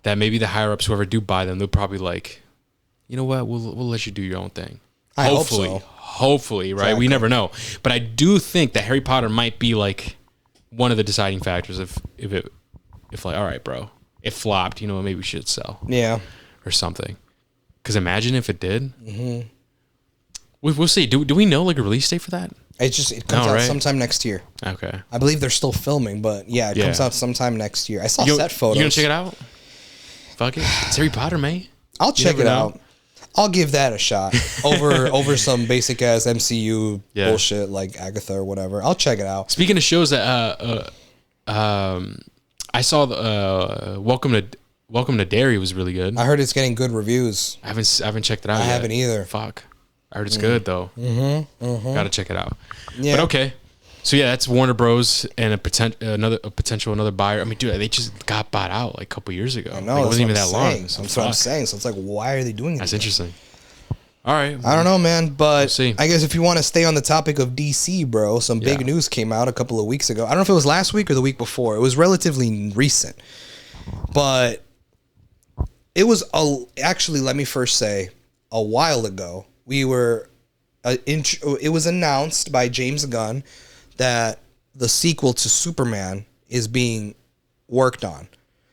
Speaker 1: that maybe the higher ups, whoever do buy them, they'll probably like, you know what, we'll let you do your own thing. Hopefully, right? Exactly. We never know. But I do think that Harry Potter might be like one of the deciding factors if like, all right, bro, it flopped, you know, maybe we should sell.
Speaker 2: Yeah.
Speaker 1: Or something. Because imagine if it did. Mm-hmm. We'll see. Do we know like a release date for that?
Speaker 2: It comes out sometime next year.
Speaker 1: Okay.
Speaker 2: I believe they're still filming, but yeah, it comes out sometime next year. I saw set photos.
Speaker 1: You gonna check it out? Fuck it. It's Harry Potter, man.
Speaker 2: I'll check it out. I'll give that a shot over some basic ass MCU bullshit like Agatha or whatever. I'll check it out.
Speaker 1: Speaking of shows that I saw the Welcome to Derry was really good.
Speaker 2: I heard it's getting good reviews.
Speaker 1: I haven't checked it out yet.
Speaker 2: I haven't either.
Speaker 1: Fuck. I heard it's good though. Gotta check it out.
Speaker 2: Yeah.
Speaker 1: But okay. So yeah, that's Warner Bros. And another potential buyer. I mean, dude, they just got bought out like a couple years ago.
Speaker 2: I know.
Speaker 1: Like, it wasn't even that long.
Speaker 2: So that's what I'm saying. So it's like, why are they doing it?
Speaker 1: That's interesting. All right.
Speaker 2: I don't know, man. But
Speaker 1: we'll see.
Speaker 2: I guess if you want to stay on the topic of DC, bro, some big news came out a couple of weeks ago. I don't know if it was last week or the week before. It was relatively recent. But it was actually, let me first say, a while ago. It was announced by James Gunn that the sequel to Superman is being worked on.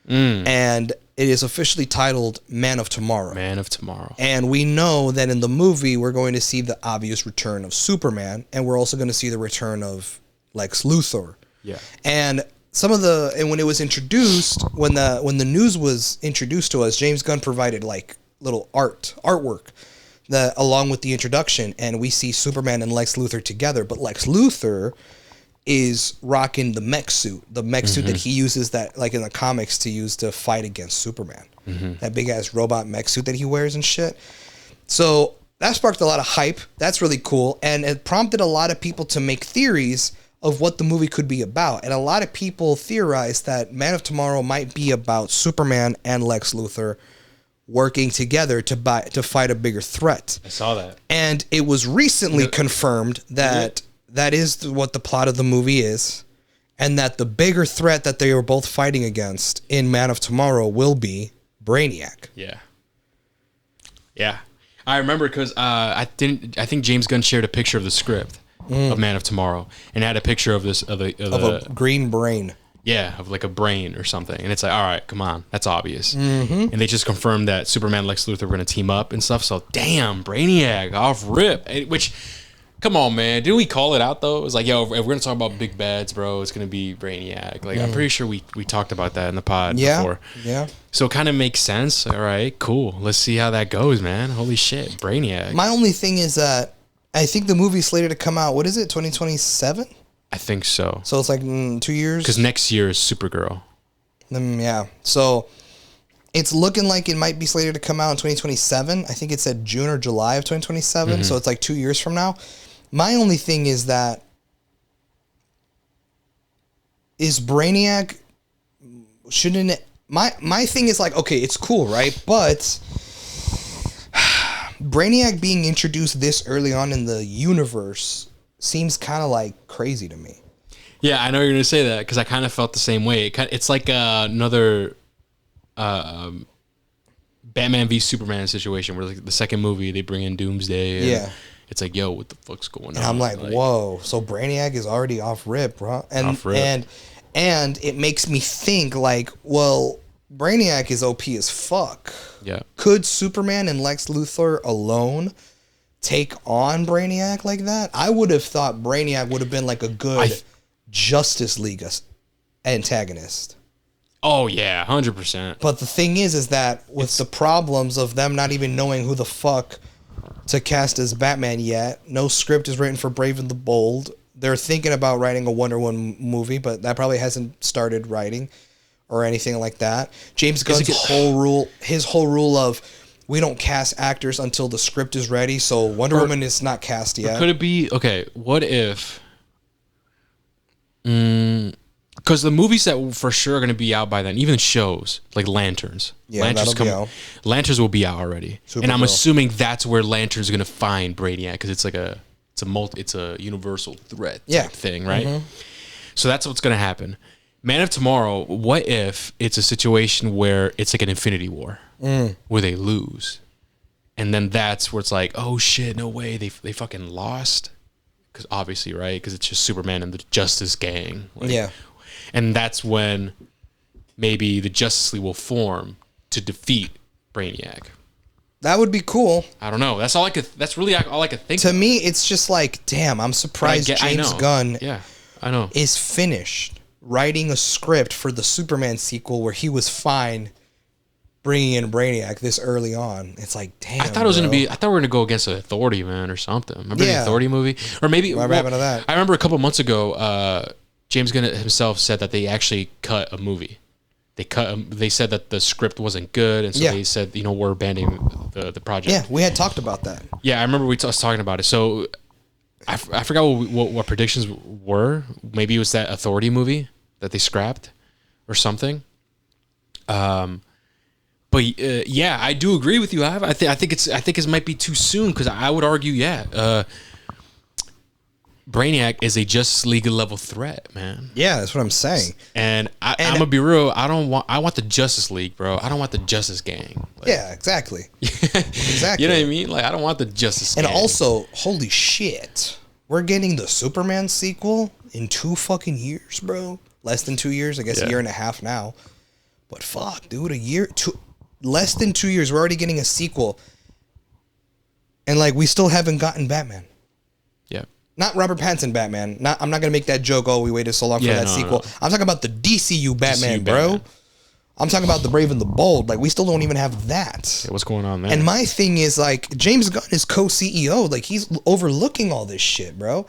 Speaker 2: And it is officially titled Man of Tomorrow.
Speaker 1: Man of Tomorrow.
Speaker 2: And we know that in the movie, we're going to see the obvious return of Superman, and we're also going to see the return of Lex Luthor.
Speaker 1: Yeah.
Speaker 2: And when it was introduced, when the news was introduced to us, James Gunn provided like little artwork that along with the introduction, and we see Superman and Lex Luthor together, but Lex Luthor is rocking the mech suit that he uses that like in the comics to use to fight against Superman. That big ass robot mech suit that he wears and shit. So that sparked a lot of hype. That's really cool. And it prompted a lot of people to make theories of what the movie could be about. And a lot of people theorized that Man of Tomorrow might be about Superman and Lex Luthor working together to fight a bigger threat.
Speaker 1: I saw that.
Speaker 2: And it was recently confirmed that that is what the plot of the movie is, and that the bigger threat that they were both fighting against in Man of Tomorrow will be Brainiac.
Speaker 1: Yeah. Yeah. I remember because I think James Gunn shared a picture of the script of Man of Tomorrow, and it had a picture of a
Speaker 2: green brain.
Speaker 1: Yeah, of like a brain or something. And it's like, all right, come on. That's obvious. And they just confirmed that Superman and Lex Luthor were going to team up and stuff. So, damn, Brainiac, off rip. Which, come on, man. Didn't we call it out, though? It was like, yo, if we're going to talk about big bads, bro, it's going to be Brainiac. Like, I'm pretty sure we talked about that in the pod before. Yeah. So, it kind of makes sense. All right, cool. Let's see how that goes, man. Holy shit, Brainiac.
Speaker 2: My only thing is that I think the movie's slated to come out, what is it, 2027?
Speaker 1: I think so.
Speaker 2: So it's like 2 years?
Speaker 1: Because next year is Supergirl.
Speaker 2: Yeah. So it's looking like it might be slated to come out in 2027. I think it said June or July of 2027. So it's like 2 years from now. My only thing is that is Brainiac, shouldn't it... My thing is like, okay, it's cool, right? But Brainiac being introduced this early on in the universe seems kind of like crazy to me.
Speaker 1: Yeah, I know you're going to say that because I kind of felt the same way. It's like another Batman v Superman situation where like the second movie they bring in Doomsday. And it's like, yo, what the fuck's going on?
Speaker 2: And I'm like, whoa. So Brainiac is already off rip, bro. And it makes me think like, well, Brainiac is OP as fuck.
Speaker 1: Yeah.
Speaker 2: Could Superman and Lex Luthor alone take on Brainiac like that? I would have thought Brainiac would have been like a good Justice League antagonist.
Speaker 1: Oh yeah, 100%.
Speaker 2: But the thing is that with the problems of them not even knowing who the fuck to cast as Batman yet, no script is written for Brave and the Bold. They're thinking about writing a Wonder Woman movie, but that probably hasn't started writing or anything like that. James Gunn's whole rule of we don't cast actors until the script is ready, so Wonder Woman is not cast yet.
Speaker 1: Could it be, okay, what if... Because the movies that for sure are going to be out by then, even shows, like Lanterns.
Speaker 2: Yeah,
Speaker 1: Lanterns
Speaker 2: that'll be out.
Speaker 1: Lanterns will be out already. And I'm assuming that's where Lanterns are going to find Brainiac, because it's like it's a universal threat type thing, right? So that's what's going to happen. Man of Tomorrow, what if it's a situation where it's like an Infinity War where they lose? And then that's where it's like, oh shit, no way, they fucking lost. Because obviously, right? Because it's just Superman and the Justice Gang. Like,
Speaker 2: Yeah.
Speaker 1: And that's when maybe the Justice League will form to defeat Brainiac.
Speaker 2: That would be cool.
Speaker 1: I don't know. That's really all I could think
Speaker 2: To
Speaker 1: of.
Speaker 2: me, it's just like, damn, I'm surprised James Gunn
Speaker 1: I know.
Speaker 2: is finished writing a script for the Superman sequel where he was fine bringing in Brainiac this early on. It's like, damn.
Speaker 1: I thought we were gonna go against the Authority, man, or something. Remember the Authority movie? Or maybe
Speaker 2: What happened to that?
Speaker 1: I remember a couple months ago, James Gunn himself said that they actually cut a movie. They said that the script wasn't good, and so they said, we're abandoning the project.
Speaker 2: Yeah, we had talked about that.
Speaker 1: Yeah, I remember we was talking about it. So I forgot what predictions were. Maybe it was that Authority movie that they scrapped or something. But yeah, I do agree with you. I think it might be too soon, because I would argue, Brainiac is a Justice League level threat, man.
Speaker 2: Yeah, that's what I'm saying.
Speaker 1: And I'm gonna be real. I want the Justice League, bro. I don't want the Justice Gang. Like,
Speaker 2: Yeah, exactly. Exactly.
Speaker 1: You know what I mean? Like, I don't want the Justice
Speaker 2: And
Speaker 1: Gang.
Speaker 2: also, holy shit, we're getting the Superman sequel in 2 fucking years, bro. Less than 2 years, I guess a year and a half now. But fuck, dude, less than 2 years, we're already getting a sequel. And like, we still haven't gotten Batman.
Speaker 1: Yeah.
Speaker 2: Not Robert Pattinson Batman. I'm not gonna make that joke. Oh, we waited so long for that sequel. No. I'm talking about the DCU Batman, bro. I'm talking about the Brave and the Bold. Like, we still don't even have that.
Speaker 1: Yeah, what's going on there?
Speaker 2: And my thing is, like, James Gunn is co-CEO. Like, he's overlooking all this shit, bro.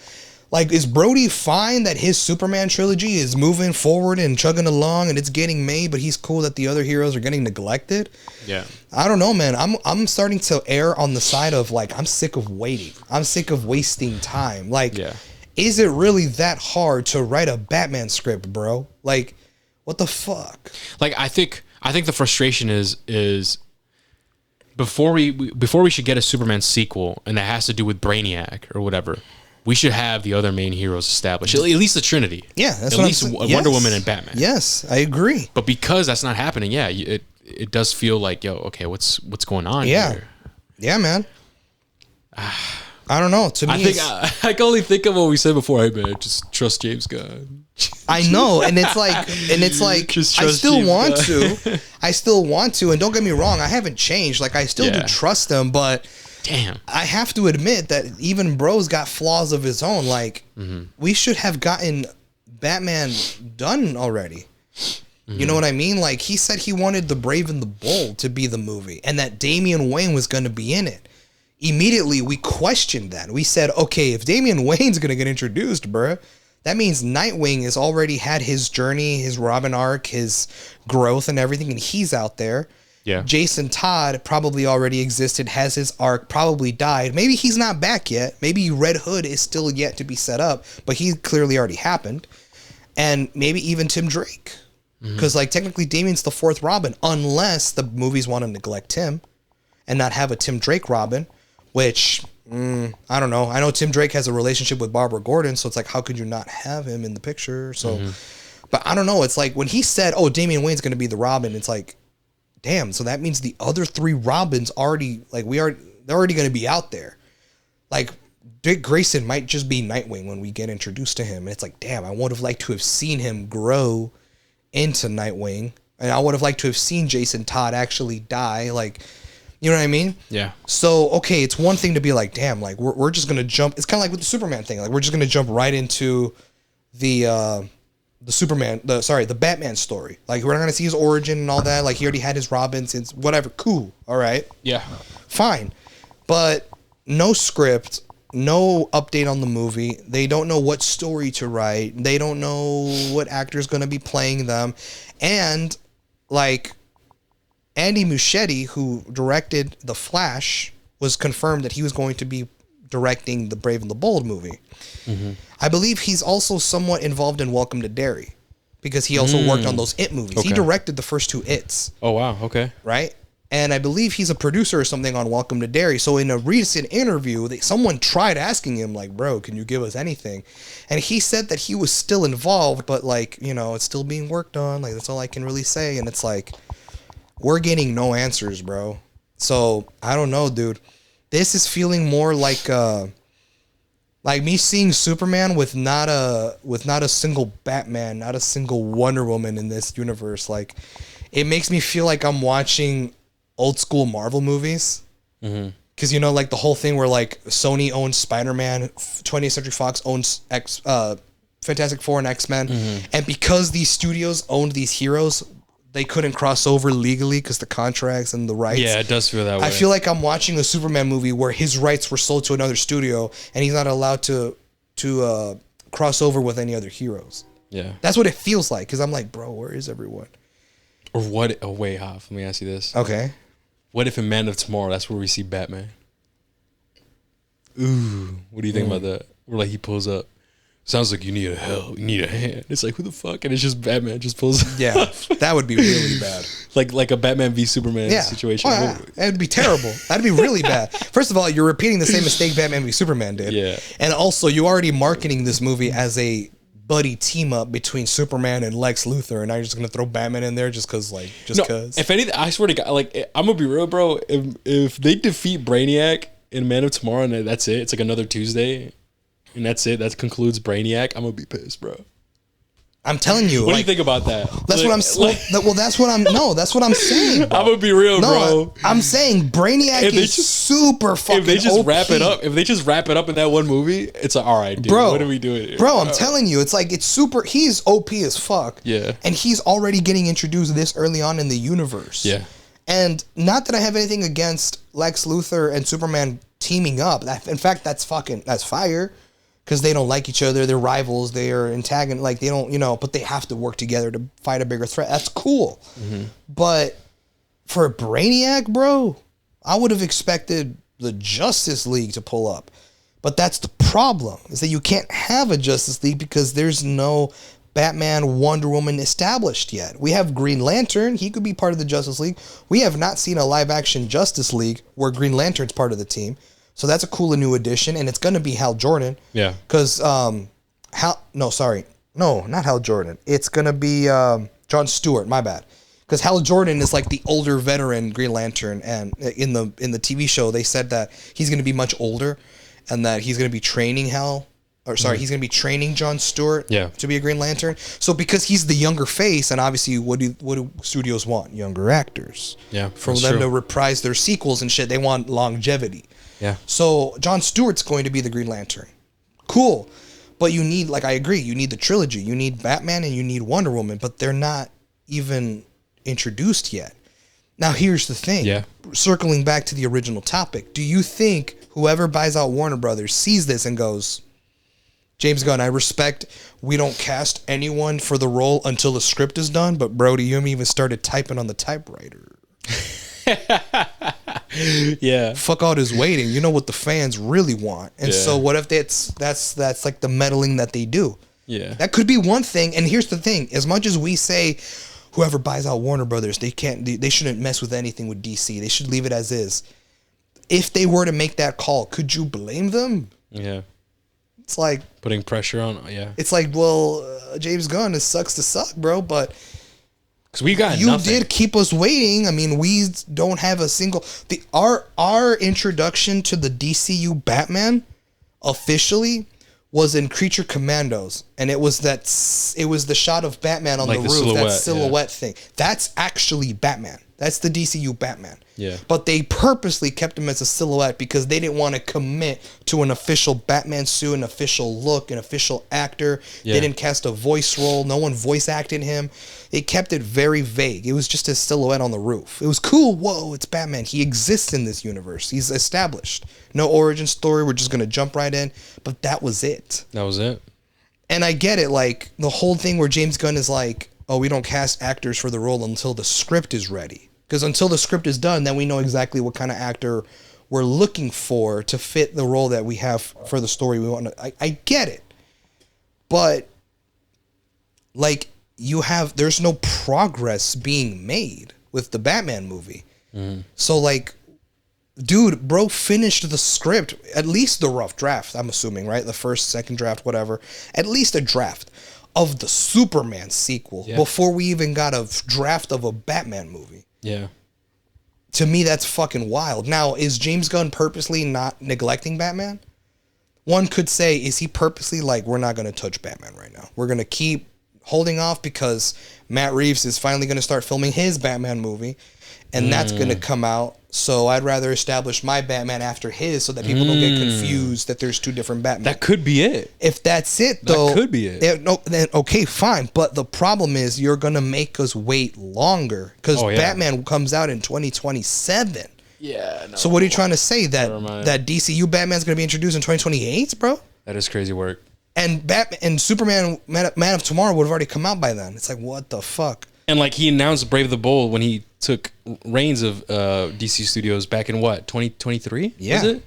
Speaker 2: Like, is Brody fine that his Superman trilogy is moving forward and chugging along and it's getting made, but he's cool that the other heroes are getting neglected?
Speaker 1: Yeah.
Speaker 2: I don't know, man. I'm starting to err on the side of, like, I'm sick of waiting. I'm sick of wasting time. Like, is it really that hard to write a Batman script, bro? Like, what the fuck?
Speaker 1: Like, I think the frustration is before we should get a Superman sequel, and that has to do with Brainiac or whatever, we should have the other main heroes established. At least the Trinity.
Speaker 2: Yeah, that's
Speaker 1: at
Speaker 2: what
Speaker 1: least
Speaker 2: I'm saying.
Speaker 1: Wonder Woman and Batman.
Speaker 2: Yes, I agree.
Speaker 1: But because that's not happening, it does feel like, okay, what's going on here?
Speaker 2: Yeah, man. I don't know. To me,
Speaker 1: I can only think of what we said before. Hey, man, just trust James Gunn.
Speaker 2: I know, and it's like, I still want to, and don't get me wrong, I haven't changed. Like, I still do trust him, but
Speaker 1: damn, I
Speaker 2: have to admit that even bro's got flaws of his own. Like, we should have gotten Batman done already. You know what I mean? Like, he said he wanted the Brave and the Bold to be the movie, and that Damian Wayne was going to be in it. Immediately, we questioned that. We said, okay, if Damian Wayne's going to get introduced, bruh, that means Nightwing has already had his journey, his Robin arc, his growth and everything, and he's out there.
Speaker 1: Yeah.
Speaker 2: Jason Todd probably already existed, has his arc, probably died. Maybe he's not back yet. Maybe Red Hood is still yet to be set up, but he clearly already happened. And maybe even Tim Drake. Because, like, technically Damian's the 4th Robin, unless the movies want to neglect him and not have a Tim Drake Robin, which, I don't know. I know Tim Drake has a relationship with Barbara Gordon, so it's like, how could you not have him in the picture? So, but I don't know. It's like, when he said, oh, Damian Wayne's going to be the Robin, it's like, damn, so that means the other 3 Robins already, like, they're already going to be out there. Like, Dick Grayson might just be Nightwing when we get introduced to him. And it's like, damn, I would have liked to have seen him grow into Nightwing. And I would have liked to have seen Jason Todd actually die. Like, you know what I mean?
Speaker 1: Yeah.
Speaker 2: So, okay, it's one thing to be like, damn, like, we're just going to jump. It's kind of like with the Superman thing. Like, we're just going to jump right into the Batman story. Like, we're not going to see his origin and all that. Like, he already had his Robin since whatever. Cool. All right.
Speaker 1: Yeah.
Speaker 2: Fine. But no script, no update on the movie. They don't know what story to write. They don't know what actor's going to be playing them. And, like, Andy Muschietti, who directed The Flash, was confirmed that he was going to be directing the Brave and the Bold movie. I believe he's also somewhat involved in Welcome to Derry, because he also worked on those It movies. Okay. He directed the first 2 It's.
Speaker 1: Oh, wow. Okay.
Speaker 2: Right? And I believe he's a producer or something on Welcome to Derry. So in a recent interview, someone tried asking him, like, bro, can you give us anything? And he said that he was still involved, but, like, you know, it's still being worked on. Like, that's all I can really say. And it's like, we're getting no answers, bro. So I don't know, dude. This is feeling more like me seeing Superman with not a single Batman, not a single Wonder Woman in this universe. Like, it makes me feel like I'm watching old school Marvel movies. Because, you know, like the whole thing where like Sony owns Spider-Man, 20th Century Fox owns Fantastic Four and X-Men. And because these studios owned these heroes, they couldn't cross over legally because the contracts and the rights.
Speaker 1: Yeah, it does feel that way.
Speaker 2: I feel like I'm watching a Superman movie where his rights were sold to another studio and he's not allowed to cross over with any other heroes.
Speaker 1: Yeah.
Speaker 2: That's what it feels like, because I'm like, bro, where is everyone?
Speaker 1: Or what? Oh, wait, Hoff, let me ask you this.
Speaker 2: Okay.
Speaker 1: What if in Man of Tomorrow, that's where we see Batman? Ooh, what do you think about that? Where like he pulls up. Sounds like you need a hand. It's like, who the fuck? And it's just Batman just pulls up.
Speaker 2: Yeah, that would be really bad.
Speaker 1: like a Batman v Superman situation.
Speaker 2: Oh, yeah. That would be terrible. That'd be really bad. First of all, you're repeating the same mistake Batman v Superman did.
Speaker 1: Yeah.
Speaker 2: And also, you're already marketing this movie as a buddy team up between Superman and Lex Luthor, and now you're just gonna throw Batman in there just cause.
Speaker 1: If anything, I swear to God, like, I'm gonna be real, bro. If they defeat Brainiac in Man of Tomorrow and that's it, it's like another Tuesday. And that's it. That concludes Brainiac. I'm gonna be pissed, bro.
Speaker 2: I'm telling you.
Speaker 1: What do you think about that?
Speaker 2: That's what I'm saying. Bro.
Speaker 1: I'm gonna be real, bro.
Speaker 2: I'm saying Brainiac is super fucking.
Speaker 1: If they just
Speaker 2: OP.
Speaker 1: wrap it up in that one movie, it's like, all right, dude.
Speaker 2: Bro,
Speaker 1: what are we doing here?
Speaker 2: Bro, I'm telling you, it's like it's super. He's OP as fuck.
Speaker 1: Yeah.
Speaker 2: And he's already getting introduced this early on in the universe.
Speaker 1: Yeah.
Speaker 2: And not that I have anything against Lex Luthor and Superman teaming up. In fact, that's fire. Because they don't like each other, they're rivals, they are antagonists, like they don't, but they have to work together to fight a bigger threat. That's cool. But for Brainiac, bro, I would have expected the Justice League to pull up. But that's the problem, is that you can't have a Justice League because there's no Batman, Wonder Woman established yet. We have Green Lantern, he could be part of the Justice League. We have not seen a live action Justice League where Green Lantern's part of the team. So that's a cool new addition, and it's gonna be Hal Jordan.
Speaker 1: Yeah.
Speaker 2: Because not Hal Jordan. It's gonna be John Stewart. My bad. Because Hal Jordan is like the older veteran Green Lantern, and in the TV show they said that he's gonna be much older, and that he's gonna be training he's gonna be training John Stewart to be a Green Lantern. So because he's the younger face, and obviously what do studios want? Younger actors.
Speaker 1: Yeah.
Speaker 2: For them to reprise their sequels and shit, they want longevity.
Speaker 1: Yeah.
Speaker 2: So John Stewart's going to be the Green Lantern. Cool. But you need, I agree, you need the trilogy. You need Batman and you need Wonder Woman, but they're not even introduced yet. Now, here's the thing.
Speaker 1: Yeah.
Speaker 2: Circling back to the original topic, do you think whoever buys out Warner Brothers sees this and goes, James Gunn, I respect we don't cast anyone for the role until the script is done, but Brody, you haven't even started typing on the typewriter.
Speaker 1: Yeah.
Speaker 2: Fuck all this waiting. You know what the fans really want. And so what if that's like the meddling that they do?
Speaker 1: Yeah.
Speaker 2: That could be one thing. And here's the thing. As much as we say whoever buys out Warner Brothers, they shouldn't mess with anything with DC. They should leave it as is. If they were to make that call, could you blame them?
Speaker 1: Yeah.
Speaker 2: It's like
Speaker 1: putting pressure on. Yeah.
Speaker 2: It's like, well, James Gunn, it sucks to suck, bro, but
Speaker 1: we got
Speaker 2: you
Speaker 1: nothing.
Speaker 2: did keep us waiting. I mean, we don't have a single our introduction to the DCU Batman officially was in Creature Commandos, and it was the shot of Batman on the roof, that silhouette thing. That's actually Batman. That's the DCU Batman.
Speaker 1: Yeah.
Speaker 2: But they purposely kept him as a silhouette because they didn't want to commit to an official Batman suit, an official look, an official actor. Yeah. They didn't cast a voice role. No one voice acted him. They kept it very vague. It was just a silhouette on the roof. It was cool. Whoa, it's Batman. He exists in this universe. He's established. No origin story. We're just going to jump right in. But that was it.
Speaker 1: That was it.
Speaker 2: And I get it. Like, the whole thing where James Gunn is like, oh, we don't cast actors for the role until the script is ready. Because until the script is done, then we know exactly what kind of actor we're looking for to fit the role that we have for the story we want to. I get it. But, like, there's no progress being made with the Batman movie. So like, dude, bro finished the script, at least the rough draft, I'm assuming, right? The first, second draft, whatever. At least a draft of the Superman sequel before we even got a draft of a Batman movie.
Speaker 1: Yeah.
Speaker 2: To me, that's fucking wild. Now, is James Gunn purposely not neglecting Batman? One could say, is he purposely like, we're not going to touch Batman right now. We're going to keep holding off because Matt Reeves is finally going to start filming his Batman movie, and that's going to come out. So I'd rather establish my Batman after his so that people don't get confused that there's two different Batman.
Speaker 1: That could be it.
Speaker 2: If that's it, though.
Speaker 1: That could be it.
Speaker 2: No, then okay, fine. But the problem is you're going to make us wait longer because Batman comes out in 2027.
Speaker 1: Yeah. No.
Speaker 2: So what are you trying to say? That DCU Batman's going to be introduced in 2028, bro?
Speaker 1: That is crazy work.
Speaker 2: And Batman and Superman Man of Tomorrow would have already come out by then. It's like, what the fuck?
Speaker 1: And like he announced Brave the Bold when he took reins of DC Studios back in what, 2023?
Speaker 2: Yeah.
Speaker 1: Was it?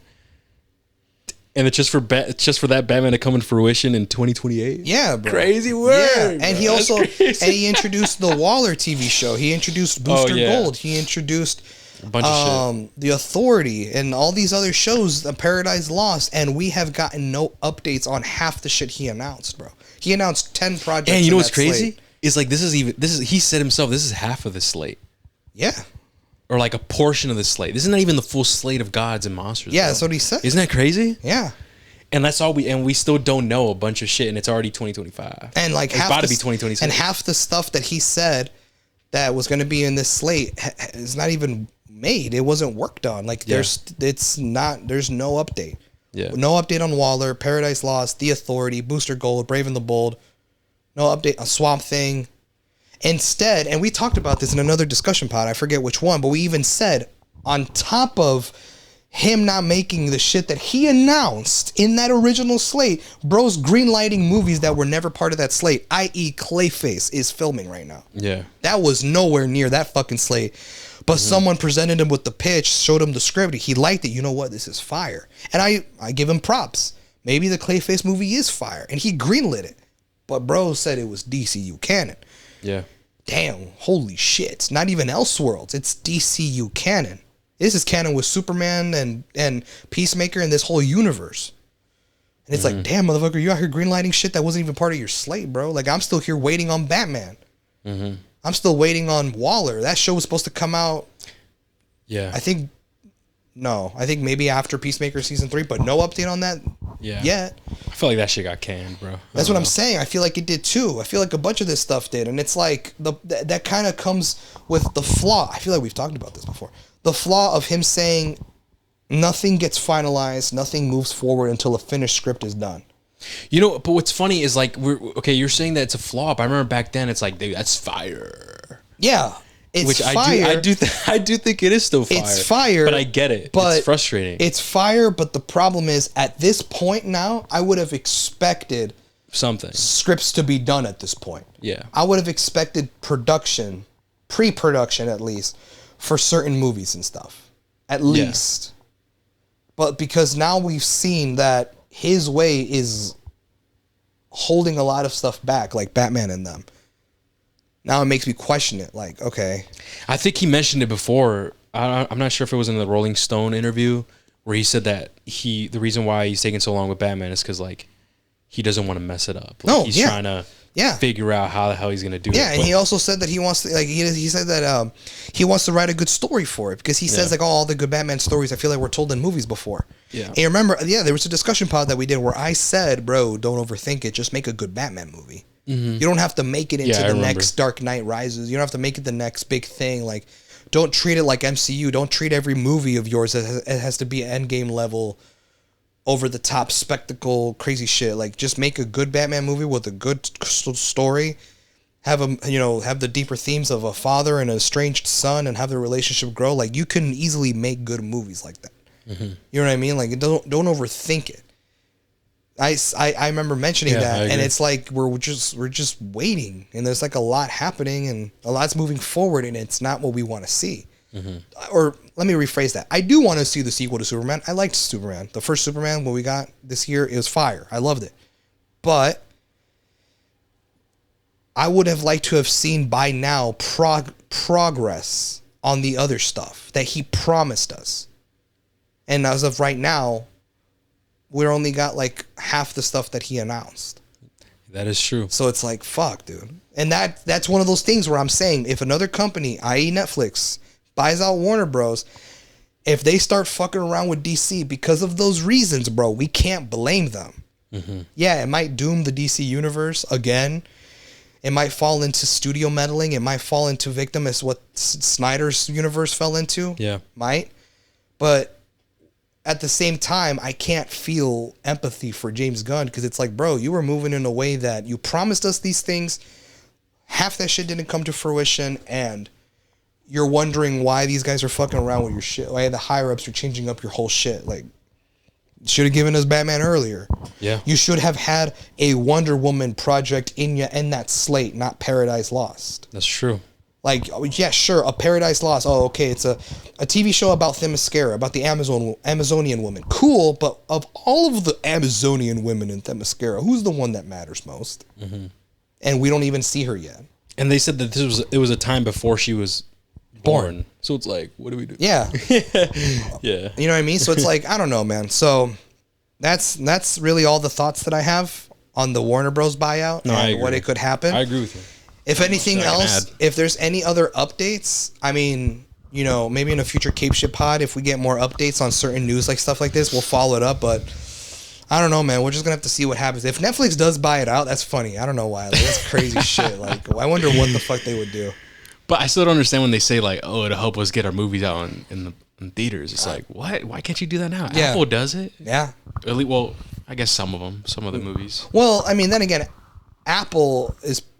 Speaker 1: And it's just for that Batman to come in fruition in 2028.
Speaker 2: Yeah, bro.
Speaker 1: Crazy work.
Speaker 2: Yeah, and he introduced the Waller TV show. He introduced Booster Gold. He introduced
Speaker 1: a bunch of shit.
Speaker 2: The Authority and all these other shows, the Paradise Lost, and we have gotten no updates on half the shit he announced, bro. He announced 10 projects.
Speaker 1: And you know what's crazy? It's like this is he said himself, this is half of the slate.
Speaker 2: Yeah.
Speaker 1: Or like a portion of the slate. This is not even the full slate of gods and monsters.
Speaker 2: Yeah,
Speaker 1: bro.
Speaker 2: that's what he said.
Speaker 1: Isn't that crazy?
Speaker 2: Yeah.
Speaker 1: And that's all we still don't know a bunch of shit, and it's already 2025.
Speaker 2: And like
Speaker 1: it's about to be 2026.
Speaker 2: And half the stuff that he said that was going to be in this slate is not even made. It wasn't worked on. Like there's no update.
Speaker 1: Yeah.
Speaker 2: No update on Waller, Paradise Lost, The Authority, Booster Gold, Brave and the Bold. No update on Swamp Thing. Instead, and we talked about this in another discussion pod, I forget which one, but we even said on top of him not making the shit that he announced in that original slate, bro's greenlighting movies that were never part of that slate, i.e. Clayface is filming right now.
Speaker 1: Yeah.
Speaker 2: That was nowhere near that fucking slate. But someone presented him with the pitch, showed him the script. He liked it. You know what? This is fire. And I give him props. Maybe the Clayface movie is fire. And he greenlit it. But bro said it was DCU canon.
Speaker 1: Yeah.
Speaker 2: Damn, holy shit. It's not even Elseworlds. It's DCU canon. This is canon with Superman and Peacemaker and this whole universe. And it's like, damn, motherfucker, you out here greenlighting shit that wasn't even part of your slate, bro. Like, I'm still here waiting on Batman. I'm still waiting on Waller. That show was supposed to come out.
Speaker 1: Yeah.
Speaker 2: I think maybe after Peacemaker season 3, but no update on that yet.
Speaker 1: I feel like that shit got canned, bro.
Speaker 2: That's what I'm saying. I feel like it did too. I feel like a bunch of this stuff did. And it's like that kind of comes with the flaw. I feel like we've talked about this before. The flaw of him saying nothing gets finalized, nothing moves forward until a finished script is done.
Speaker 1: You know, but what's funny is like you're saying that it's a flaw, but I remember back then it's like, dude, that's fire.
Speaker 2: Yeah. It's fire.
Speaker 1: I do think it is still fire.
Speaker 2: It's fire.
Speaker 1: But I get it. But it's frustrating.
Speaker 2: It's fire, but the problem is at this point now, I would have expected
Speaker 1: something.
Speaker 2: Scripts to be done at this point.
Speaker 1: Yeah.
Speaker 2: I would have expected production, pre-production at least, for certain movies and stuff. At least. But because now we've seen that his way is holding a lot of stuff back, like Batman and them. Now it makes me question it. Like, okay.
Speaker 1: I think he mentioned it before. I'm not sure if it was in the Rolling Stone interview where he said that the reason why he's taking so long with Batman is because like he doesn't want to mess it up. Like, he's trying to figure out how the hell he's gonna do it.
Speaker 2: Yeah, and he also said that he wants to he said that he wants to write a good story for it because he says like all the good Batman stories I feel like were told in movies before. Yeah. And remember, there was a discussion pod that we did where I said, bro, don't overthink it. Just make a good Batman movie. You don't have to make it into the next Dark Knight Rises. You don't have to make it the next big thing. Like, don't treat it like MCU. Don't treat every movie of yours as it has to be endgame level, over the top spectacle, crazy shit. Like, just make a good Batman movie with a good story. Have have the deeper themes of a father and an estranged son, and have the relationship grow. Like, you can easily make good movies like that. You know what I mean? Like, don't overthink it. I remember mentioning that, and it's like we're just waiting, and there's like a lot happening, and a lot's moving forward, and it's not what we want to see. Or let me rephrase that. I do want to see the sequel to Superman. I liked Superman. The first Superman, what we got this year, it was fire. I loved it, but I would have liked to have seen by now progress on the other stuff that he promised us. And as of right now, we're only got like half the stuff that he announced.
Speaker 1: That is true.
Speaker 2: So it's like, fuck, dude. And that's one of those things where I'm saying, if another company, i.e. Netflix, buys out Warner Bros., if they start fucking around with DC because of those reasons, bro, we can't blame them. Mm-hmm. Yeah, it might doom the DC universe again. It might fall into studio meddling. It might fall into victim as what Snyder's universe fell into.
Speaker 1: Yeah.
Speaker 2: Might. But at the same time, I can't feel empathy for James Gunn because it's like, bro, you were moving in a way that you promised us these things. Half that shit didn't come to fruition, and you're wondering why these guys are fucking around with your shit. Why the higher-ups are changing up your whole shit. Like, should have given us Batman earlier.
Speaker 1: Yeah.
Speaker 2: You should have had a Wonder Woman project in that slate, not Paradise Lost.
Speaker 1: That's true.
Speaker 2: Like, yeah, sure, a Paradise Lost. Oh, okay, it's a TV show about Themyscira, about the Amazonian woman. Cool, but of all of the Amazonian women in Themyscira, who's the one that matters most? Mm-hmm. And we don't even see her yet.
Speaker 1: And they said that it was a time before she was born. So it's like, what do we do?
Speaker 2: Yeah.
Speaker 1: Yeah.
Speaker 2: You know what I mean? So it's like, I don't know, man. So that's really all the thoughts that I have on the Warner Bros. Buyout and what it could happen.
Speaker 1: I agree with you.
Speaker 2: If anything else, if there's any other updates, I mean, you know, maybe in a future Cape Shit pod, if we get more updates on certain news, like stuff like this, we'll follow it up. But I don't know, man. We're just going to have to see what happens. If Netflix does buy it out, that's funny. I don't know why. Like, that's crazy shit. Like, I wonder what the fuck they would do.
Speaker 1: But I still don't understand when they say, like, oh, it'll help us get our movies out in theaters. It's like, what? Why can't you do that now?
Speaker 2: Yeah.
Speaker 1: Apple does it.
Speaker 2: Yeah.
Speaker 1: At least, well, I guess some of them, some of the movies.
Speaker 2: Well, I mean, then again, Apple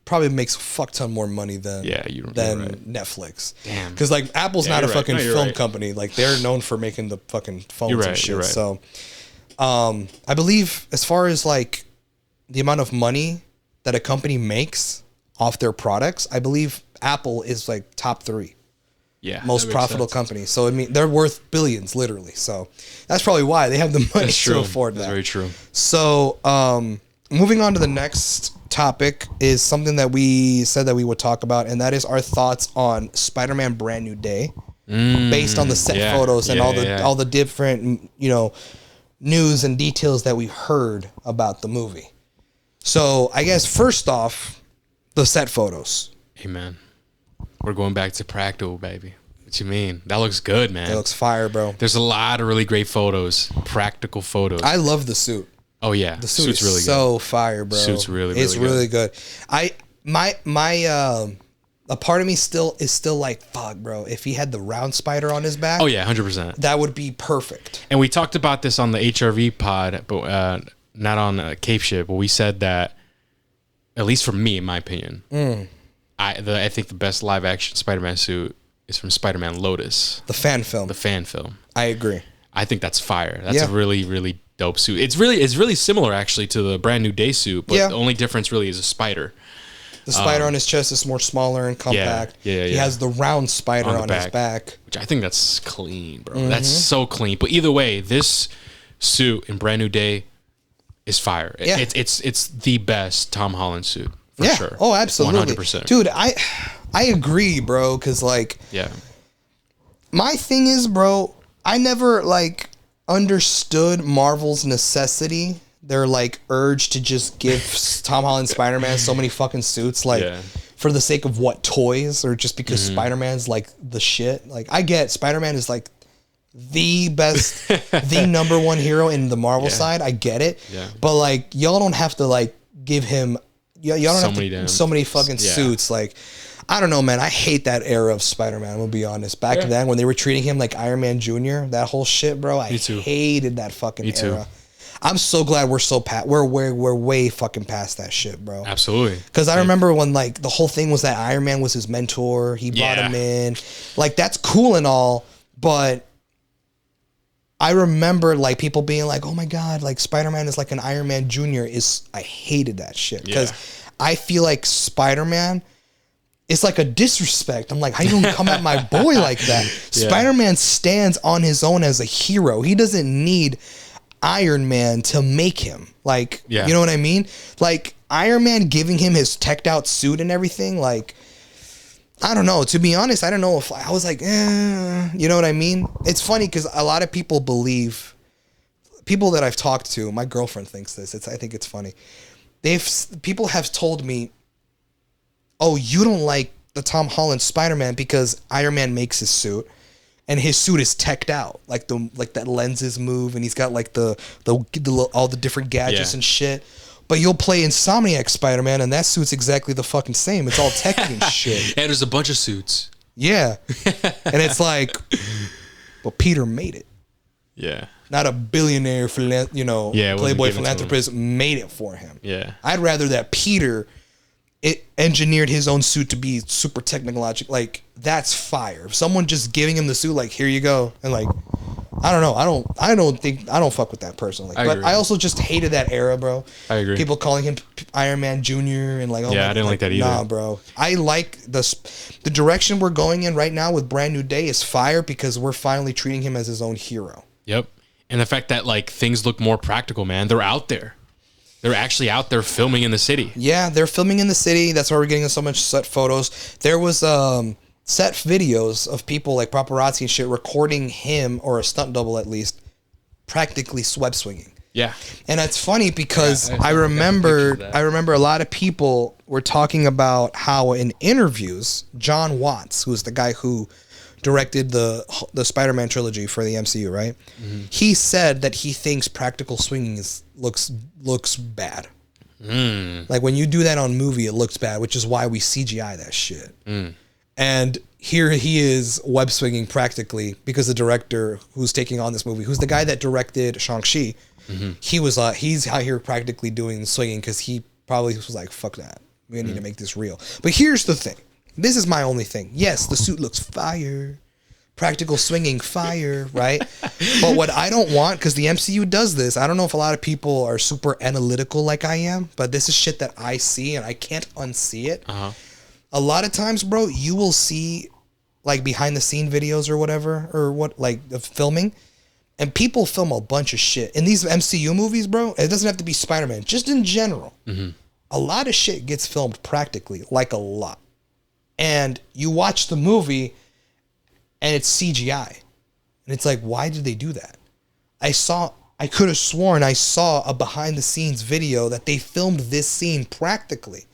Speaker 2: probably makes a fuck ton more money than Netflix. Damn. Because, like, Apple's not a fucking film company. Like, they're known for making the fucking phones and shit. So, I believe as far as, like, the amount of money that a company makes off their products, I believe Apple is like top 3 most profitable companies. So I mean, they're worth billions, literally. So that's probably why they have the money to afford that.
Speaker 1: That's very true.
Speaker 2: So moving on to the next topic is something that we said that we would talk about, and that is our thoughts on Spider-Man Brand New Day, based on the set photos and all the different, you know, news and details that we heard about the movie. So I guess first off, the set photos.
Speaker 1: Hey man, we're going back to practical, baby. What you mean? That looks good, man.
Speaker 2: That looks fire, bro.
Speaker 1: There's a lot of really great photos, practical photos.
Speaker 2: I love the suit.
Speaker 1: Oh yeah,
Speaker 2: the suit's really
Speaker 1: so
Speaker 2: good. Fire, bro.
Speaker 1: Suit's really
Speaker 2: it's really good. A part of me is still like, fuck, bro. If he had the round spider on his back,
Speaker 1: oh yeah, 100%.
Speaker 2: That would be perfect.
Speaker 1: And we talked about this on the HRV pod, but not on Cape Shit. But we said that, at least for me, in my opinion, I think the best live action Spider-Man suit is from Spider-Man Lotus.
Speaker 2: The fan film.
Speaker 1: The fan film.
Speaker 2: I agree.
Speaker 1: I think that's fire. That's a really, really dope suit. It's really similar actually to the Brand New Day suit, but the only difference really is a spider.
Speaker 2: The spider on his chest is more smaller and compact.
Speaker 1: Yeah.
Speaker 2: He has the round spider on his back.
Speaker 1: Which I think that's clean, bro. Mm-hmm. That's so clean. But either way, this suit in Brand New Day is fire. Yeah. It's the best Tom Holland suit. For sure.
Speaker 2: Oh, absolutely. 100%. Dude, I agree, bro, because, like, my thing is, bro, I never, like, understood Marvel's necessity, their, like, urge to just give Tom Holland Spider-Man so many fucking suits, like, for the sake of what, toys, or just because Spider-Man's, like, the shit. Like, I get Spider-Man is, like, the best, the number one hero in the Marvel side. I get it. Yeah. But, like, y'all don't have to, like, give him... Y'all don't have so many fucking suits. Like, I don't know, man. I hate that era of Spider-Man. I'm gonna be honest. Back then, when they were treating him like Iron Man Jr., that whole shit, bro. I hated that fucking era. I'm so glad we're way fucking past that shit, bro.
Speaker 1: Absolutely.
Speaker 2: Because I remember when, like, the whole thing was that Iron Man was his mentor. He brought him in. Like, that's cool and all, but I remember, like, people being like, oh my God, like, Spider-Man is like an Iron Man Jr. I hated that shit. Because I feel like Spider-Man is like a disrespect. I'm like, how you don't come at my boy like that? Spider-Man stands on his own as a hero. He doesn't need Iron Man to make him. Like, you know what I mean? Like, Iron Man giving him his teched out suit and everything, like, I don't know. To be honest, I don't know if I was like, you know what I mean? It's funny because a lot of people believe, people that I've talked to, my girlfriend thinks this. I think it's funny. People have told me, oh, you don't like the Tom Holland Spider-Man because Iron Man makes his suit, and his suit is teched out, like that lenses move, and he's got like the all the different gadgets and shit. But you'll play Insomniac Spider-Man, and that suit's exactly the fucking same. It's all tech and shit.
Speaker 1: And there's a bunch of suits.
Speaker 2: Yeah. And it's like, well, Peter made it.
Speaker 1: Yeah.
Speaker 2: Not a billionaire, playboy philanthropist made it for him.
Speaker 1: Yeah.
Speaker 2: I'd rather that Peter engineered his own suit to be super technological. Like, that's fire. If someone just giving him the suit, like, here you go, and like, I don't know. I don't fuck with that personally. But I also just hated that era, bro.
Speaker 1: I agree.
Speaker 2: People calling him Iron Man Jr. and like, oh
Speaker 1: yeah, I didn't like that either.
Speaker 2: Nah, bro. I like the direction we're going in right now with Brand New Day is fire because we're finally treating him as his own hero.
Speaker 1: Yep. And the fact that like things look more practical, man. They're out there. They're actually out there filming in the city.
Speaker 2: Yeah, they're filming in the city. That's why we're getting so much set photos. There was set videos of people like paparazzi and shit recording him, or a stunt double at least, practically web swinging.
Speaker 1: Yeah.
Speaker 2: And it's funny because I remember a lot of people were talking about how in interviews, John Watts, who's the guy who directed the Spider-Man trilogy for the MCU, right? Mm-hmm. He said that he thinks practical swinging looks bad. Like when you do that on movie, it looks bad, which is why we CGI that shit. And here he is web swinging practically because the director who's taking on this movie, who's the guy that directed Shang-Chi, he was he's out here practically doing swinging because he probably was like, fuck that. We need to make this real. But here's the thing. This is my only thing. Yes, the suit looks fire. Practical swinging fire, right? But what I don't want, because the MCU does this, I don't know if a lot of people are super analytical like I am, but this is shit that I see and I can't unsee it. A lot of times, bro, you will see like behind the scene videos or whatever, or what, like the filming, and people film a bunch of shit. In these MCU movies, bro, it doesn't have to be Spider-Man, just in general. A lot of shit gets filmed practically, like a lot. And you watch the movie and it's CGI. And it's like, why did they do that? I could have sworn I saw a behind the scenes video that they filmed this scene practically.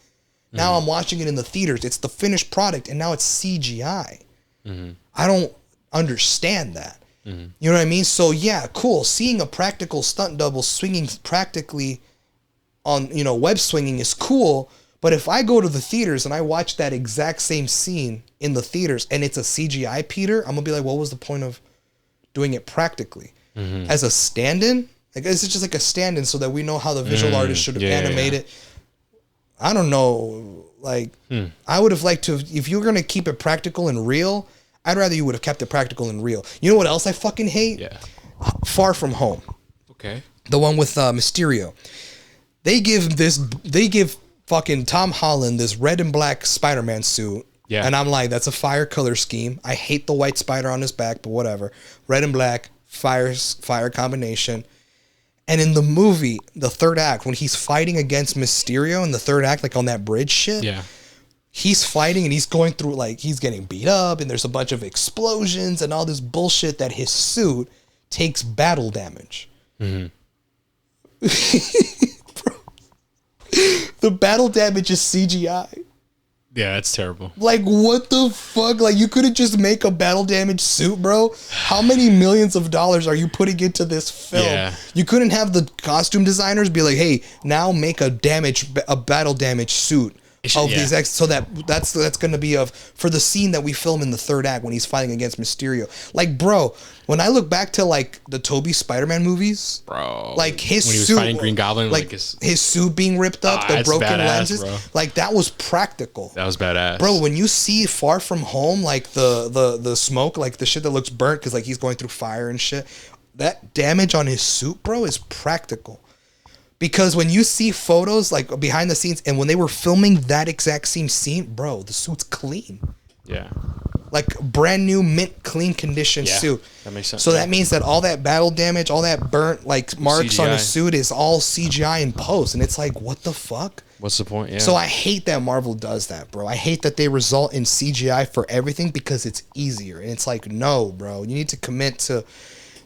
Speaker 2: Now I'm watching it in the theaters. It's the finished product and now it's CGI. I don't understand that. You know what I mean? So yeah, cool. Seeing a practical stunt double swinging practically on, web swinging is cool. But if I go to the theaters and I watch that exact same scene in the theaters and it's a CGI Peter, I'm gonna be like, what was the point of doing it practically? As a stand-in? Like, is it just like a stand-in so that we know how the visual artist should animate it? I don't know. Like, I would have liked to, if you're gonna keep it practical and real, I'd rather you would have kept it practical and real. You know what else I fucking hate?
Speaker 1: Yeah.
Speaker 2: Far From Home.
Speaker 1: Okay.
Speaker 2: The one with Mysterio. They give fucking Tom Holland this red and black Spider-Man suit. Yeah. And I'm like, that's a fire color scheme. I hate the white spider on his back, but whatever. Red and black, fire combination. And in the movie, the third act, when he's fighting against Mysterio in the third act, like on that bridge shit. Yeah. He's fighting and he's going through, like, he's getting beat up and there's a bunch of explosions and all this bullshit that his suit takes battle damage. The battle damage is CGI.
Speaker 1: Yeah, that's terrible.
Speaker 2: Like, what the fuck? Like, you couldn't just make a battle damage suit, bro? How many millions of dollars are you putting into this film? Yeah. You couldn't have the costume designers be like, hey, now make a battle damage suit of these X, so that's going to be for the scene that we film in the third act when he's fighting against Mysterio. Like, bro, when I look back to like the Tobey Spider-Man movies,
Speaker 1: bro,
Speaker 2: like his
Speaker 1: when he was
Speaker 2: suit,
Speaker 1: fighting Green Goblin,
Speaker 2: like his suit being ripped up, the broken badass, lenses, bro. Like that was practical.
Speaker 1: That was badass,
Speaker 2: bro. When you see Far From Home, like the smoke, like the shit that looks burnt because like he's going through fire and shit, that damage on his suit, bro, is practical. Because when you see photos like behind the scenes and when they were filming that exact same scene, bro, the suit's clean.
Speaker 1: Yeah.
Speaker 2: like brand new mint clean condition suit.
Speaker 1: That makes sense.
Speaker 2: So that means that all that battle damage, all that burnt like marks on his suit is all CGI in post, and it's like, what the fuck?
Speaker 1: What's the point? Yeah.
Speaker 2: So I hate that Marvel does that, bro. I hate that they result in CGI for everything because it's easier, and it's like, no, bro, you need to commit to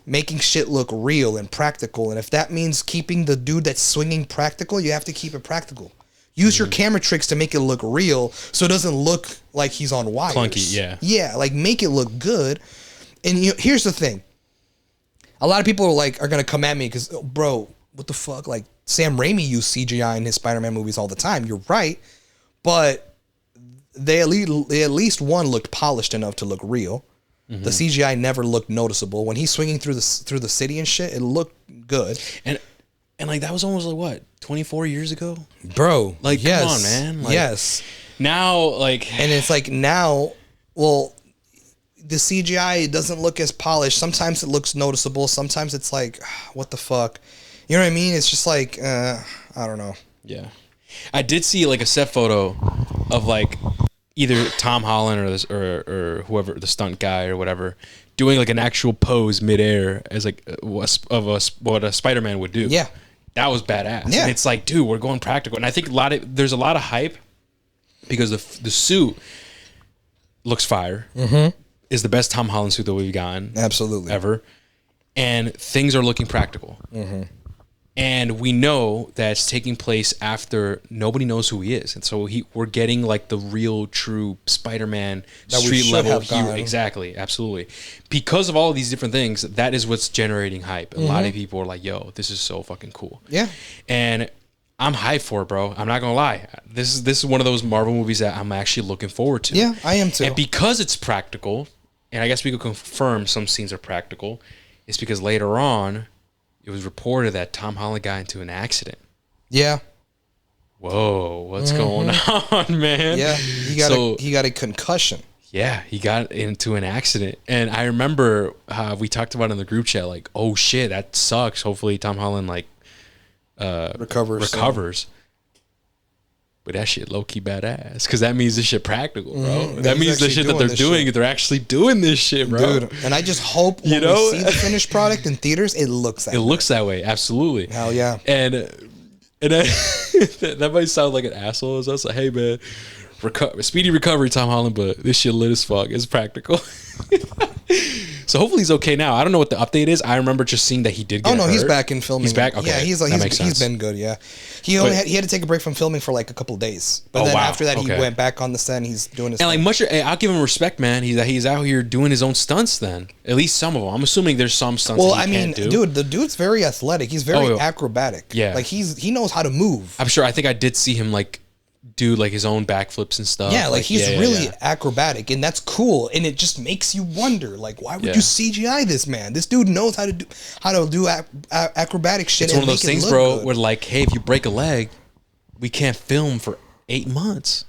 Speaker 2: making shit look real and practical, and if that means keeping the dude that's swinging practical, you have to keep it practical. Use your camera tricks to make it look real so it doesn't look like he's on wires.
Speaker 1: Clunky, yeah.
Speaker 2: Yeah, like make it look good. And here's the thing. A lot of people are going to come at me because, bro, what the fuck? Like, Sam Raimi used CGI in his Spider-Man movies all the time. You're right. But they at least one looked polished enough to look real. Mm-hmm. The CGI never looked noticeable. When he's swinging through the city and shit, it looked good.
Speaker 1: And like that was almost like what, 24 years ago,
Speaker 2: bro.
Speaker 1: Like, yes. Come on, man. Like,
Speaker 2: yes.
Speaker 1: Now, like,
Speaker 2: and it's like now, well, the CGI doesn't look as polished. Sometimes it looks noticeable. Sometimes it's like, what the fuck, you know what I mean? It's just like, I don't know.
Speaker 1: Yeah, I did see like a set photo of like either Tom Holland or whoever, the stunt guy or whatever, doing like an actual pose midair as like what a Spider-Man would do.
Speaker 2: Yeah.
Speaker 1: That was badass.
Speaker 2: Yeah.
Speaker 1: And it's like, dude, we're going practical. And I think there's a lot of hype because the suit looks fire. Mm-hmm. Is the best Tom Holland suit that we've gotten.
Speaker 2: Absolutely.
Speaker 1: Ever. And things are looking practical. Mm-hmm. And we know that it's taking place after nobody knows who he is. And so we're getting like the real, true Spider-Man street level hero. Exactly. Absolutely. Because of all of these different things, that is what's generating hype. A lot of people are like, yo, this is so fucking cool.
Speaker 2: Yeah.
Speaker 1: And I'm hyped for it, bro. I'm not going to lie. This is one of those Marvel movies that I'm actually looking forward to.
Speaker 2: Yeah, I am too.
Speaker 1: And because it's practical, and I guess we could confirm some scenes are practical, it's because later on, it was reported that Tom Holland got into an accident.
Speaker 2: Yeah.
Speaker 1: Whoa, what's going on, man?
Speaker 2: Yeah, he got a concussion.
Speaker 1: Yeah, he got into an accident. And I remember we talked about it in the group chat, like, oh shit, that sucks. Hopefully Tom Holland like recovers. But that shit low-key badass, because that means this shit practical, bro. That means the shit that they're doing, they're actually doing this shit, bro. Dude,
Speaker 2: and I just hope when we see the finished product in theaters, it looks that way.
Speaker 1: It looks that way, absolutely.
Speaker 2: Hell yeah.
Speaker 1: And that might sound like an asshole. So I was like, hey, man, speedy recovery, Tom Holland, but this shit lit as fuck. It's practical. So hopefully he's okay now. I don't know what the update is. I remember just seeing that he did get hurt.
Speaker 2: He's back in filming.
Speaker 1: He's back? Okay.
Speaker 2: Yeah, he's been good, yeah. He had to take a break from filming for like a couple of days. But then after that, he went back on the set and he's doing his thing.
Speaker 1: Like I'll give him respect, man. He's out here doing his own stunts then. At least some of them. I'm assuming there's some stunts that he can't do.
Speaker 2: Dude, the dude's very athletic. He's very acrobatic.
Speaker 1: Yeah.
Speaker 2: Like he knows how to move.
Speaker 1: I'm sure. I think I did see him like do like his own backflips and stuff.
Speaker 2: Yeah, like he's really acrobatic, and that's cool. And it just makes you wonder, like, why would you CGI this man? This dude knows how to do acrobatic shit.
Speaker 1: It's one of those things, bro, where like, hey, if you break a leg, we can't film for 8 months.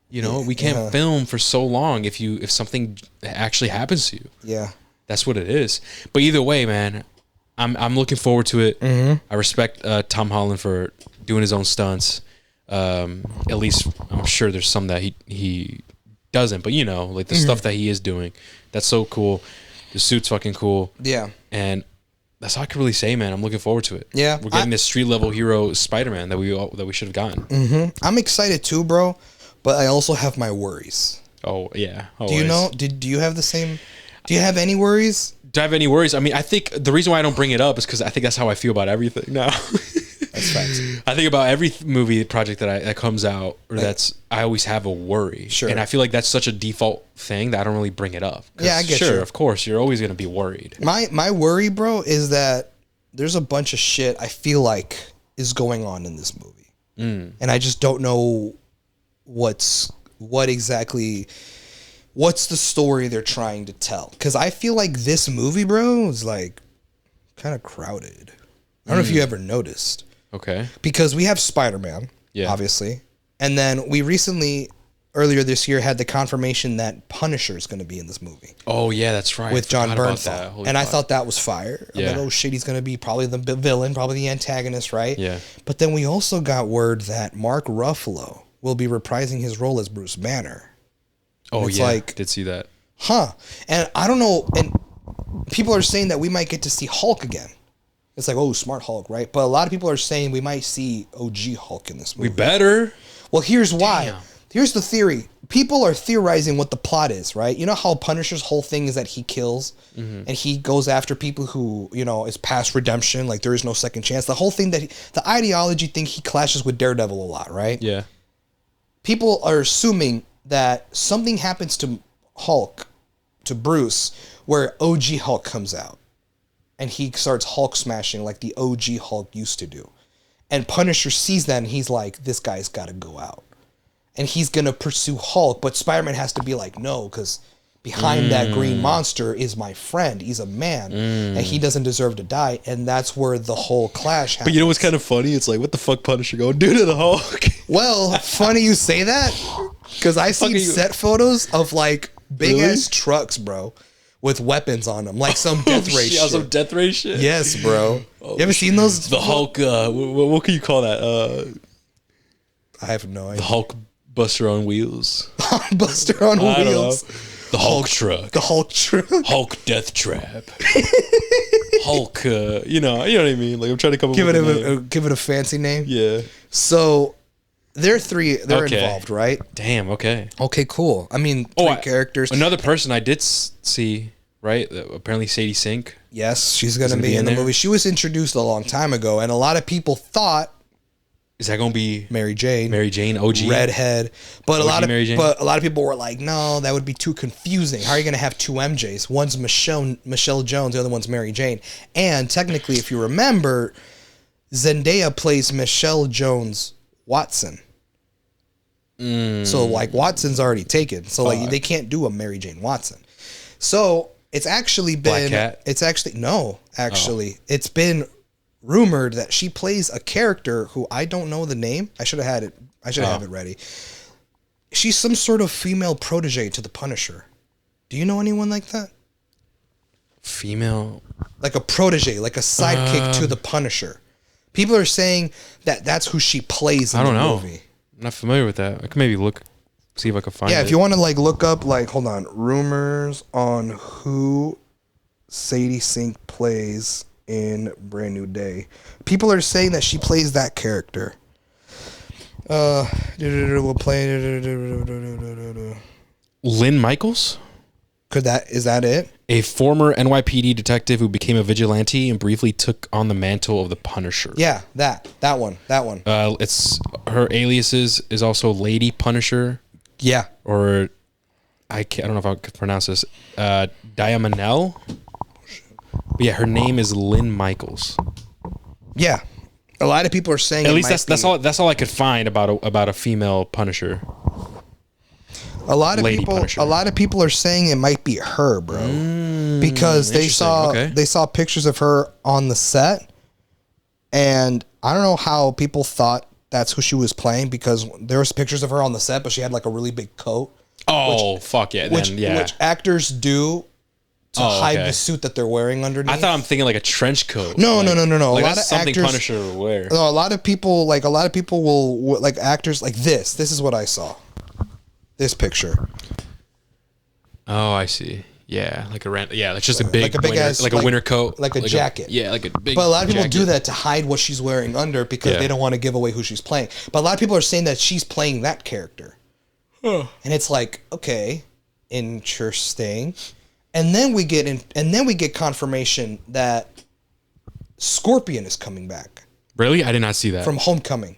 Speaker 1: You know, we can't film for so long if something actually happens to you.
Speaker 2: Yeah,
Speaker 1: that's what it is. But either way, man, I'm looking forward to it. Mm-hmm. I respect Tom Holland for doing his own stunts. At least I'm sure there's some that he doesn't, but you know, like the stuff that he is doing, that's so cool. The suit's fucking cool.
Speaker 2: Yeah.
Speaker 1: And that's all I can really say, man. I'm looking forward to it.
Speaker 2: Yeah.
Speaker 1: We're getting this street level hero Spider-Man that we should have gotten.
Speaker 2: Mm-hmm. I'm excited too, bro, but I also have my worries.
Speaker 1: Oh yeah. Always.
Speaker 2: Do you know? Do you have the same? Do you have any worries?
Speaker 1: Do I have any worries? I mean, I think the reason why I don't bring it up is because I think that's how I feel about everything now.
Speaker 2: That's facts.
Speaker 1: I think about every movie project that comes out, or I always have a worry.
Speaker 2: Sure.
Speaker 1: And I feel like that's such a default thing that I don't really bring it up.
Speaker 2: Yeah, I get you.
Speaker 1: Sure, of course, you're always going to be worried.
Speaker 2: My worry, bro, is that there's a bunch of shit I feel like is going on in this movie. And I just don't know what's the story they're trying to tell. Because I feel like this movie, bro, is like kind of crowded. I don't know if you ever noticed.
Speaker 1: Okay.
Speaker 2: Because we have Spider-Man, obviously. And then we recently, earlier this year, had the confirmation that Punisher is going to be in this movie.
Speaker 1: Oh, yeah, that's right.
Speaker 2: With John Bernthal. And I thought that was fire.
Speaker 1: Yeah.
Speaker 2: I'm like, oh shit, he's going to be probably the villain, probably the antagonist, right?
Speaker 1: Yeah.
Speaker 2: But then we also got word that Mark Ruffalo will be reprising his role as Bruce Banner.
Speaker 1: Oh, yeah, I did see that.
Speaker 2: And I don't know. And people are saying that we might get to see Hulk again. It's like, oh, smart Hulk, right? But a lot of people are saying we might see OG Hulk in this movie.
Speaker 1: We better.
Speaker 2: Well, here's why.
Speaker 1: Damn.
Speaker 2: Here's the theory. People are theorizing what the plot is, right? You know how Punisher's whole thing is that he kills and he goes after people who, you know, is past redemption, like there is no second chance. The whole thing the ideology thing, he clashes with Daredevil a lot, right?
Speaker 1: Yeah.
Speaker 2: People are assuming that something happens to Hulk, to Bruce, where OG Hulk comes out and he starts Hulk smashing like the OG Hulk used to do. And Punisher sees that and he's like, this guy's got to go out. And he's going to pursue Hulk, but Spider-Man has to be like, no, because behind that green monster is my friend. He's a man, and he doesn't deserve to die. And that's where the whole clash happens.
Speaker 1: But you know what's kind of funny? It's like, what the fuck Punisher going to do to the Hulk?
Speaker 2: Well, funny you say that, because I seen set photos of like big-ass trucks, bro, with weapons on them, like some death ray shit.
Speaker 1: Some death ray shit?
Speaker 2: Yes, bro. You ever seen those?
Speaker 1: The Hulk, what can you call that?
Speaker 2: I have no idea.
Speaker 1: The Hulk Buster on wheels.
Speaker 2: Buster on wheels.
Speaker 1: The Hulk truck.
Speaker 2: The Hulk truck.
Speaker 1: Hulk death trap. Hulk, you know what I mean? Like I'm trying to come up
Speaker 2: give
Speaker 1: with
Speaker 2: give it a fancy name.
Speaker 1: Yeah.
Speaker 2: So they're involved, right?
Speaker 1: Damn, okay.
Speaker 2: Okay, cool. I mean, three characters.
Speaker 1: Another person I did see, right? Apparently Sadie Sink.
Speaker 2: Yes, she's going to be in the movie. She was introduced a long time ago, and a lot of people thought,
Speaker 1: is that gonna be
Speaker 2: Mary Jane?
Speaker 1: Mary Jane, OG
Speaker 2: redhead. But
Speaker 1: OG
Speaker 2: a lot of people were like, no, that would be too confusing. How are you gonna have two MJs? One's Michelle Jones, the other one's Mary Jane. And technically, if you remember, Zendaya plays Michelle Jones Watson. So like Watson's already taken. So like they can't do a Mary Jane Watson. So it's actually been
Speaker 1: Black Cat?
Speaker 2: It's been rumored that she plays a character who I don't know the name. I should have it ready. She's some sort of female protege to the Punisher. Do you know anyone like that?
Speaker 1: Female,
Speaker 2: like a protege, like a sidekick to the Punisher. People are saying that that's who she plays in the movie.
Speaker 1: I'm not familiar with that. I can maybe see if I can find it.
Speaker 2: Yeah, if you want to like look up like, hold on, rumors on who Sadie Sink plays in Brand New Day. People are saying that she plays that character. We'll play.
Speaker 1: Lynn Michaels?
Speaker 2: Is that it?
Speaker 1: A former NYPD detective who became a vigilante and briefly took on the mantle of the Punisher.
Speaker 2: Yeah, that one.
Speaker 1: It's her aliases is also Lady Punisher.
Speaker 2: Yeah.
Speaker 1: Or I don't know if I could pronounce this. Diamonel. But yeah, her name is Lynn Michaels.
Speaker 2: Yeah, a lot of people are saying.
Speaker 1: At least that's all I could find about a female Punisher.
Speaker 2: A lot of people are saying it might be her, bro, because they saw pictures of her on the set, and I don't know how people thought that's who she was playing because there was pictures of her on the set, but she had like a really big coat. Which actors do to hide the suit that they're wearing underneath.
Speaker 1: I thought I'm thinking like a trench coat.
Speaker 2: No.
Speaker 1: Like,
Speaker 2: a lot
Speaker 1: that's
Speaker 2: of
Speaker 1: something
Speaker 2: actors,
Speaker 1: Punisher will wear.
Speaker 2: No, a lot of people will like actors like this. This is what I saw. This picture.
Speaker 1: Oh, I see. Yeah, like it's just a big winter coat,
Speaker 2: like a jacket.
Speaker 1: Like a big.
Speaker 2: But a lot of people
Speaker 1: jacket.
Speaker 2: do that to hide what she's wearing under because they don't want to give away who she's playing. But a lot of people are saying that she's playing that character, and it's like, okay, interesting. And then we get confirmation that Scorpion is coming back. Really,
Speaker 1: I did not see that
Speaker 2: from Homecoming.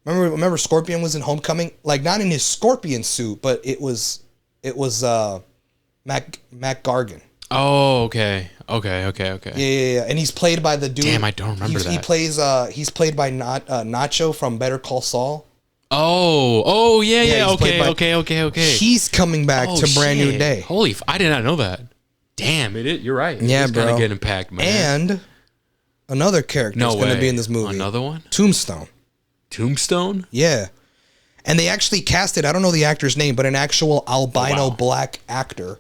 Speaker 2: Remember Scorpion was in Homecoming, like not in his Scorpion suit, but it was Mac Gargan.
Speaker 1: Oh, okay.
Speaker 2: Yeah. And he's played by the dude.
Speaker 1: Damn, I don't remember that.
Speaker 2: He's played by Nacho from Better Call Saul.
Speaker 1: Oh, yeah. Okay.
Speaker 2: He's coming back to Brand New Day.
Speaker 1: Holy, I did not know that. Damn, you're right.
Speaker 2: Yeah,
Speaker 1: it's
Speaker 2: bro.
Speaker 1: Kind of getting packed, man.
Speaker 2: And another character is going to be in this movie.
Speaker 1: Another one?
Speaker 2: Tombstone? Yeah. And they actually casted, I don't know the actor's name, but an actual albino black actor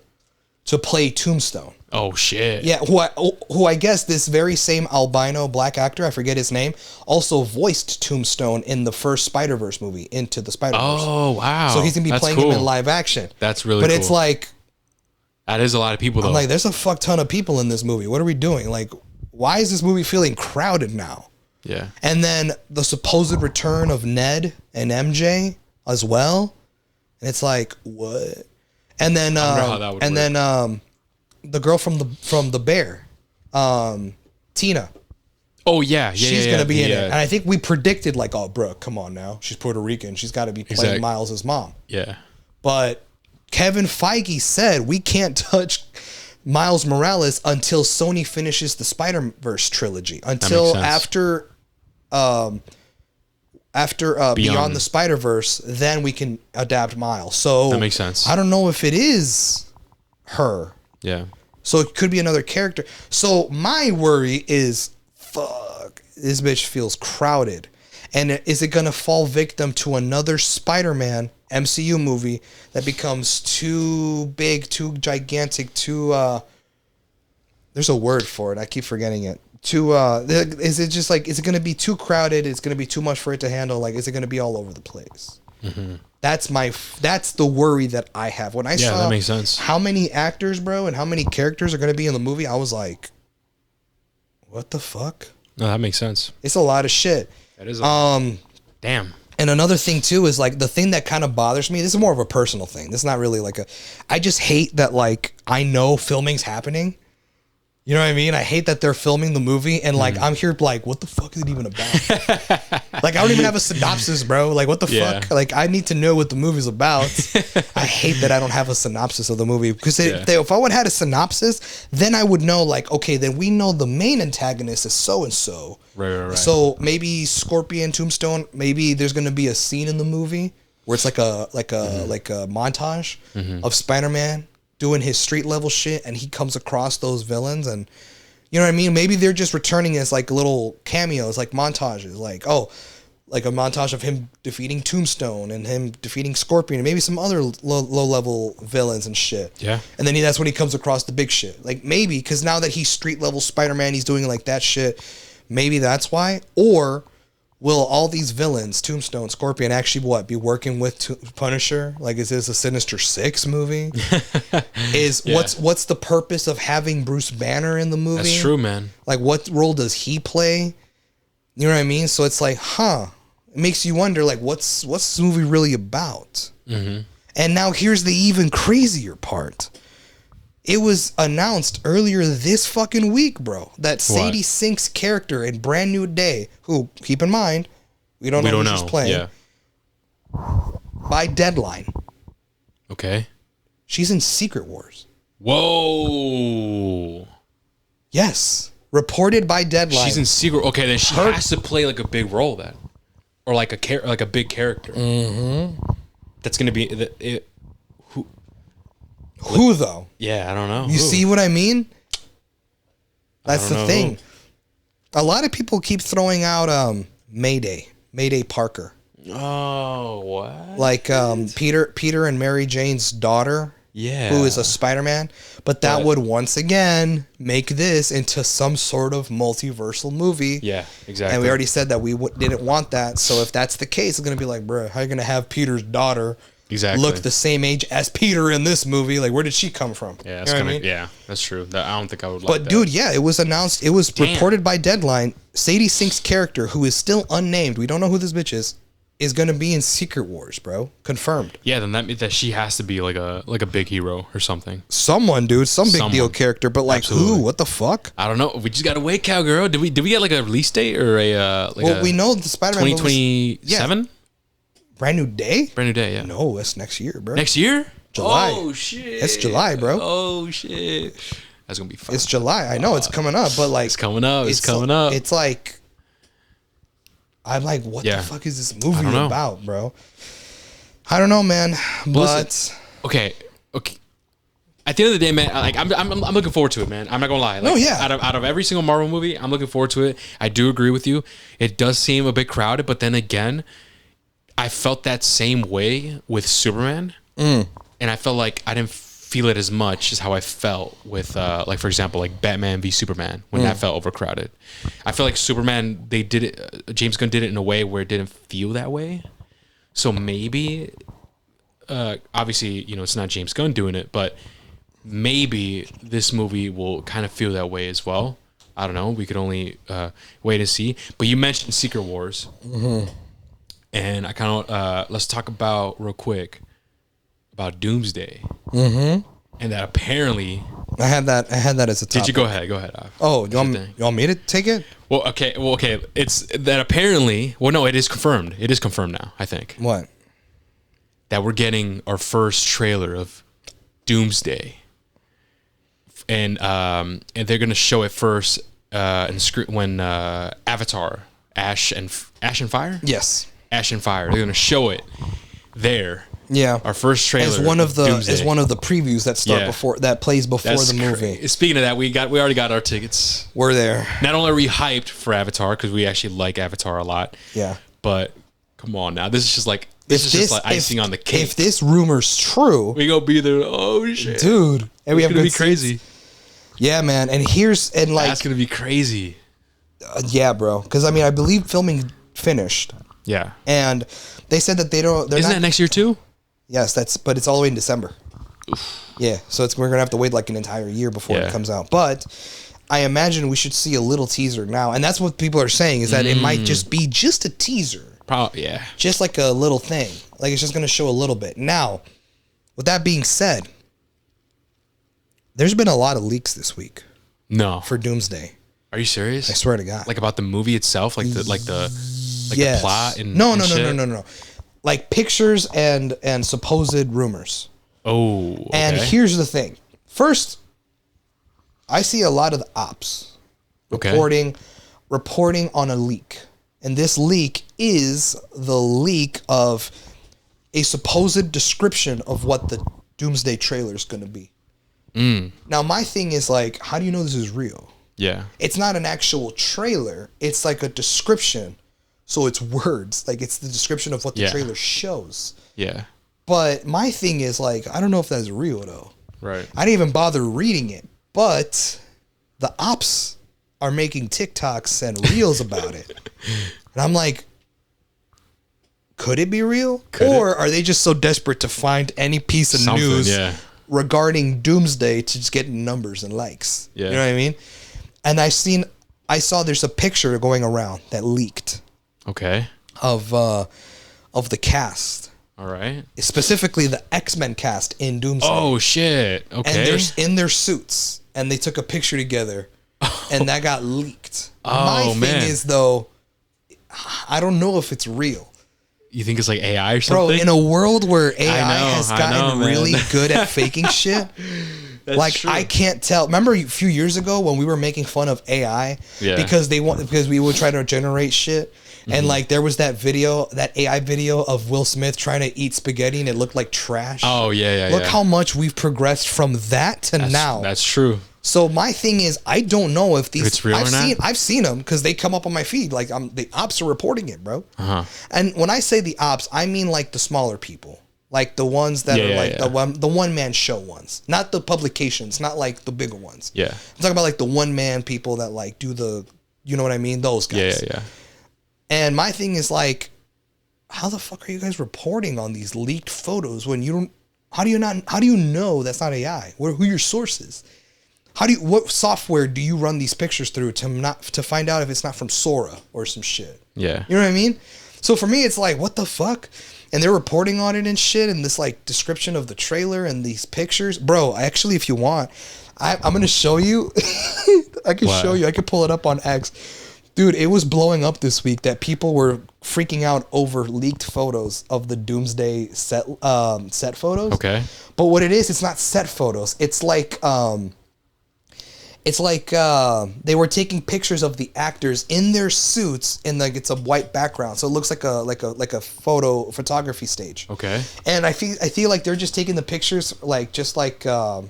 Speaker 2: to play Tombstone.
Speaker 1: Oh, shit.
Speaker 2: Yeah, who I guess this very same albino black actor, I forget his name, also voiced Tombstone in the first Spider-Verse movie, Into the Spider-Verse.
Speaker 1: Oh, wow.
Speaker 2: So he's going to be playing him in live action.
Speaker 1: That's really cool.
Speaker 2: But it's like,
Speaker 1: That is a lot of people, though.
Speaker 2: I'm like, there's a fuck ton of people in this movie. What are we doing? Like, why is this movie feeling crowded now?
Speaker 1: Yeah.
Speaker 2: And then the supposed return of Ned and MJ as well. And it's like, what? And then the girl from the Bear, Tina.
Speaker 1: Oh yeah,
Speaker 2: she's gonna be in it. And I think we predicted like, oh, bro, come on now. She's Puerto Rican. She's got to be playing Miles' mom.
Speaker 1: Yeah.
Speaker 2: But Kevin Feige said we can't touch Miles Morales until Sony finishes the Spider-Verse trilogy. Until after Beyond the Spider-Verse, then we can adapt Miles. So
Speaker 1: that makes sense.
Speaker 2: I don't know if it is her.
Speaker 1: Yeah.
Speaker 2: So it could be another character. So my worry is, fuck, this bitch feels crowded. And is it going to fall victim to another Spider-Man MCU movie that becomes too big, too gigantic, too... there's a word for it. I keep forgetting it. Is it just like, is it going to be too crowded? Is it going to be too much for it to handle? Like, is it going to be all over the place? Mm-hmm. That's the worry that I have. When I saw
Speaker 1: that makes sense.
Speaker 2: How many actors, bro, and how many characters are going to be in the movie, I was like, what the fuck?
Speaker 1: No, that makes sense.
Speaker 2: It's a lot of shit.
Speaker 1: That is damn.
Speaker 2: And another thing too is like the thing that kind of bothers me. This is more of a personal thing. This is not really like I just hate that like I know filming's happening. You know what I mean? I hate that they're filming the movie and like I'm here like, what the fuck is it even about? Like I don't even have a synopsis, bro. Like what the fuck? Like I need to know what the movie's about. I hate that I don't have a synopsis of the movie because if I would have had a synopsis, then I would know like, okay, then we know the main antagonist is so and so.
Speaker 1: Right.
Speaker 2: So maybe Scorpion, Tombstone, maybe there's gonna be a scene in the movie where it's like a montage of Spider-Man doing his street level shit and he comes across those villains and you know what I mean? Maybe they're just returning as like little cameos, like montages, like, oh, like a montage of him defeating Tombstone and him defeating Scorpion and maybe some other low level villains and shit.
Speaker 1: Yeah.
Speaker 2: And then that's when he comes across the big shit. Like maybe, because now that he's street level Spider-Man, he's doing like that shit. Maybe that's why. Or will all these villains, Tombstone, Scorpion, actually be working with Punisher? Like, is this a Sinister Six movie? What's the purpose of having Bruce Banner in the movie?
Speaker 1: That's true, man.
Speaker 2: Like, what role does he play? You know what I mean? So it's like, it makes you wonder, like, what's this movie really about? Mm-hmm. And now here's the even crazier part. It was announced earlier this fucking week, bro, that Sadie Sink's character in Brand New Day, who, keep in mind, we don't know who she's playing, by Deadline.
Speaker 1: Okay.
Speaker 2: She's in Secret Wars.
Speaker 1: Whoa.
Speaker 2: Yes. Reported by Deadline.
Speaker 1: She's in Secret. Okay, then she has to play like a big role then. Or like a big character. Mm-hmm. That's going to be...
Speaker 2: Who though?
Speaker 1: Yeah, I don't know.
Speaker 2: You see what I mean? That's the thing. A lot of people keep throwing out Mayday Parker.
Speaker 1: Oh, what?
Speaker 2: Like Peter and Mary Jane's daughter.
Speaker 1: Yeah.
Speaker 2: Who is a Spider-Man, but that would once again make this into some sort of multiversal movie.
Speaker 1: Yeah, exactly.
Speaker 2: And we already said that we didn't want that. So if that's the case, it's gonna be like, bro, how are you gonna have Peter's daughter look the same age as Peter in this movie? Like, where did she come from?
Speaker 1: Yeah, that's yeah, that's true. I don't think I would like
Speaker 2: that. But dude, yeah, it was announced. It was reported by Deadline. Sadie Sink's character, who is still unnamed, we don't know who this bitch is going to be in Secret Wars, bro. Confirmed.
Speaker 1: Yeah, then that means that she has to be like a big hero or something.
Speaker 2: Someone, dude, some big deal character. But like, who? What the fuck?
Speaker 1: I don't know. We just gotta wait, cowgirl. Did we get like a release date or
Speaker 2: we know the Spider-Man
Speaker 1: 2027.
Speaker 2: Brand New Day?
Speaker 1: Brand New Day, yeah.
Speaker 2: No, it's next year, bro.
Speaker 1: Next year?
Speaker 2: July.
Speaker 1: Oh, shit.
Speaker 2: It's July, bro.
Speaker 1: Oh, shit. That's going to be fun.
Speaker 2: It's July. I know it's coming up, but like...
Speaker 1: It's coming up. It's coming up.
Speaker 2: It's like... I'm like, what the fuck is this movie about, bro? I don't know, man. But...
Speaker 1: Okay. At the end of the day, man, like I'm looking forward to it, man. I'm not gonna lie. Like, Out of every single Marvel movie, I'm looking forward to it. I do agree with you. It does seem a bit crowded, but then again... I felt that same way with Superman, and I felt like I didn't feel it as much as how I felt with, like for example, like Batman v Superman when that felt overcrowded. I feel like Superman, they did it. James Gunn did it in a way where it didn't feel that way. So maybe, obviously, it's not James Gunn doing it, but maybe this movie will kind of feel that way as well. I don't know. We could only wait and see. But you mentioned Secret Wars, and I kind of let's talk about real quick about Doomsday, and that apparently
Speaker 2: I had that as a topic.
Speaker 1: Did you go ahead? Go ahead.
Speaker 2: Oh, you want me to take it?
Speaker 1: Well, okay. It's that apparently. Well, no, it is confirmed. It is confirmed now. I think
Speaker 2: What?
Speaker 1: that we're getting our first trailer of Doomsday, and they're gonna show it first when Avatar, Ash and Fire.
Speaker 2: Yes.
Speaker 1: Ash and Fire. They're gonna show it there.
Speaker 2: Yeah.
Speaker 1: Our first trailer
Speaker 2: as one of the
Speaker 1: Doomsday.
Speaker 2: previews that start before that plays before the movie.
Speaker 1: Speaking of that, we already got our tickets.
Speaker 2: We're there.
Speaker 1: Not only are we hyped for Avatar because we actually like Avatar a lot.
Speaker 2: Yeah.
Speaker 1: But come on now, this is just like icing on the cake.
Speaker 2: If this rumor's true,
Speaker 1: we gonna be there. Oh shit,
Speaker 2: dude, and we have
Speaker 1: gonna be
Speaker 2: seats.
Speaker 1: crazy.
Speaker 2: Yeah, man. And
Speaker 1: that's gonna be crazy.
Speaker 2: Yeah, bro. Because I believe filming finished.
Speaker 1: Yeah.
Speaker 2: And they said that isn't
Speaker 1: that next year too?
Speaker 2: Yes, but it's all the way in December. Oof. Yeah, so we're gonna have to wait like an entire year before it comes out. But I imagine we should see a little teaser now, and that's what people are saying is that it might just be a teaser.
Speaker 1: Probably, yeah.
Speaker 2: Just like a little thing, like it's just gonna show a little bit. Now, with that being said, there's been a lot of leaks this week.
Speaker 1: No.
Speaker 2: For Doomsday.
Speaker 1: Are you serious?
Speaker 2: I swear to God.
Speaker 1: Like about the movie itself, like the
Speaker 2: yes.
Speaker 1: the plot and
Speaker 2: no. Like pictures and supposed rumors.
Speaker 1: Oh, okay.
Speaker 2: And here's the thing. First, I see a lot of the ops reporting on a leak. And this leak is the leak of a supposed description of what the Doomsday trailer is going to be. Now, my thing is like, how do you know this is real?
Speaker 1: Yeah.
Speaker 2: It's not an actual trailer. It's like a description. So it's words. Like it's the description of what the trailer shows.
Speaker 1: Yeah.
Speaker 2: But my thing is like, I don't know if that's real though.
Speaker 1: Right.
Speaker 2: I didn't even bother reading it. But the ops are making TikToks and reels about it. And I'm like, could it be real? Are they just so desperate to find any piece of news regarding Doomsday to just get numbers and likes?
Speaker 1: Yeah.
Speaker 2: You know what I mean? And I saw there's a picture going around that leaked.
Speaker 1: Okay.
Speaker 2: Of the cast.
Speaker 1: All right.
Speaker 2: Specifically the X-Men cast in Doomsday.
Speaker 1: Oh shit. Okay.
Speaker 2: And they're in their suits and they took a picture together and that got leaked.
Speaker 1: Oh,
Speaker 2: My thing is though, I don't know if it's real.
Speaker 1: You think it's like AI or something?
Speaker 2: Bro, in a world where AI has gotten really good at faking shit, like true. I can't tell. Remember a few years ago when we were making fun of AI because we would try to generate shit, and like there was that AI video of Will Smith trying to eat spaghetti and it looked like trash.
Speaker 1: Oh yeah.
Speaker 2: Look how much we've progressed from that to now.
Speaker 1: That's true.
Speaker 2: So my thing is, I don't know if these.
Speaker 1: It's real or not?
Speaker 2: I've seen them because they come up on my feed. Like the ops are reporting it, bro. And when I say the ops, I mean like the smaller people, like the ones that are like the one man show ones, not the publications, not like the bigger ones.
Speaker 1: Yeah,
Speaker 2: I'm talking about like the one man people that like do the, you know what I mean? Those guys.
Speaker 1: Yeah.
Speaker 2: And my thing is like, how the fuck are you guys reporting on these leaked photos when you don't? How do you know that's not AI? Who are your sources? What software do you run these pictures through to find out if it's not from Sora or some shit? Yeah. You know what I mean? So for me, it's like, what the fuck? And they're reporting on it and shit, and this like description of the trailer and these pictures. Bro, actually, if you want, I'm going to show you. I can show you. I could pull it up on X. Dude, it was blowing up this week that people were freaking out over leaked photos of the Doomsday set photos. Okay. But what it is, it's not set photos. It's like they were taking pictures of the actors in their suits and like it's a white background, so it looks like a photography stage. Okay. And I feel like they're just taking the pictures like the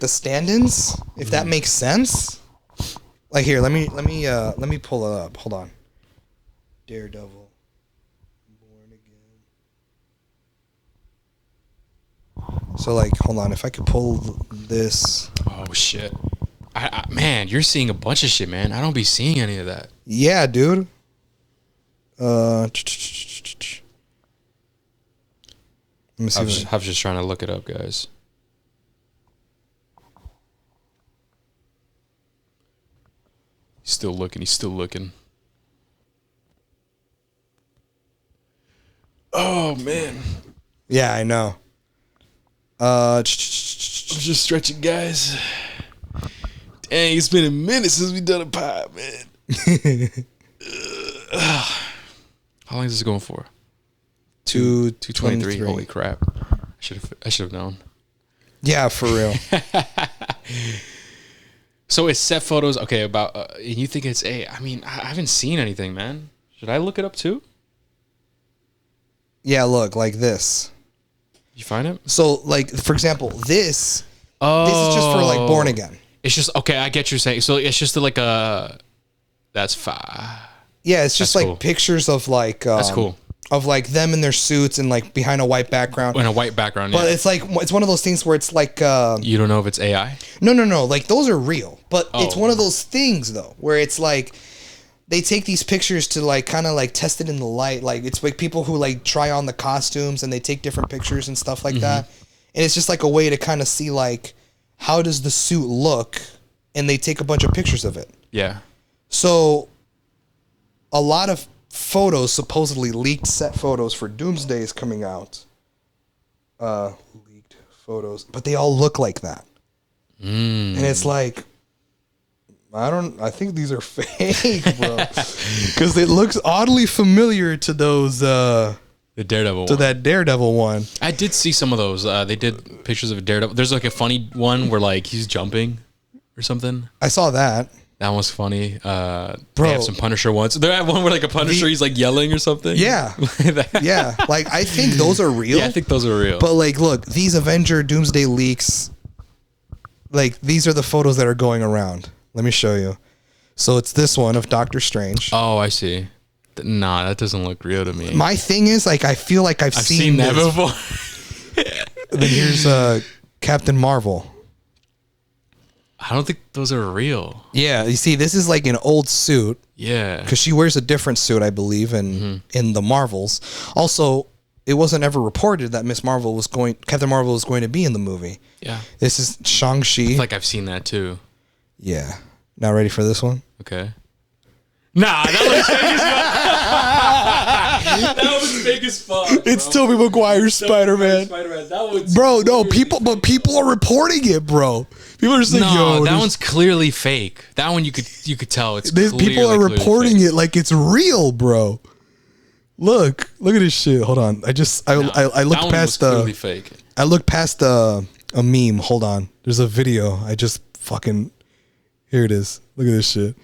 Speaker 2: stand-ins, if that makes sense. Like here, let me pull it up. Hold on. Daredevil. So like, hold on, if I could pull this.
Speaker 1: Oh shit, man, you're seeing a bunch of shit, man. I don't be seeing any of that.
Speaker 2: Yeah, dude. Let me see.
Speaker 1: I was just trying to look it up, guys. He's still looking. Oh man.
Speaker 2: Yeah, I know.
Speaker 1: I'm just stretching, guys. Dang, it's been a minute since we done a pod, man. How long is this going for? 2:23. Holy crap! I should have known.
Speaker 2: Yeah, for real.
Speaker 1: So it's set photos. Okay, about and you think it's I mean, I haven't seen anything, man. Should I look it up too?
Speaker 2: Yeah, look, like this.
Speaker 1: You find it?
Speaker 2: So, like, for example, this is just for, like, Born Again.
Speaker 1: It's just, okay, I get what you're saying. So it's just like that's fine.
Speaker 2: Yeah, it's just
Speaker 1: That's
Speaker 2: like
Speaker 1: cool.
Speaker 2: pictures of, like...
Speaker 1: That's cool.
Speaker 2: Of, like, them in their suits and, like, behind a white background.
Speaker 1: In a white background,
Speaker 2: But
Speaker 1: yeah.
Speaker 2: it's, like, it's one of those things where it's, like...
Speaker 1: You don't know if it's AI?
Speaker 2: No. Like, those are real. But it's one of those things, though, where it's, like... They take these pictures to, like, kind of, like, test it in the light. Like, it's, like, people who, like, try on the costumes and they take different pictures and stuff like that. And it's just, like, a way to kind of see, like, how does the suit look? And they take a bunch of pictures of it.
Speaker 1: Yeah.
Speaker 2: So, a lot of photos, supposedly leaked set photos for Doomsday is coming out. Leaked photos. But they all look like that. And it's like... I think these are fake, bro. Because it looks oddly familiar to those,
Speaker 1: The Daredevil
Speaker 2: to
Speaker 1: one.
Speaker 2: that Daredevil one.
Speaker 1: I did see some of those. They did pictures of a Daredevil. There's like a funny one where like he's jumping or something.
Speaker 2: I saw that.
Speaker 1: That one's funny. They
Speaker 2: Bro.
Speaker 1: have some Punisher ones. They have one where like a Punisher, he's like yelling or something.
Speaker 2: Yeah. Yeah. Like, I think those are real.
Speaker 1: Yeah, I think those are real.
Speaker 2: But, like, look, these Avenger Doomsday leaks, like, these are the photos that are going around. Let me show you. So it's this one of Doctor Strange.
Speaker 1: Oh, I see. Nah, that doesn't look real to me.
Speaker 2: My thing is, like, I feel like I've seen
Speaker 1: that
Speaker 2: this.
Speaker 1: before.
Speaker 2: Then here's Captain Marvel.
Speaker 1: I don't think those are real.
Speaker 2: Yeah, you see, this is like an old suit.
Speaker 1: Yeah.
Speaker 2: Because she wears a different suit, I believe, in the Marvels. Also, it wasn't ever reported that Captain Marvel was going to be in the movie.
Speaker 1: Yeah.
Speaker 2: This is Shang-Chi.
Speaker 1: I feel like I've seen that too.
Speaker 2: Yeah. Not ready for this one?
Speaker 1: Okay. Nah, that looks fake as fuck. That was fake as fuck.
Speaker 2: It's Tobey Maguire's Spider-Man.
Speaker 1: Spider-Man. That was
Speaker 2: Bro, no, people are reporting it, bro. People are saying,
Speaker 1: no, that one's clearly fake. That one you could tell it's
Speaker 2: people are
Speaker 1: clearly
Speaker 2: reporting
Speaker 1: fake.
Speaker 2: it like it's real, bro. Look at this shit. Hold on. I looked past
Speaker 1: clearly fake.
Speaker 2: I looked past a meme. Hold on. There's a video. I just fucking... Here it is. Look at this shit.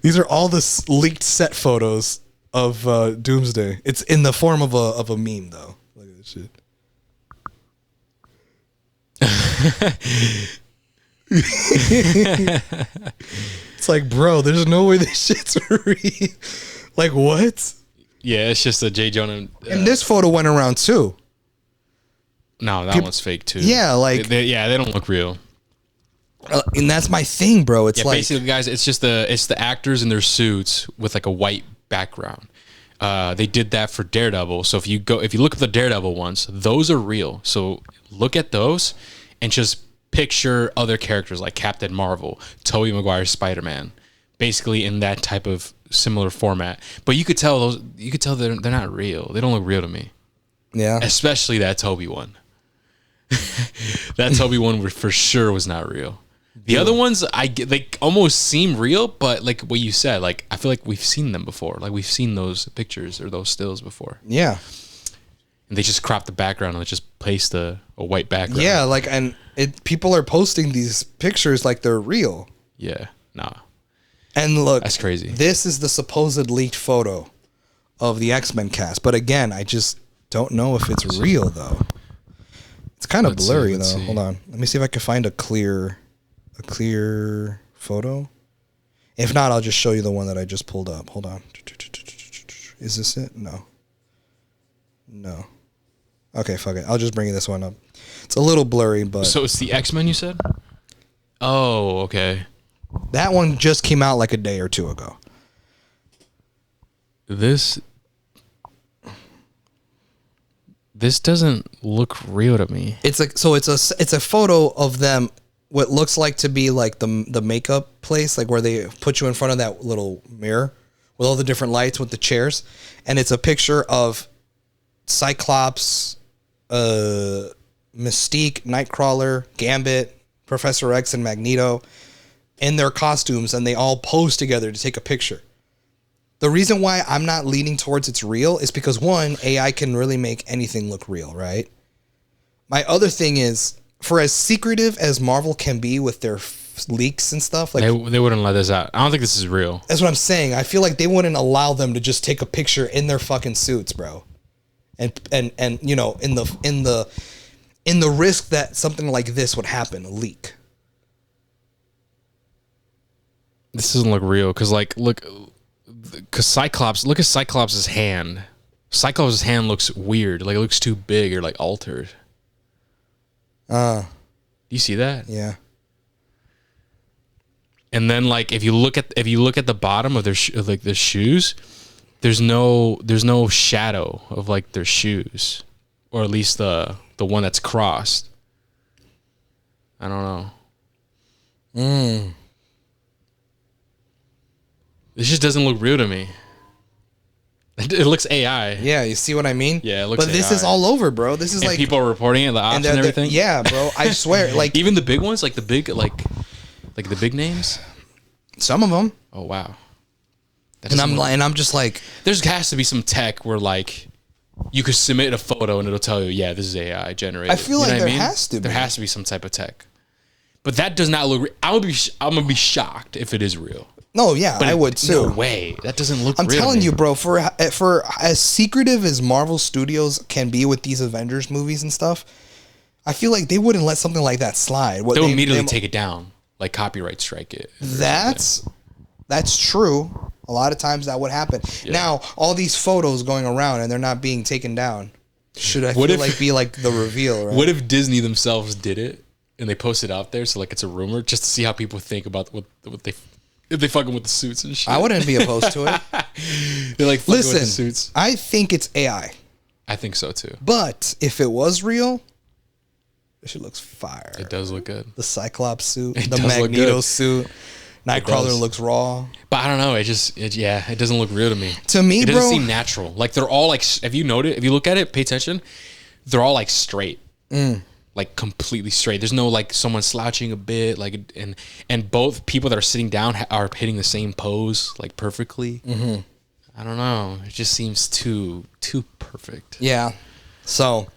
Speaker 2: These are all the leaked set photos of Doomsday. It's in the form of a meme, though. Look at this shit. It's like, bro, there's no way this shit's real. Like, what?
Speaker 1: Yeah, it's just a J. Jonah.
Speaker 2: And this photo went around, too.
Speaker 1: No, that one's fake, too.
Speaker 2: Yeah, like...
Speaker 1: They don't look real.
Speaker 2: And that's my thing, bro. It's like...
Speaker 1: basically, guys, it's just the actors in their suits with like a white background. They did that for Daredevil. So if you look at the Daredevil ones, those are real. So look at those and just picture other characters like Captain Marvel, Tobey Maguire's Spider-Man, basically in that type of similar format. But you could tell they're not real. They don't look real to me.
Speaker 2: Yeah.
Speaker 1: Especially that Tobey one. That Tobey one for sure was not real. The other ones, they almost seem real, but like what you said, like I feel like we've seen them before. Like we've seen those pictures or those stills before.
Speaker 2: Yeah.
Speaker 1: And they just crop the background and they just paste a white background.
Speaker 2: Yeah, like, and people are posting these pictures like they're real.
Speaker 1: Yeah. Nah.
Speaker 2: And look,
Speaker 1: That's crazy.
Speaker 2: This is the supposed leaked photo of the X-Men cast, but again, I just don't know if it's real though. It's kind of blurry though. Hold on, let me see if I can find a clear photo. If not, I'll just show you the one that I just pulled up. Hold on. Is this it? No. Okay, fuck it. I'll just bring this one up. It's a little blurry, but...
Speaker 1: So it's the X-Men you said? Oh, okay.
Speaker 2: That one just came out like a day or two ago.
Speaker 1: This This doesn't look real to me.
Speaker 2: It's like it's a photo of them. What looks like to be like the makeup place, like where they put you in front of that little mirror with all the different lights with the chairs, and it's a picture of Cyclops, Mystique, Nightcrawler, Gambit, Professor X, and Magneto in their costumes, and they all pose together to take a picture. The reason why I'm not leaning towards it's real is because, one, AI can really make anything look real, right? My other thing is, for as secretive as Marvel can be with their leaks and stuff, like
Speaker 1: They wouldn't let this out. I don't think this is real.
Speaker 2: that's what I'm saying. I feel like they wouldn't allow them to just take a picture in their fucking suits, bro. And you know, in the risk that something like this would happen, a leak.
Speaker 1: This doesn't look real because, like, look at Cyclops' hand. Cyclops' hand looks weird. Like, it looks too big or like altered. Do you see that?
Speaker 2: Yeah.
Speaker 1: And then, like, if you look at the bottom of their like the shoes, there's no shadow of like their shoes, or at least the one that's crossed. I don't know. This just doesn't look real to me. It looks AI.
Speaker 2: Yeah, you see what I mean?
Speaker 1: Yeah, it looks
Speaker 2: But this
Speaker 1: AI.
Speaker 2: is all over, bro. This is
Speaker 1: And
Speaker 2: like
Speaker 1: people are reporting it, the ops and everything.
Speaker 2: Yeah, bro. I swear, like
Speaker 1: Even the big ones, like the big the big names.
Speaker 2: some of them.
Speaker 1: Oh wow. That
Speaker 2: And
Speaker 1: doesn't look-
Speaker 2: I'm just like,
Speaker 1: there has to be some tech where, like, you could submit a photo and it'll tell you, yeah, this is AI generated.
Speaker 2: I feel like
Speaker 1: what
Speaker 2: there has to be.
Speaker 1: There has to be some type of tech. But that does not look real. I'm gonna be shocked if it is real.
Speaker 2: no, yeah, I would too.
Speaker 1: No way. That doesn't look
Speaker 2: I'm
Speaker 1: real.
Speaker 2: telling
Speaker 1: to me.
Speaker 2: you, bro, for as secretive as Marvel Studios can be with these Avengers movies and stuff, I feel like they wouldn't let something like that slide.
Speaker 1: They'll immediately take it down, like copyright strike it.
Speaker 2: That's true. A lot of times that would happen. Yeah. Now, all these photos going around and they're not being taken down. Should I be like the reveal, right?
Speaker 1: What if Disney themselves did it and they post it out there so like it's a rumor just to see how people think about what they if they fucking with the suits and shit?
Speaker 2: I wouldn't be opposed to it.
Speaker 1: They're like, fucking with the
Speaker 2: listen,
Speaker 1: suits.
Speaker 2: I think it's AI.
Speaker 1: I think so too.
Speaker 2: But if it was real, this shit looks fire.
Speaker 1: It does look good.
Speaker 2: The Cyclops suit,
Speaker 1: It
Speaker 2: the
Speaker 1: does look
Speaker 2: Magneto
Speaker 1: good.
Speaker 2: suit, Nightcrawler looks raw.
Speaker 1: But I don't know. It doesn't look real to me.
Speaker 2: To me,
Speaker 1: it doesn't
Speaker 2: bro,
Speaker 1: seem natural. Like they're all like, if you look at it, pay attention, they're all like straight, like completely straight. There's no like someone slouching a bit, like and both people that are sitting down are hitting the same pose like perfectly. Mm-hmm. I don't know. It just seems too perfect.
Speaker 2: Yeah. So,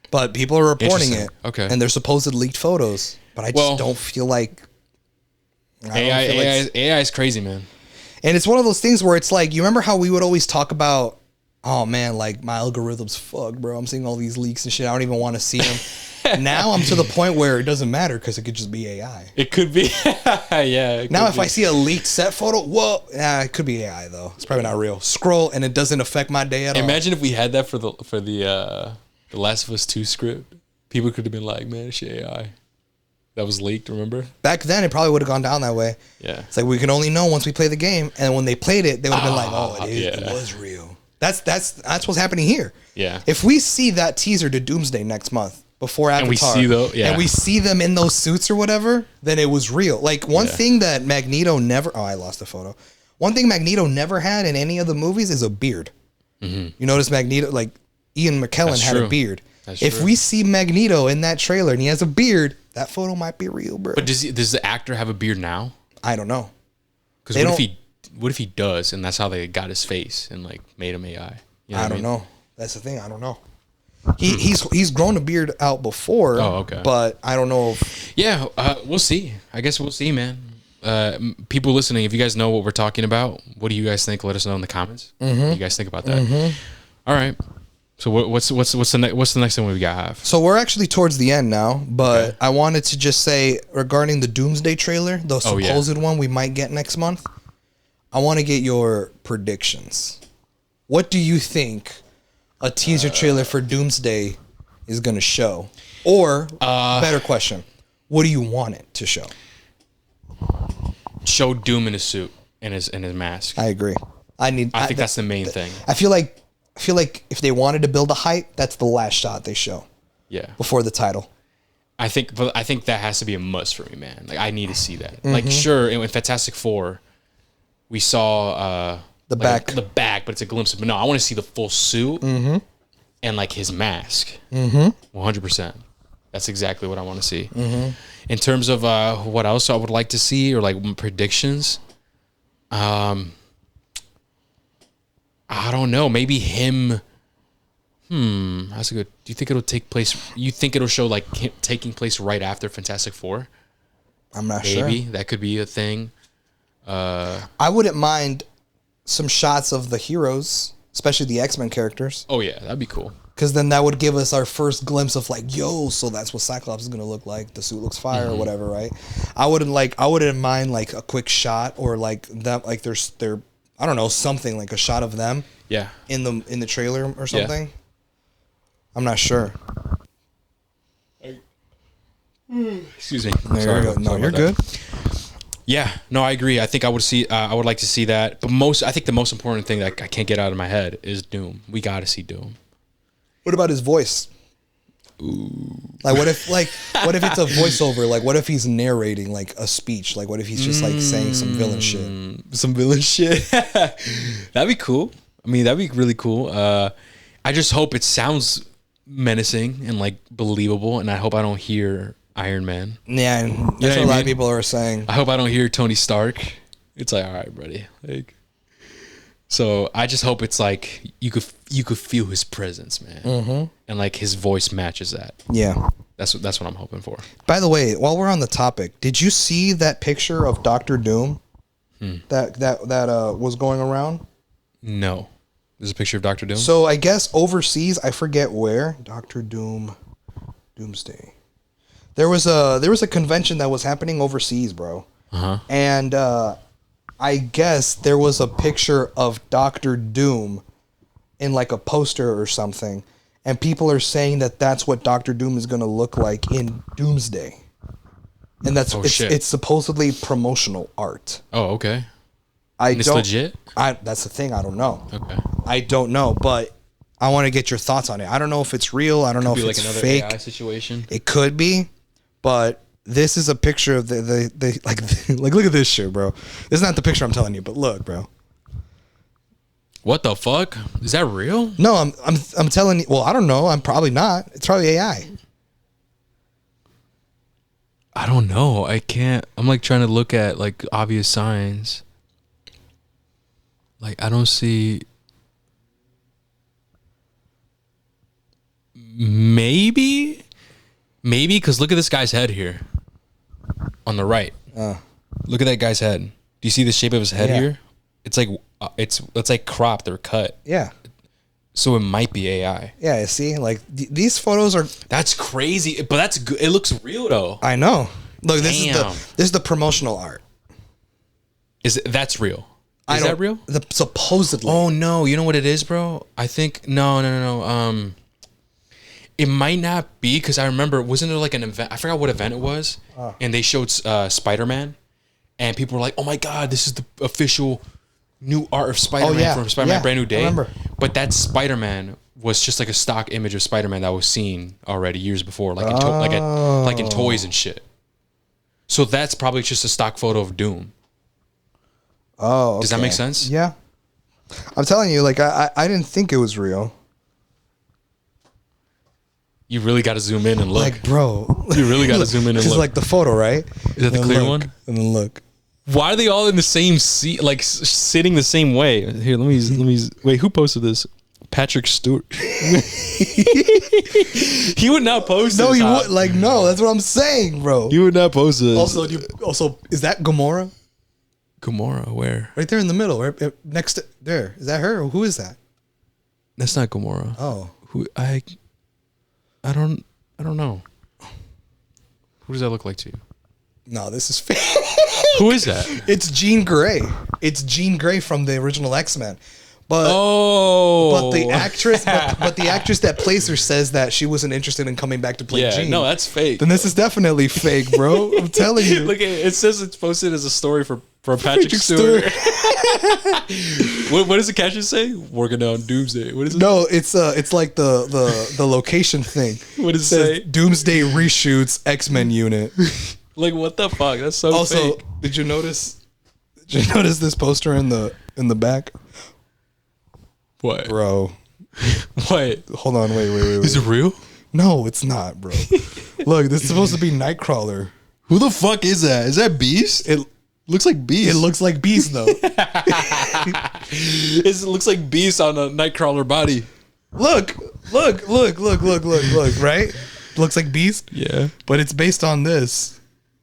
Speaker 2: but people are reporting it.
Speaker 1: Okay.
Speaker 2: And they're supposed leaked photos, but I just don't feel like
Speaker 1: AI is crazy, man.
Speaker 2: And it's one of those things where it's like, you remember how we would always talk about, oh man, like my algorithm's fucked, bro. I'm seeing all these leaks and shit. I don't even want to see them. Now I'm to the point where it doesn't matter because it could just be AI.
Speaker 1: It could be. Yeah.
Speaker 2: Now if I see a leaked set photo, it could be AI though. It's probably not real. Scroll and it doesn't affect my day at all.
Speaker 1: Imagine if we had that for the Last of Us 2 script. People could have been like, man, it's AI. That was leaked, remember?
Speaker 2: Back then, it probably would have gone down that way.
Speaker 1: Yeah.
Speaker 2: It's like we can only know once we play the game, and when they played it, they would have been like, "Oh, it was real." That's what's happening here.
Speaker 1: Yeah.
Speaker 2: If we see that teaser to Doomsday next month before Avatar,
Speaker 1: and
Speaker 2: we see them in those suits or whatever, then it was real. Like one thing that Magneto never. Oh, I lost the photo. One thing Magneto never had in any of the movies is a beard. Mm-hmm. You notice Magneto, like Ian McKellen, had a beard. If we see Magneto in that trailer and he has a beard, that photo might be real, bro.
Speaker 1: But does the actor have a beard now?
Speaker 2: I don't know.
Speaker 1: Because what if he does, and that's how they got his face and like made him AI? You know
Speaker 2: I don't know. That's the thing. I don't know. He's grown a beard out before.
Speaker 1: Oh, okay.
Speaker 2: But I don't know if.
Speaker 1: Yeah, we'll see. I guess we'll see, man. People listening, if you guys know what we're talking about, what do you guys think? Let us know in the comments. Mm-hmm. What do you guys think about that? Mm-hmm. All right. So what's the next thing we got have?
Speaker 2: So we're actually towards the end now, but I wanted to just say regarding the Doomsday trailer, the supposed one we might get next month. I want to get your predictions. What do you think a teaser trailer for Doomsday is going to show? Or better question, what do you want it to show?
Speaker 1: Show Doom in his suit and his mask.
Speaker 2: I agree. I
Speaker 1: think that's the main thing.
Speaker 2: I feel like I feel like if they wanted to build a hype, that's the last shot they show.
Speaker 1: Yeah.
Speaker 2: Before the title.
Speaker 1: I think that has to be a must for me, man. Like I need to see that. Like sure, in Fantastic Four, we saw
Speaker 2: the
Speaker 1: like
Speaker 2: back,
Speaker 1: the back, but it's a glimpse of. But no, I want to see the full suit and like his mask. 100%. That's exactly what I want to see. In terms of what else I would like to see or like predictions, I don't know. Maybe him. That's a good. Do you think it'll take place? You think it'll show like taking place right after Fantastic Four?
Speaker 2: I'm not sure.
Speaker 1: Maybe that could be a thing.
Speaker 2: I wouldn't mind some shots of the heroes, especially the X-Men characters.
Speaker 1: Oh yeah, that'd be cool.
Speaker 2: Because then that would give us our first glimpse of like, yo, so that's what Cyclops is gonna look like. The suit looks fire or whatever, right? I wouldn't mind like a quick shot or like that, like they're I don't know, something like a shot of them.
Speaker 1: Yeah.
Speaker 2: In the trailer or something. Yeah. I'm not sure.
Speaker 1: Excuse me.
Speaker 2: Sorry, no, you're good.
Speaker 1: Yeah, no, I agree. I think I would like to see that. But I think the most important thing that I can't get out of my head is Doom. We got to see Doom.
Speaker 2: What about his voice?
Speaker 1: Ooh.
Speaker 2: Like what if it's a voiceover? Like what if he's narrating like a speech? Like what if he's just like saying some villain shit?
Speaker 1: Some villain shit. That'd be cool. I mean, that'd be really cool. I just hope it sounds menacing and like believable, and I hope I don't hear Iron Man.
Speaker 2: Yeah, that's what a lot of people are saying.
Speaker 1: I hope I don't hear Tony Stark. It's like, all right, buddy. Like, so I just hope it's like you could feel his presence, man, and like his voice matches that.
Speaker 2: Yeah,
Speaker 1: that's what I'm hoping for.
Speaker 2: By the way, while we're on the topic, did you see that picture of Doctor Doom that was going around?
Speaker 1: No. There's a picture of Doctor Doom?
Speaker 2: So I guess overseas, I forget where, Doctor Doom, Doomsday. There was a convention that was happening overseas, bro. And I guess there was a picture of Doctor Doom in like a poster or something. And people are saying that that's what Doctor Doom is going to look like in Doomsday. And it's supposedly promotional art.
Speaker 1: Oh, okay.
Speaker 2: It's
Speaker 1: legit?
Speaker 2: That's the thing. I don't know.
Speaker 1: Okay.
Speaker 2: I don't know, but I want to get your thoughts on it. I don't know if it's real. I don't know if it's
Speaker 1: like another
Speaker 2: fake.
Speaker 1: AI situation.
Speaker 2: It could be, but this is a picture of the like look at this shit, bro. This is not the picture I'm telling you, but look, bro.
Speaker 1: What the fuck? Is that real?
Speaker 2: No, I'm telling you. Well, I don't know. I'm probably not. It's probably AI.
Speaker 1: I don't know. I can't. I'm like trying to look at like obvious signs. Like I don't see. Maybe because look at this guy's head here on the right. Look at that guy's head. Do you see the shape of his head here? It's like it's like cropped or cut.
Speaker 2: Yeah.
Speaker 1: So it might be AI.
Speaker 2: Yeah, you see, like these photos are.
Speaker 1: That's crazy, but that's good. It looks real though.
Speaker 2: I know. Look, this is the promotional art.
Speaker 1: That's real? Is that real?
Speaker 2: Supposedly.
Speaker 1: Oh no! You know what it is, bro? I think no. It might not be because I remember wasn't there like an event? I forgot what event it was, and they showed Spider-Man, and people were like, "Oh my god, this is the official new art of Spider-Man from Spider-Man Brand New Day."
Speaker 2: I remember.
Speaker 1: But that Spider-Man was just like a stock image of Spider-Man that was seen already years before, like in toys and shit. So that's probably just a stock photo of Doom.
Speaker 2: Oh, okay.
Speaker 1: Does that make sense?
Speaker 2: Yeah. I'm telling you, like I didn't think it was real.
Speaker 1: You really got to zoom in and look.
Speaker 2: Like, bro.
Speaker 1: You really got to zoom in and look.
Speaker 2: It's like the photo, right?
Speaker 1: Is that the clear one?
Speaker 2: And then look.
Speaker 1: Why are they all in the same seat, like sitting the same way? Here, let me wait. Who posted this? Patrick Stewart. He would not post.
Speaker 2: No,
Speaker 1: this,
Speaker 2: he would. Like, no, that's what I'm saying, bro.
Speaker 1: He would not post this.
Speaker 2: Also, is that Gamora?
Speaker 1: Gamora, where?
Speaker 2: Right there in the middle, right next to there. Is that her? Or who is that?
Speaker 1: That's not Gamora.
Speaker 2: Oh,
Speaker 1: who? I don't know. Who does that look like to you?
Speaker 2: No, this is fake.
Speaker 1: Who is that?
Speaker 2: It's Jean Grey. It's Jean Grey from the original X-Men. But
Speaker 1: Oh,
Speaker 2: the actress, but the actress that plays her says that she wasn't interested in coming back to play
Speaker 1: yeah,
Speaker 2: Jean.
Speaker 1: no, that's fake.
Speaker 2: Then this is definitely fake, bro. I'm telling you.
Speaker 1: Look, it says it's posted as a story for Patrick Stewart. what does the caption say? Working on Doomsday. What is it?
Speaker 2: No, it's like the location thing.
Speaker 1: What does it say?
Speaker 2: Doomsday reshoots X-Men unit.
Speaker 1: Like, what the fuck? That's so
Speaker 2: Also,
Speaker 1: fake.
Speaker 2: did you notice this poster in the back?
Speaker 1: What?
Speaker 2: Bro.
Speaker 1: What?
Speaker 2: Hold on, wait.
Speaker 1: Is it real?
Speaker 2: No, it's not, bro. Look, this is supposed to be Nightcrawler.
Speaker 1: Who the fuck is that? Is that Beast?
Speaker 2: It
Speaker 1: looks like Beast.
Speaker 2: It looks like Beast though.
Speaker 1: It looks like Beast on a Nightcrawler body.
Speaker 2: Look, right? Looks like Beast.
Speaker 1: Yeah.
Speaker 2: But it's based on this.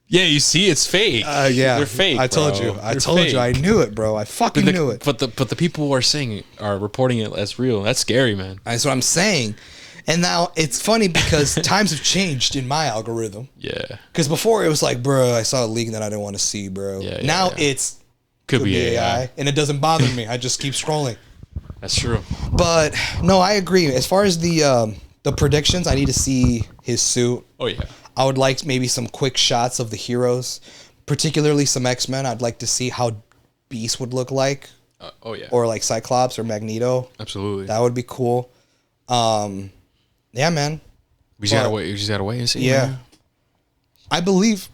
Speaker 1: Yeah, you see, it's fake.
Speaker 2: Yeah.
Speaker 1: They're fake.
Speaker 2: I told
Speaker 1: bro.
Speaker 2: you. I
Speaker 1: They're
Speaker 2: told
Speaker 1: fake.
Speaker 2: you. I knew it, bro. I fucking knew it.
Speaker 1: But the people who are reporting it as real. That's scary, man.
Speaker 2: That's what I'm saying. And now it's funny because times have changed in my algorithm.
Speaker 1: Yeah.
Speaker 2: Because before it was like, bro, I saw a leak that I didn't want to see, bro.
Speaker 1: Yeah,
Speaker 2: now
Speaker 1: yeah.
Speaker 2: it's
Speaker 1: Could be AI.
Speaker 2: and it doesn't bother me. I just keep scrolling.
Speaker 1: That's true.
Speaker 2: But no, I agree. As far as the predictions, I need to see his suit.
Speaker 1: Oh yeah.
Speaker 2: I would like maybe some quick shots of the heroes, particularly some X-Men. I'd like to see how Beast would look like.
Speaker 1: Oh yeah.
Speaker 2: Or like Cyclops or Magneto.
Speaker 1: Absolutely.
Speaker 2: That would be cool. Yeah, man.
Speaker 1: We just gotta wait. You just gotta wait and see.
Speaker 2: Yeah.
Speaker 1: Man.
Speaker 2: I believe,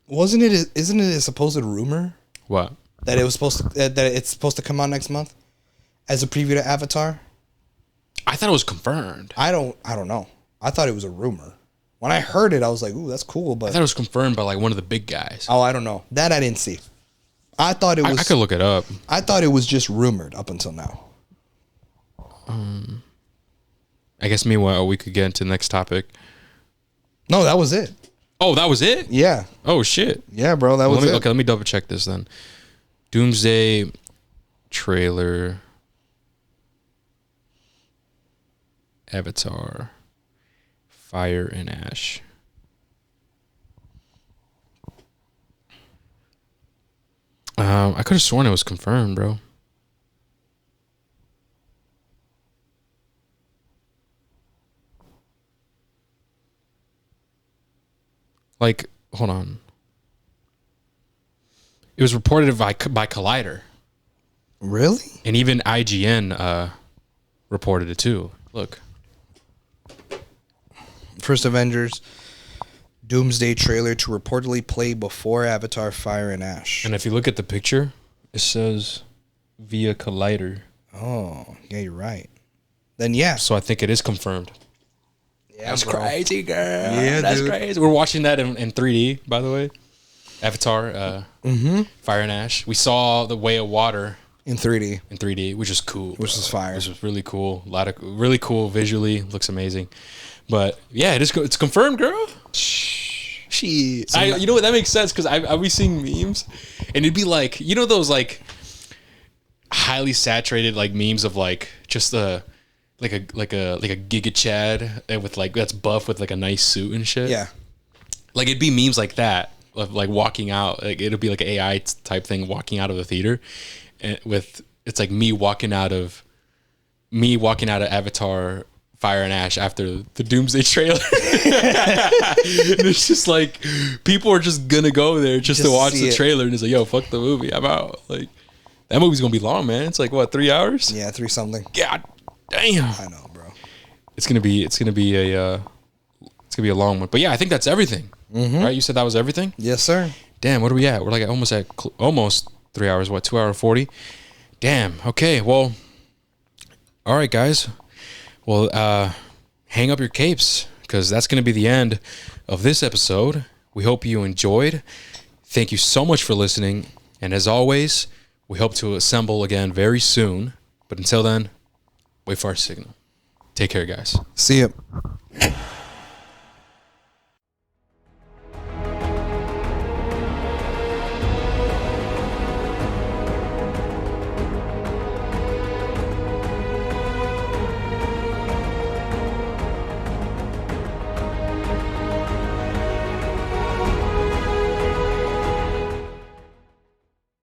Speaker 2: isn't it a supposed rumor
Speaker 1: What?
Speaker 2: that it was supposed to that it's supposed to come out next month as a preview to Avatar?
Speaker 1: I thought it was confirmed.
Speaker 2: I don't know. I thought it was a rumor. When I heard it, I was like, "Ooh, that's cool."
Speaker 1: I
Speaker 2: But
Speaker 1: thought it was confirmed by like one of the big guys.
Speaker 2: oh, I don't know. That I didn't see. I thought it was.
Speaker 1: I could look it up.
Speaker 2: I thought it was just rumored up until now.
Speaker 1: I guess meanwhile we could get into the next topic.
Speaker 2: No, that was it.
Speaker 1: Oh, that was it?
Speaker 2: Yeah.
Speaker 1: Oh shit.
Speaker 2: Yeah, bro. That was it.
Speaker 1: Okay, let me double check this then. Doomsday trailer. Avatar. Fire and Ash. I could have sworn it was confirmed, bro. Like, hold on. It was reported by Collider.
Speaker 2: Really?
Speaker 1: And even IGN reported it too. Look.
Speaker 2: First Avengers Doomsday trailer to reportedly play before Avatar Fire and Ash.
Speaker 1: And if you look at the picture, it says via Collider.
Speaker 2: Oh, yeah, you're right. Then yeah.
Speaker 1: So I think it is confirmed.
Speaker 2: Yeah,
Speaker 1: That's
Speaker 2: bro.
Speaker 1: crazy, girl.
Speaker 2: Yeah,
Speaker 1: that's
Speaker 2: dude.
Speaker 1: crazy. We're watching that in 3D, by the way. Avatar, Fire and Ash. We saw The Way of Water
Speaker 2: In 3D.
Speaker 1: in 3D, which is cool.
Speaker 2: Which is fire.
Speaker 1: Which was really cool. A lot of really cool visually. Looks amazing. But yeah, it's confirmed, girl. She. You know what? That makes sense because I be seeing memes, and it'd be like, you know those like highly saturated like memes of like just like a Giga Chad with like that's buff with like a nice suit and shit.
Speaker 2: Yeah.
Speaker 1: Like it'd be memes like that of like walking out. Like it'll be like an AI type thing walking out of the theater, and it's like me walking out of Avatar Fire and Ash after the Doomsday trailer. And it's just like people are just gonna go there just to watch the trailer, and it's like, yo, fuck the movie, I'm out. Like that movie's gonna be long, man. It's like what, 3 hours?
Speaker 2: Yeah, 3 something.
Speaker 1: God damn.
Speaker 2: I know, bro.
Speaker 1: It's gonna be a long one. But yeah, I think that's everything. Right? You said that was everything?
Speaker 2: Yes, sir.
Speaker 1: Damn, what are we at? We're like almost 3 hours. What, 2 hour 40? Damn. Okay. Well, all right, guys. Well, hang up your capes because that's going to be the end of this episode. We hope you enjoyed. Thank you so much for listening. And as always, we hope to assemble again very soon. But until then, wait for our signal. Take care, guys.
Speaker 2: See ya.